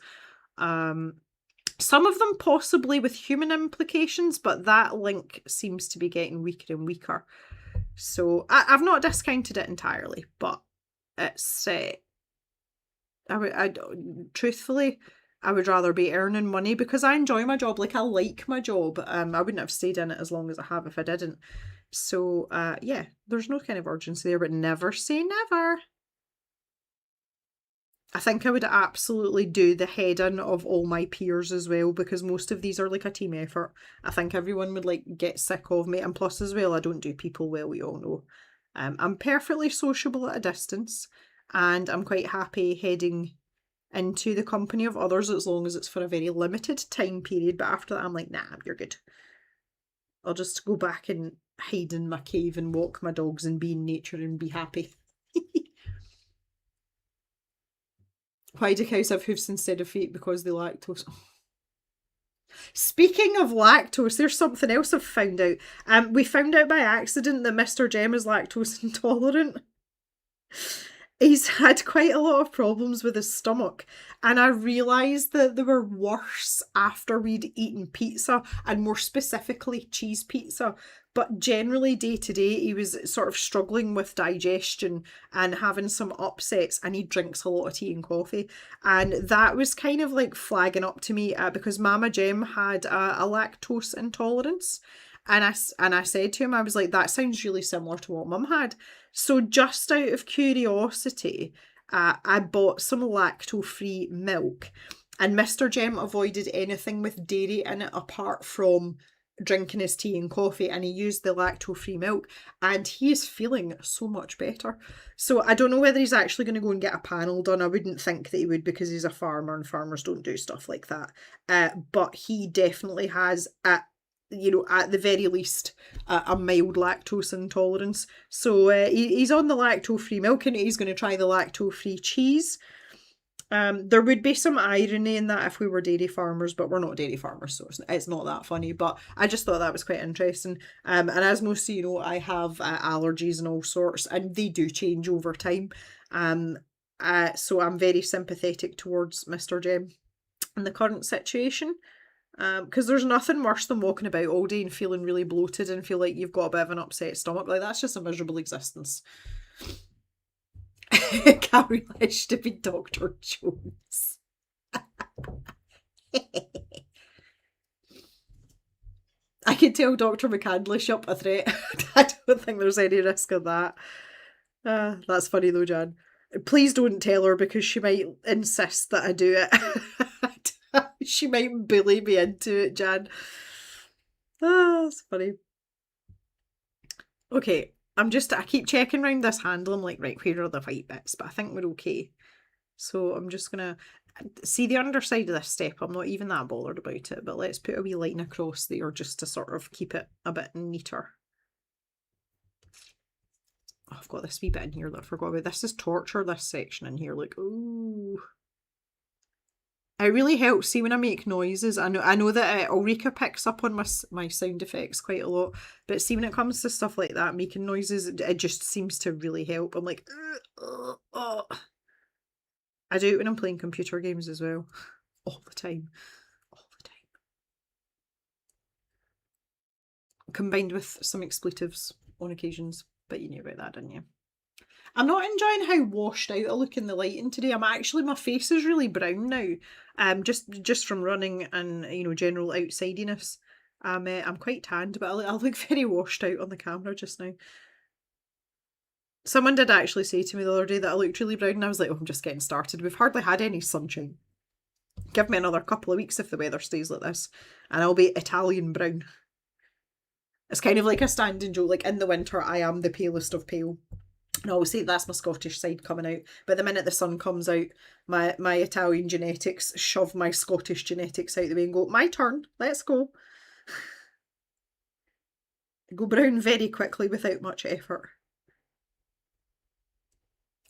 Some of them possibly with human implications, but that link seems to be getting weaker and weaker. So I've not discounted it entirely, but it's truthfully, I would rather be earning money because I enjoy my job. Like I like my job. I wouldn't have stayed in it as long as I have if I didn't. So yeah, there's no kind of urgency there, but never say never. I think I would absolutely do the head-in of all my peers as well because most of these are like a team effort. I think everyone would like get sick of me, and plus as well, I don't do people well, we all know. I'm perfectly sociable at a distance and I'm quite happy heading into the company of others as long as it's for a very limited time period, but after that I'm like, nah, you're good. I'll just go back and hide in my cave and walk my dogs and be in nature and be happy. Why do cows have hoofs instead of feet? Because they lactose. Speaking of lactose, there's something else I've found out. We found out by accident that Mr. Jem is lactose intolerant. he's had quite a lot of problems with his stomach, and I realised that they were worse after we'd eaten pizza, and more specifically cheese pizza. But generally, day to day, he was sort of struggling with digestion and having some upsets, and he drinks a lot of tea and coffee. And that was kind of like flagging up to me because Mama Jem had a lactose intolerance. And I said to him, I was like, that sounds really similar to what Mum had. So just out of curiosity, I bought some lacto-free milk, and Mr. Jem avoided anything with dairy in it apart from drinking his tea and coffee, and he used the lacto-free milk, and he is feeling so much better. So I don't know whether he's actually going to go and get a panel done. I wouldn't think that he would, because he's a farmer and farmers don't do stuff like that. But he definitely has at the very least, a mild lactose intolerance. So he's on the lacto-free milk, and he's going to try the lacto-free cheese. There would be some irony in that if we were dairy farmers, but we're not dairy farmers, so it's not that funny. But I just thought that was quite interesting. And as most of you know, I have allergies and all sorts, and they do change over time. So I'm very sympathetic towards Mr. Jem in the current situation. Because there's nothing worse than walking about all day and feeling really bloated and feel like you've got a bit of an upset stomach. Like, that's just a miserable existence. Can't wish to be Dr. Jones. I could tell Dr. McCandlish up a threat. I don't think there's any risk of that. That's funny though, Jan. Please don't tell her, because she might insist that I do it. She might bully me into it, Jan. That's funny. Okay, I keep checking around this handle. I'm like, right, where are the white bits? But I think we're okay. So I'm just gonna see the underside of this step. I'm not even that bothered about it, but let's put a wee line across there just to sort of keep it a bit neater. Oh, I've got this wee bit in here that I forgot about. This is torture, this section in here. Like, ooh. It really helps. See, when I make noises, I know that Ulrika picks up on my sound effects quite a lot, but see, when it comes to stuff like that, making noises, it just seems to really help. I'm like, I do it when I'm playing computer games as well, all the time, combined with some expletives on occasions. But you knew about that, didn't you? I'm not enjoying how washed out I look in the lighting today. My face is really brown now. Just from running and general outsidiness. I'm quite tanned, but I look very washed out on the camera just now. Someone did actually say to me the other day that I looked really brown, and I was like, oh, I'm just getting started. We've hardly had any sunshine. Give me another couple of weeks if the weather stays like this, and I'll be Italian brown. It's kind of like a standing joke, like in the winter I am the palest of pale. And I always say that's my Scottish side coming out. But the minute the sun comes out, my Italian genetics shove my Scottish genetics out the way and go, my turn, let's go. Go brown very quickly without much effort.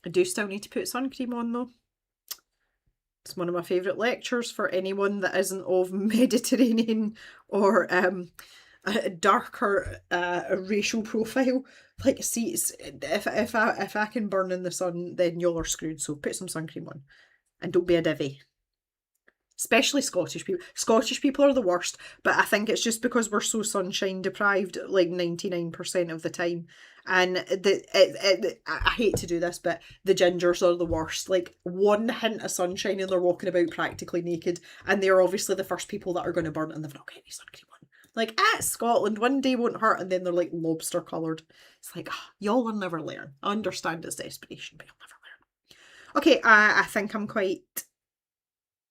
I do still need to put sun cream on though. It's one of my favourite lectures for anyone that isn't of Mediterranean or a darker racial profile. Like, see, if I can burn in the sun, then y'all are screwed. So put some sun cream on, and don't be a divvy. Especially Scottish people. Scottish people are the worst, but I think it's just because we're so sunshine deprived, like 99% of the time. And I hate to do this, but the gingers are the worst. Like, one hint of sunshine and they're walking about practically naked, and they're obviously the first people that are going to burn, and they've not got any sun cream on. Like, Scotland, one day won't hurt, and then they're like lobster coloured. It's like, y'all will never learn. I understand it's desperation, but you'll never learn. Okay, I think I'm quite...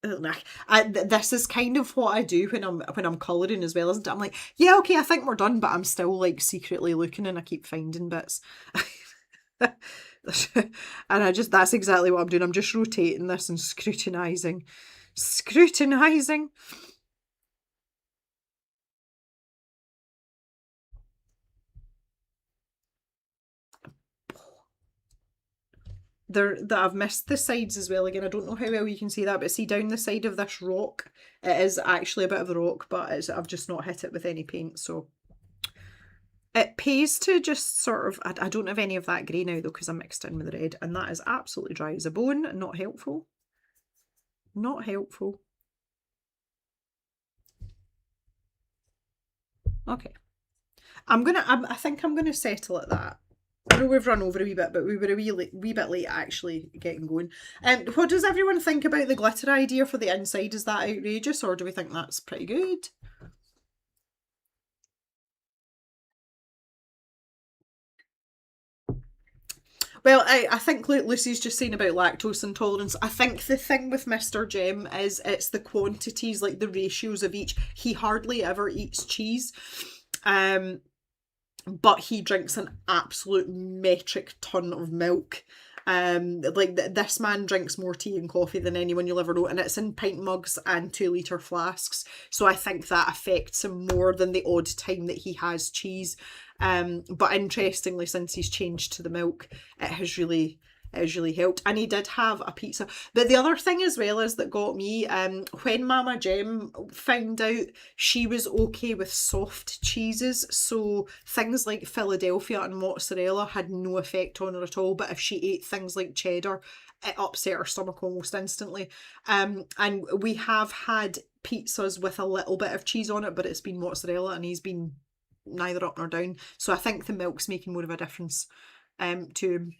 this is kind of what I do when I'm colouring as well, isn't it? I'm like, yeah, okay, I think we're done, but I'm still like secretly looking, and I keep finding bits. And that's exactly what I'm doing. I'm just rotating this and scrutinising. That I've missed the sides as well. Again, I don't know how well you can see that, but see down the side of this rock, it is actually a bit of the rock, but I've just not hit it with any paint, so It pays to just sort of, I don't have any of that grey now though because I mixed in with the red, and that is absolutely dry as a bone. Not helpful. Not helpful. Okay. I think I'm gonna settle at that. I know we've run over a wee bit, but we were a wee bit late actually getting going. What does everyone think about the glitter idea for the inside? Is that outrageous, or do we think that's pretty good? Well, I think Lucy's just saying about lactose intolerance. I think the thing with Mr. Jem is it's the quantities, like the ratios of each. He hardly ever eats cheese. But he drinks an absolute metric ton of milk. Like this man drinks more tea and coffee than anyone you'll ever know, and it's in pint mugs and 2 litre flasks. So I think that affects him more than the odd time that he has cheese. But interestingly, since he's changed to the milk, it has really helped. And he did have a pizza. But the other thing as well is that got me, when Mama Jem found out, she was okay with soft cheeses. So things like Philadelphia and mozzarella had no effect on her at all. But if she ate things like cheddar, it upset her stomach almost instantly. And we have had pizzas with a little bit of cheese on it, but it's been mozzarella and he's been neither up nor down. So I think the milk's making more of a difference to him.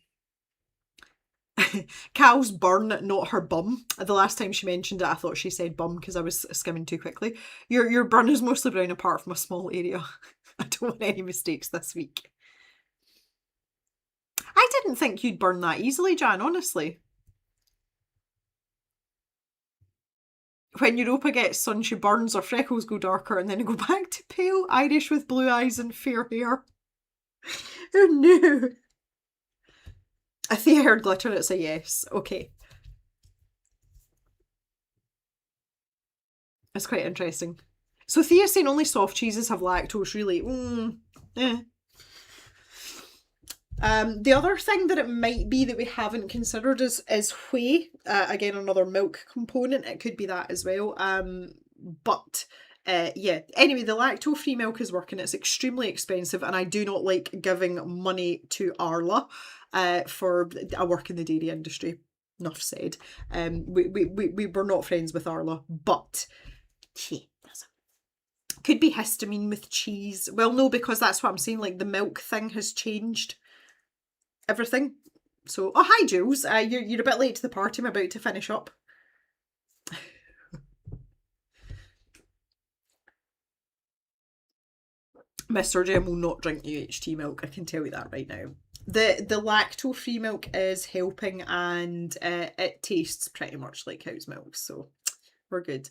Cal's burn, not her bum. The last time she mentioned it, I thought she said bum because I was skimming too quickly. Your burn is mostly brown apart from a small area. I don't want any mistakes this week. I didn't think you'd burn that easily, Jan, honestly. When Europa gets sun, she burns, her freckles go darker, and then they go back to pale Irish with blue eyes and fair hair. Oh no. If they heard glitter, it's a yes. Okay. It's quite interesting. So Thea's saying only soft cheeses have lactose, really. The other thing that it might be that we haven't considered is whey. Again, another milk component. It could be that as well. But yeah. Anyway, the lactose-free milk is working. It's extremely expensive, and I do not like giving money to Arla for I work in the dairy industry. Enough said. We were not friends with Arla, but could be histamine with cheese. Well, no, because that's what I'm saying. Like the milk thing has changed everything. So, oh hi Jules, you're a bit late to the party. I'm about to finish up. Mr. Jem will not drink UHT milk. I can tell you that right now. The lactose-free milk is helping, and it tastes pretty much like cow's milk, so we're good.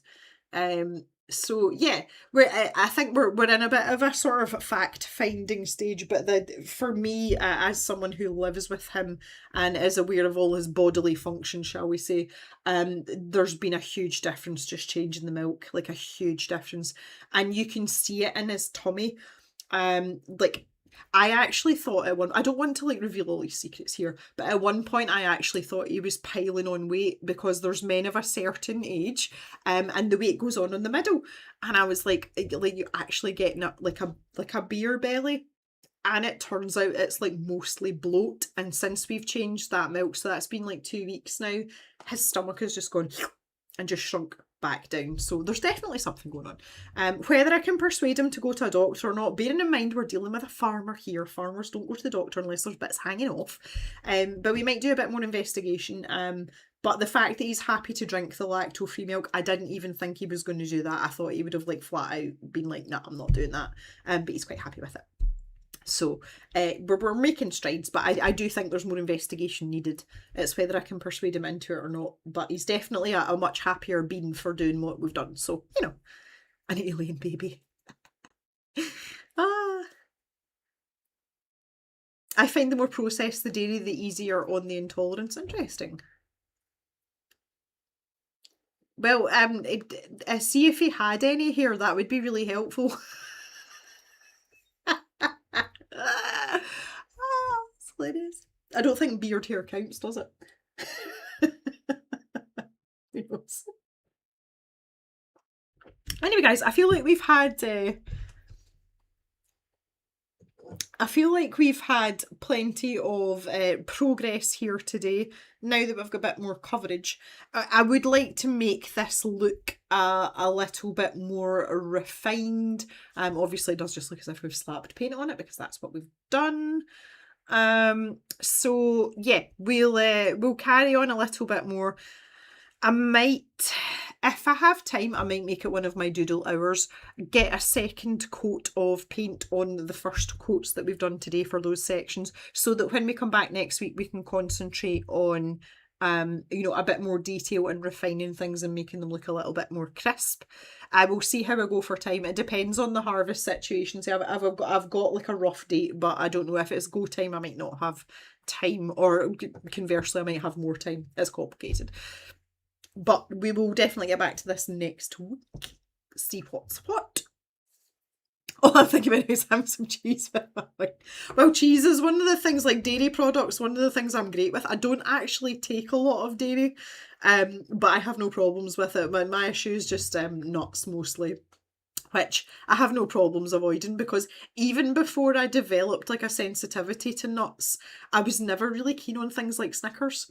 So yeah, I think we're in a bit of a sort of fact finding stage, but for me, as someone who lives with him and is aware of all his bodily functions, shall we say, there's been a huge difference just changing the milk, like a huge difference, and you can see it in his tummy. Like I actually thought at one, I don't want to like reveal all these secrets here, but at one point I actually thought he was piling on weight because there's men of a certain age, and the weight goes on in the middle, and I was like you're actually getting up like a beer belly, and it turns out it's like mostly bloat, and since we've changed that milk, so that's been like 2 weeks now, his stomach has just gone and just shrunk back down. So there's definitely something going on. Whether I can persuade him to go to a doctor or not, bearing in mind we're dealing with a farmer here. Farmers don't go to the doctor unless there's bits hanging off. But we might do a bit more investigation. But the fact that he's happy to drink the lactose-free milk, I didn't even think he was going to do that. I thought he would have like flat out been like, nah, I'm not doing that. But he's quite happy with it. So we're making strides, but I do think there's more investigation needed. It's whether I can persuade him into it or not. But he's definitely a much happier being for doing what we've done. So, you know, an alien baby. I find the more processed the dairy, the easier on the intolerance. Interesting. Well, see if he had any here. That would be really helpful. It's hilarious. I don't think beard hair counts, does it? Who knows? Anyway, guys, I feel like we've had I feel like we've had plenty of progress here today. Now that we've got a bit more coverage, I would like to make this look a little bit more refined. Obviously it does just look as if we've slapped paint on it because that's what we've done. So yeah, we'll carry on a little bit more. I might, if I have time, I might make it one of my doodle hours, get a second coat of paint on the first coats that we've done today for those sections, so that when we come back next week, we can concentrate on, you know, a bit more detail and refining things and making them look a little bit more crisp. I will see how I go for time. It depends on the harvest situation. So I've got like a rough date, but I don't know if it's go time, I might not have time, or conversely, I might have more time. It's complicated. But we will definitely get back to this next week. See what's what. All I'm thinking about is having some cheese. Well, cheese is one of the things, like dairy products, one of the things I'm great with. I don't actually take a lot of dairy, but I have no problems with it. My issue is just nuts mostly, which I have no problems avoiding, because even before I developed like a sensitivity to nuts, I was never really keen on things like Snickers.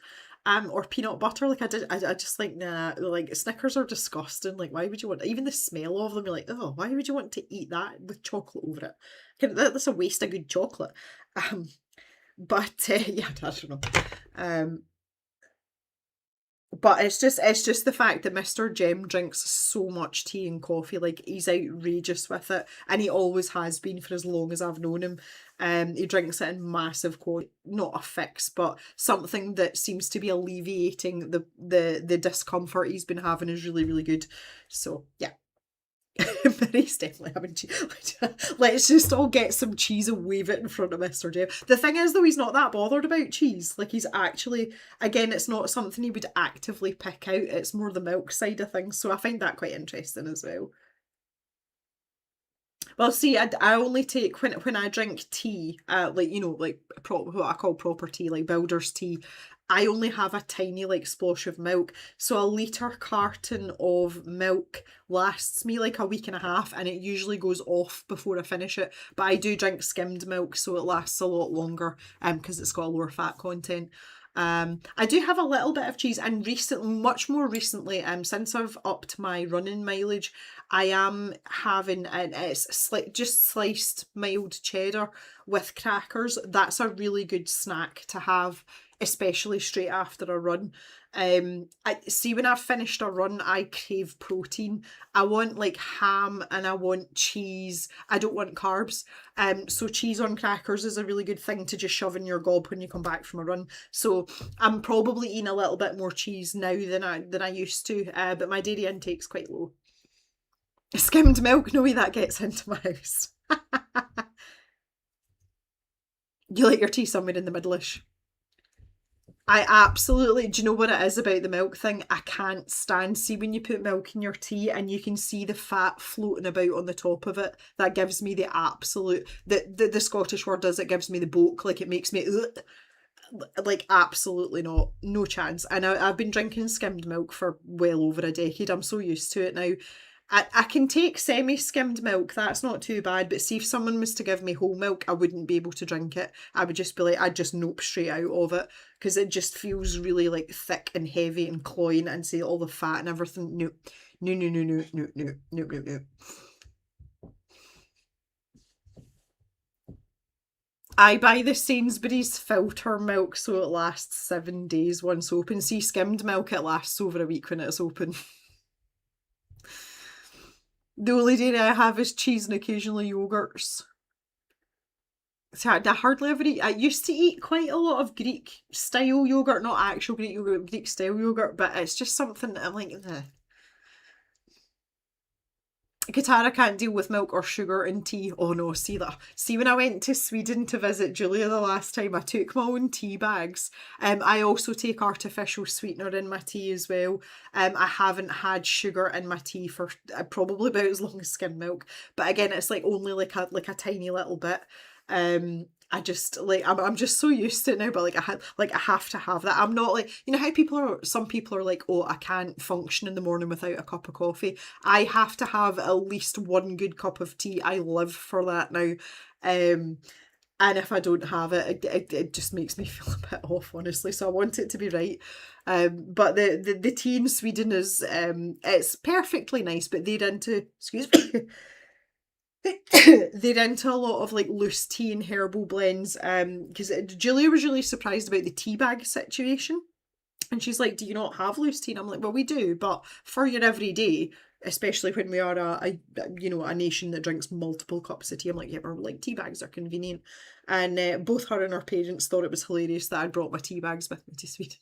Or peanut butter. Like I just like, nah, like Snickers are disgusting. Like, why would you want, even the smell of them, you're like, oh, why would you want to eat that with chocolate over it? That's a waste of good chocolate. But yeah, I don't know. But it's just the fact that Mr. Jem drinks so much tea and coffee. Like, he's outrageous with it, and he always has been for as long as I've known him. He drinks it in massive quantity, not a fix, but something that seems to be alleviating the discomfort he's been having is really, really good. So yeah. Mary's definitely having cheese. Let's just all get some cheese and wave it in front of Mr. Jem. The thing is, though, he's not that bothered about cheese. Like, he's actually, again, it's not something he would actively pick out. It's more the milk side of things. So I find that quite interesting as well. Well, see, I only take, when I drink tea, like, you know, like what I call proper tea, like builder's tea, I only have a tiny like splosh of milk. So a litre carton of milk lasts me like a week and a half, and it usually goes off before I finish it. But I do drink skimmed milk, so it lasts a lot longer, because it's got a lower fat content. I do have a little bit of cheese, and much more recently, since I've upped my running mileage, I am having, and it's just sliced mild cheddar with crackers. That's a really good snack to have, especially straight after a run. I see, when I've finished a run, I crave protein. I want like ham and I want cheese. I don't want carbs. So cheese on crackers is a really good thing to just shove in your gob when you come back from a run. So I'm probably eating a little bit more cheese now than I used to, but my dairy intake's quite low. Skimmed milk, no way that gets into my house. You like your tea somewhere in the middle-ish. I absolutely, do you know what it is about the milk thing? I can't stand, see when you put milk in your tea and you can see the fat floating about on the top of it. That gives me the absolute, the Scottish word is, it gives me the boke, like it makes me, like absolutely not, no chance. And I've been drinking skimmed milk for well over a decade. I'm so used to it now. I can take semi-skimmed milk, that's not too bad, but see, if someone was to give me whole milk, I wouldn't be able to drink it. I would just be like, I'd just nope straight out of it, because it just feels really like thick and heavy and cloying, and see all the fat and everything. No, no, no, no, no, no, no, no, no, no. I buy the Sainsbury's filter milk, so it lasts 7 days once open. See, skimmed milk, it lasts over a week when it's open. The only dairy I have is cheese and occasionally yogurts. So I hardly ever eat. I used to eat quite a lot of Greek style yogurt, not actual Greek yogurt, Greek style yogurt, but it's just something that I'm like, eh. Katara can't deal with milk or sugar in tea. Oh no, see that. See, when I went to Sweden to visit Julia the last time, I took my own tea bags. I also take artificial sweetener in my tea as well. I haven't had sugar in my tea for probably about as long as skim milk. But again, it's like only like a tiny little bit. I just like, I'm just so used to it now, but I have to have that. I'm not like, you know how some people are like, oh, I can't function in the morning without a cup of coffee. I have to have at least one good cup of tea. I live for that now. And if I don't have it just makes me feel a bit off, honestly. So I want it to be right. But the tea in Sweden is it's perfectly nice, but they're into excuse me. They're into a lot of like loose tea and herbal blends. Because Julia was really surprised about the tea bag situation. And she's like, do you not have loose tea? And I'm like, well, we do, but for your everyday, especially when we are a nation that drinks multiple cups of tea, I'm like, yeah, we're like, tea bags are convenient. And both her and her parents thought it was hilarious that I brought my tea bags with me to Sweden.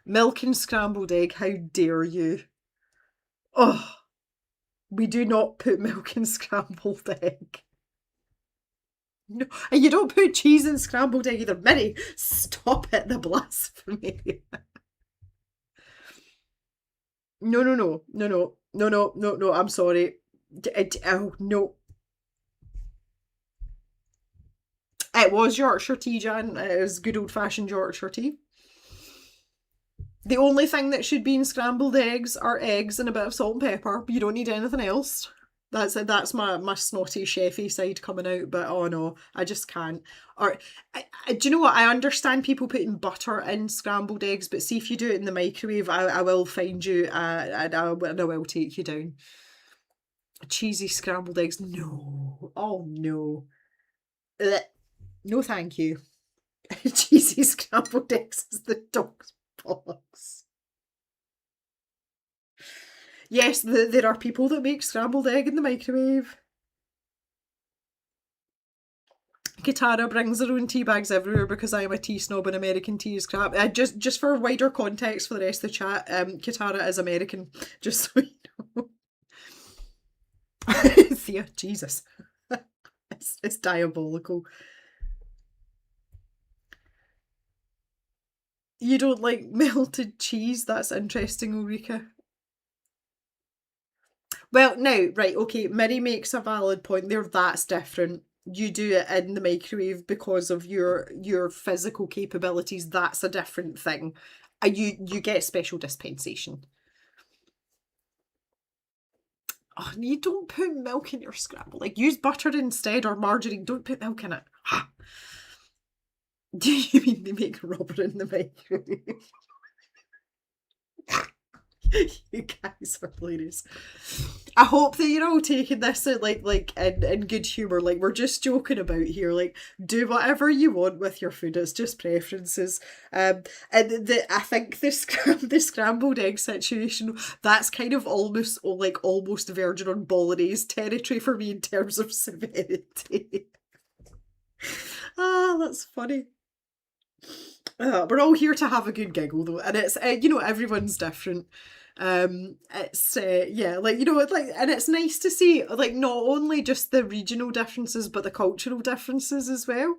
Milk and scrambled egg, how dare you? Oh, we do not put milk in scrambled egg. No, and you don't put cheese in scrambled egg either. Minnie, stop it, the blasphemy. No, no, no, no, no, no, no, no, no, I'm sorry. Oh, no. It was Yorkshire tea, Jan. It was good old fashioned Yorkshire tea. The only thing that should be in scrambled eggs are eggs and a bit of salt and pepper. You don't need anything else. That's it. That's my snotty chefy side coming out. But oh no, I just can't. Or do you know what? I understand people putting butter in scrambled eggs, but see if you do it in the microwave, I will find you and I will take you down. Cheesy scrambled eggs? No. Oh no. Ugh. No, thank you. Cheesy scrambled eggs is the dog's bollocks. Yes, there are people that make scrambled egg in the microwave. Katara brings her own tea bags everywhere because I am a tea snob and American tea is crap. Just for wider context for the rest of the chat, Katara is American, just so you know. Thea, Jesus. It's diabolical. You don't like melted cheese? That's interesting, Ulrika. Well, no, right, okay, Miri makes a valid point there. That's different. You do it in the microwave because of your physical capabilities. That's a different thing. You get special dispensation. Oh, you don't put milk in your scramble. Like, use butter instead or margarine. Don't put milk in it. Do you mean they make rubber in the microwave? You guys are hilarious. I hope that you're all taking this in good humour. Like, we're just joking about here. Like, do whatever you want with your food. It's just preferences. And I think the scrambled egg situation, that's kind of almost virgin on bolognese territory for me in terms of severity. That's funny. We're all here to have a good giggle though, and it's everyone's different. It's yeah, like it's like, and it's nice to see like not only just the regional differences but the cultural differences as well.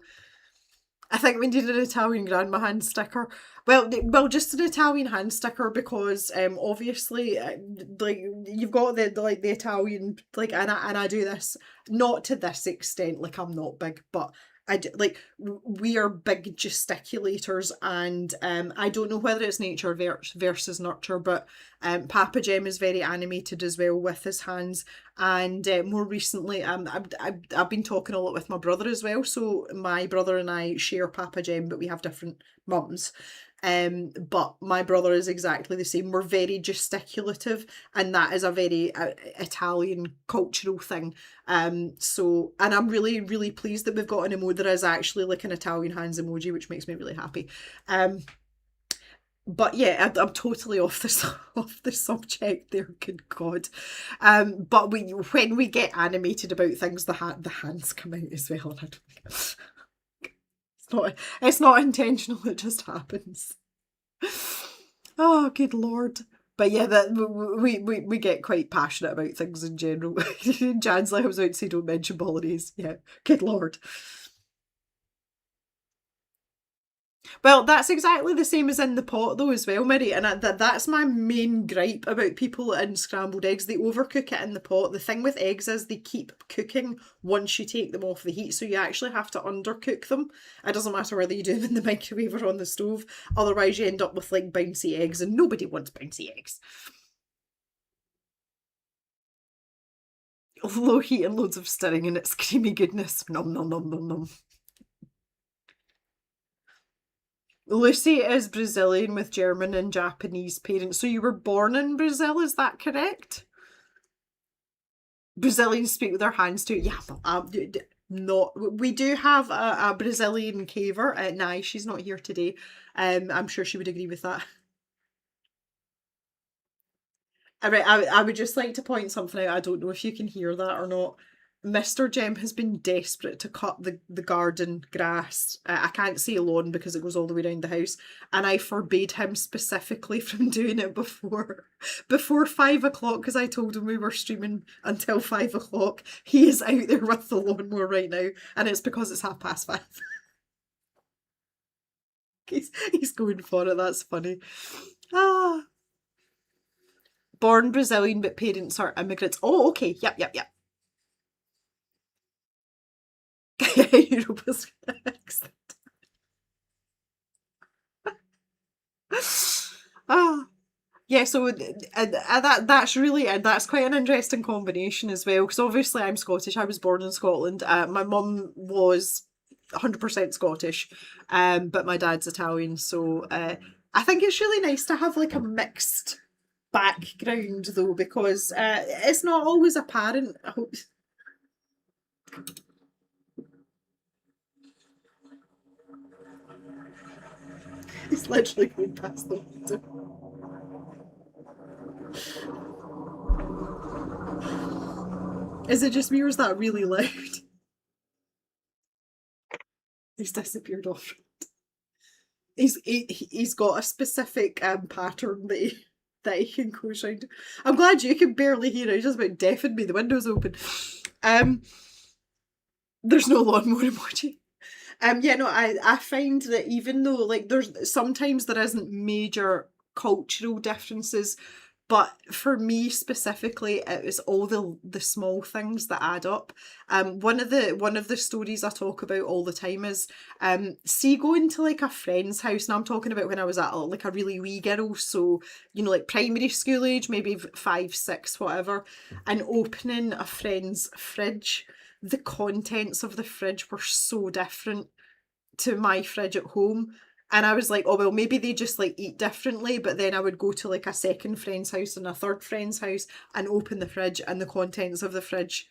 I think we need an Italian grandma hand sticker. Well, just an Italian hand sticker because obviously like you've got the Italian and I do this not to this extent. Like I'm not big, but I do, like we are big gesticulators, and I don't know whether it's nature versus nurture, but Papa Jem is very animated as well with his hands, and more recently I've been talking a lot with my brother as well. So my brother and I share Papa Jem, but we have different mums. But my brother is exactly the same. We're very gesticulative, and that is a very Italian cultural thing. So, and I'm really, really pleased that we've got an emoji that is actually like an Italian hands emoji, which makes me really happy. But yeah, I'm totally off the subject there. Good God. But when we get animated about things, the hands come out as well. And I don't think it's not intentional. It just happens. Oh, good Lord. But yeah, that we get quite passionate about things in general. Jan's like, I was about to say, don't mention bolognese. Yeah, good Lord. Well, that's exactly the same as in the pot, though, as well, Mary. And that's my main gripe about people in scrambled eggs. They overcook it in the pot. The thing with eggs is they keep cooking once you take them off the heat, so you actually have to undercook them. It doesn't matter whether you do them in the microwave or on the stove. Otherwise, you end up with like bouncy eggs, and nobody wants bouncy eggs. Low heat and loads of stirring and it's creamy goodness. Nom nom nom nom nom. Lucy is Brazilian with German and Japanese parents. So you were born in Brazil, is that correct? Brazilians speak with their hands too. Yeah, but not. We do have a Brazilian caver. Nah, she's not here today. I'm sure she would agree with that. Right, I would just like to point something out. I don't know if you can hear that or not. Mr. Jem has been desperate to cut the garden grass. I can't say lawn because it goes all the way around the house, and I forbade him specifically from doing it before 5 o'clock because I told him we were streaming until 5 o'clock. He is out there with the lawnmower right now, and it's because it's 5:30. He's going for it. That's funny. Ah. Born Brazilian, but parents are immigrants. Oh, okay. Yep, yep, yep. Europa's accent. Ah, yeah. So that's quite an interesting combination as well. Because obviously I'm Scottish. I was born in Scotland. My mum was 100% Scottish, but my dad's Italian. So I think it's really nice to have like a mixed background though, because it's not always apparent. I hope it's literally going past the window. Is it just me or is that really loud? He's disappeared off. He's got a specific pattern that he can go around. I'm glad you can barely hear it. He's just about deafened me. The window's open. Um, there's no lawnmower emoji. Yeah, no, I find that even though like there's sometimes there isn't major cultural differences, but for me specifically, it was all the small things that add up. One of the stories I talk about all the time is see going to like a friend's house, and I'm talking about when I was at like a really wee girl, so like primary school age, maybe 5, 6, whatever, and opening a friend's fridge. The contents of the fridge were so different to my fridge at home. And I was like, oh, well, maybe they just like eat differently. But then I would go to like a second friend's house and a third friend's house and open the fridge, and the contents of the fridge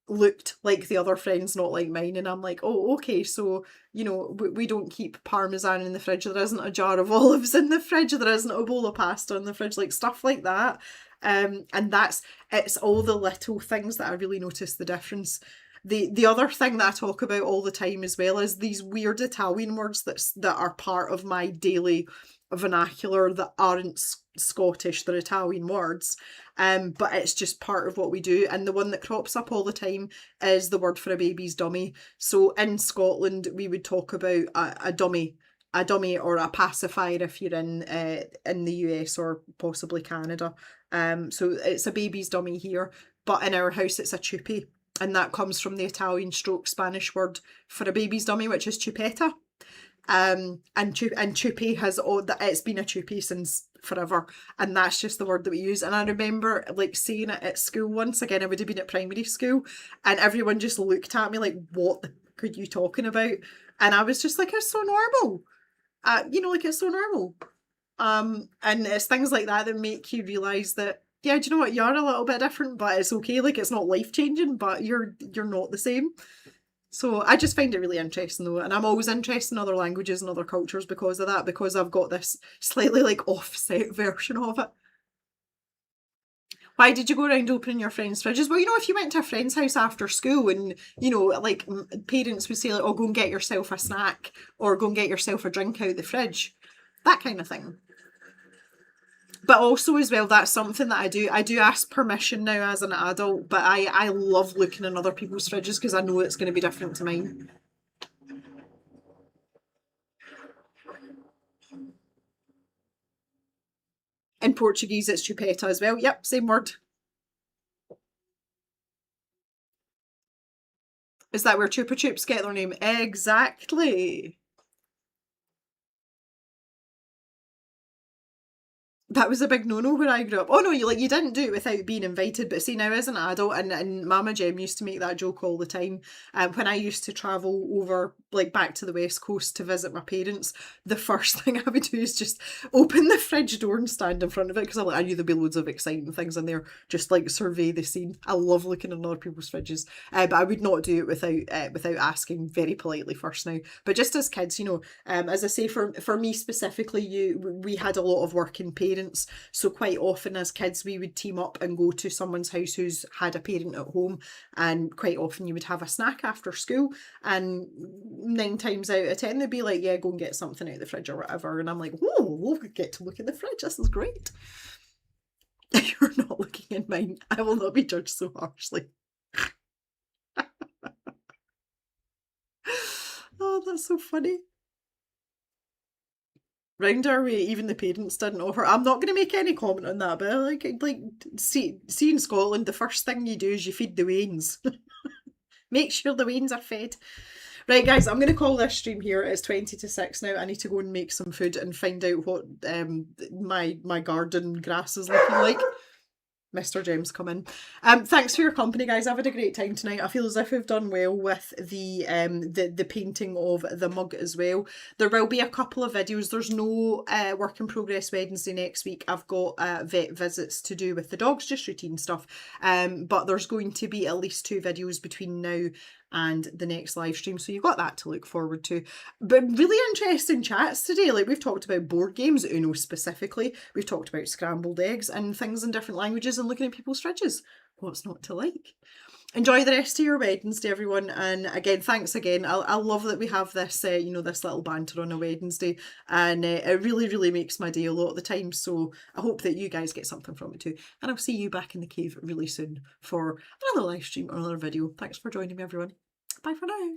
looked like the other friends, not like mine. And I'm like, oh, okay, so, we don't keep parmesan in the fridge. There isn't a jar of olives in the fridge. There isn't a bowl of pasta in the fridge, like stuff like that. And it's all the little things that I really notice the difference. The other thing that I talk about all the time as well is these weird Italian words that are part of my daily vernacular that aren't Scottish, they're Italian words. But it's just part of what we do. And the one that crops up all the time is the word for a baby's dummy. So in Scotland, we would talk about a dummy, or a pacifier if you're in the US or possibly Canada. So it's a baby's dummy here, but in our house it's a chuppy, and that comes from the Italian stroke Spanish word for a baby's dummy, which is chupetta. And chuppy it's been a chuppy since forever, and that's just the word that we use. And I remember like saying it at school once. Again, I would have been at primary school, and everyone just looked at me like, what the fuck are you talking about? And I was just like, it's so normal. Like it's so normal. And it's things like that that make you realise that, yeah, do you know what, you're a little bit different, but it's okay. Like it's not life changing, but you're not the same. So I just find it really interesting though, and I'm always interested in other languages and other cultures because of that, because I've got this slightly like offset version of it. Why did you go around opening your friends' fridges? Well, if you went to a friend's house after school and, like parents would say, like, oh, go and get yourself a snack or go and get yourself a drink out the fridge, that kind of thing. But also as well, that's something that I do. I do ask permission now as an adult, but I love looking in other people's fridges because I know it's going to be different to mine. In Portuguese, it's chupeta as well. Yep, same word. Is that where Chupa Chups get their name? Exactly. That was a big no-no where I grew up. Oh no, you didn't do it without being invited, but see now as an adult, and Mama Jem used to make that joke all the time. When I used to travel over, like back to the West Coast to visit my parents, the first thing I would do is just open the fridge door and stand in front of it, because I knew there'd be loads of exciting things in there, just like survey the scene. I love looking in other people's fridges, but I would not do it without asking very politely first now. But just as kids, as I say, for me specifically, we had a lot of working parents. So quite often as kids we would team up and go to someone's house who's had a parent at home, and quite often you would have a snack after school, and 9 times out of 10 they'd be like, yeah, go and get something out of the fridge or whatever, and I'm like, whoa, we'll get to look in the fridge, this is great. You're not looking in mine. I will not be judged so harshly. Oh, that's so funny. Round our way, even the parents didn't offer. I'm not going to make any comment on that, but see in Scotland, the first thing you do is you feed the wains. Make sure the wains are fed. Right, guys, I'm going to call this stream here. It's 20 to 6 now. I need to go and make some food and find out what my garden grass is looking like. Mr. James, come in. Thanks for your company, guys. I've had a great time tonight. I feel as if we've done well with the painting of the mug as well. There will be a couple of videos. There's no work in progress Wednesday next week. I've got vet visits to do with the dogs, just routine stuff. But there's going to be at least 2 videos between now and the next live stream, so you've got that to look forward to. But really interesting chats today. Like, we've talked about board games, Uno specifically, we've talked about scrambled eggs and things in different languages, and looking at people's fridges. What's not to like? Enjoy the rest of your Wednesday, everyone, and again, thanks again. I love that we have this this little banter on a Wednesday, and it really makes my day a lot of the time, so I hope that you guys get something from it too, and I'll see you back in the cave really soon for another live stream or another video. Thanks for joining me, everyone. Bye for now.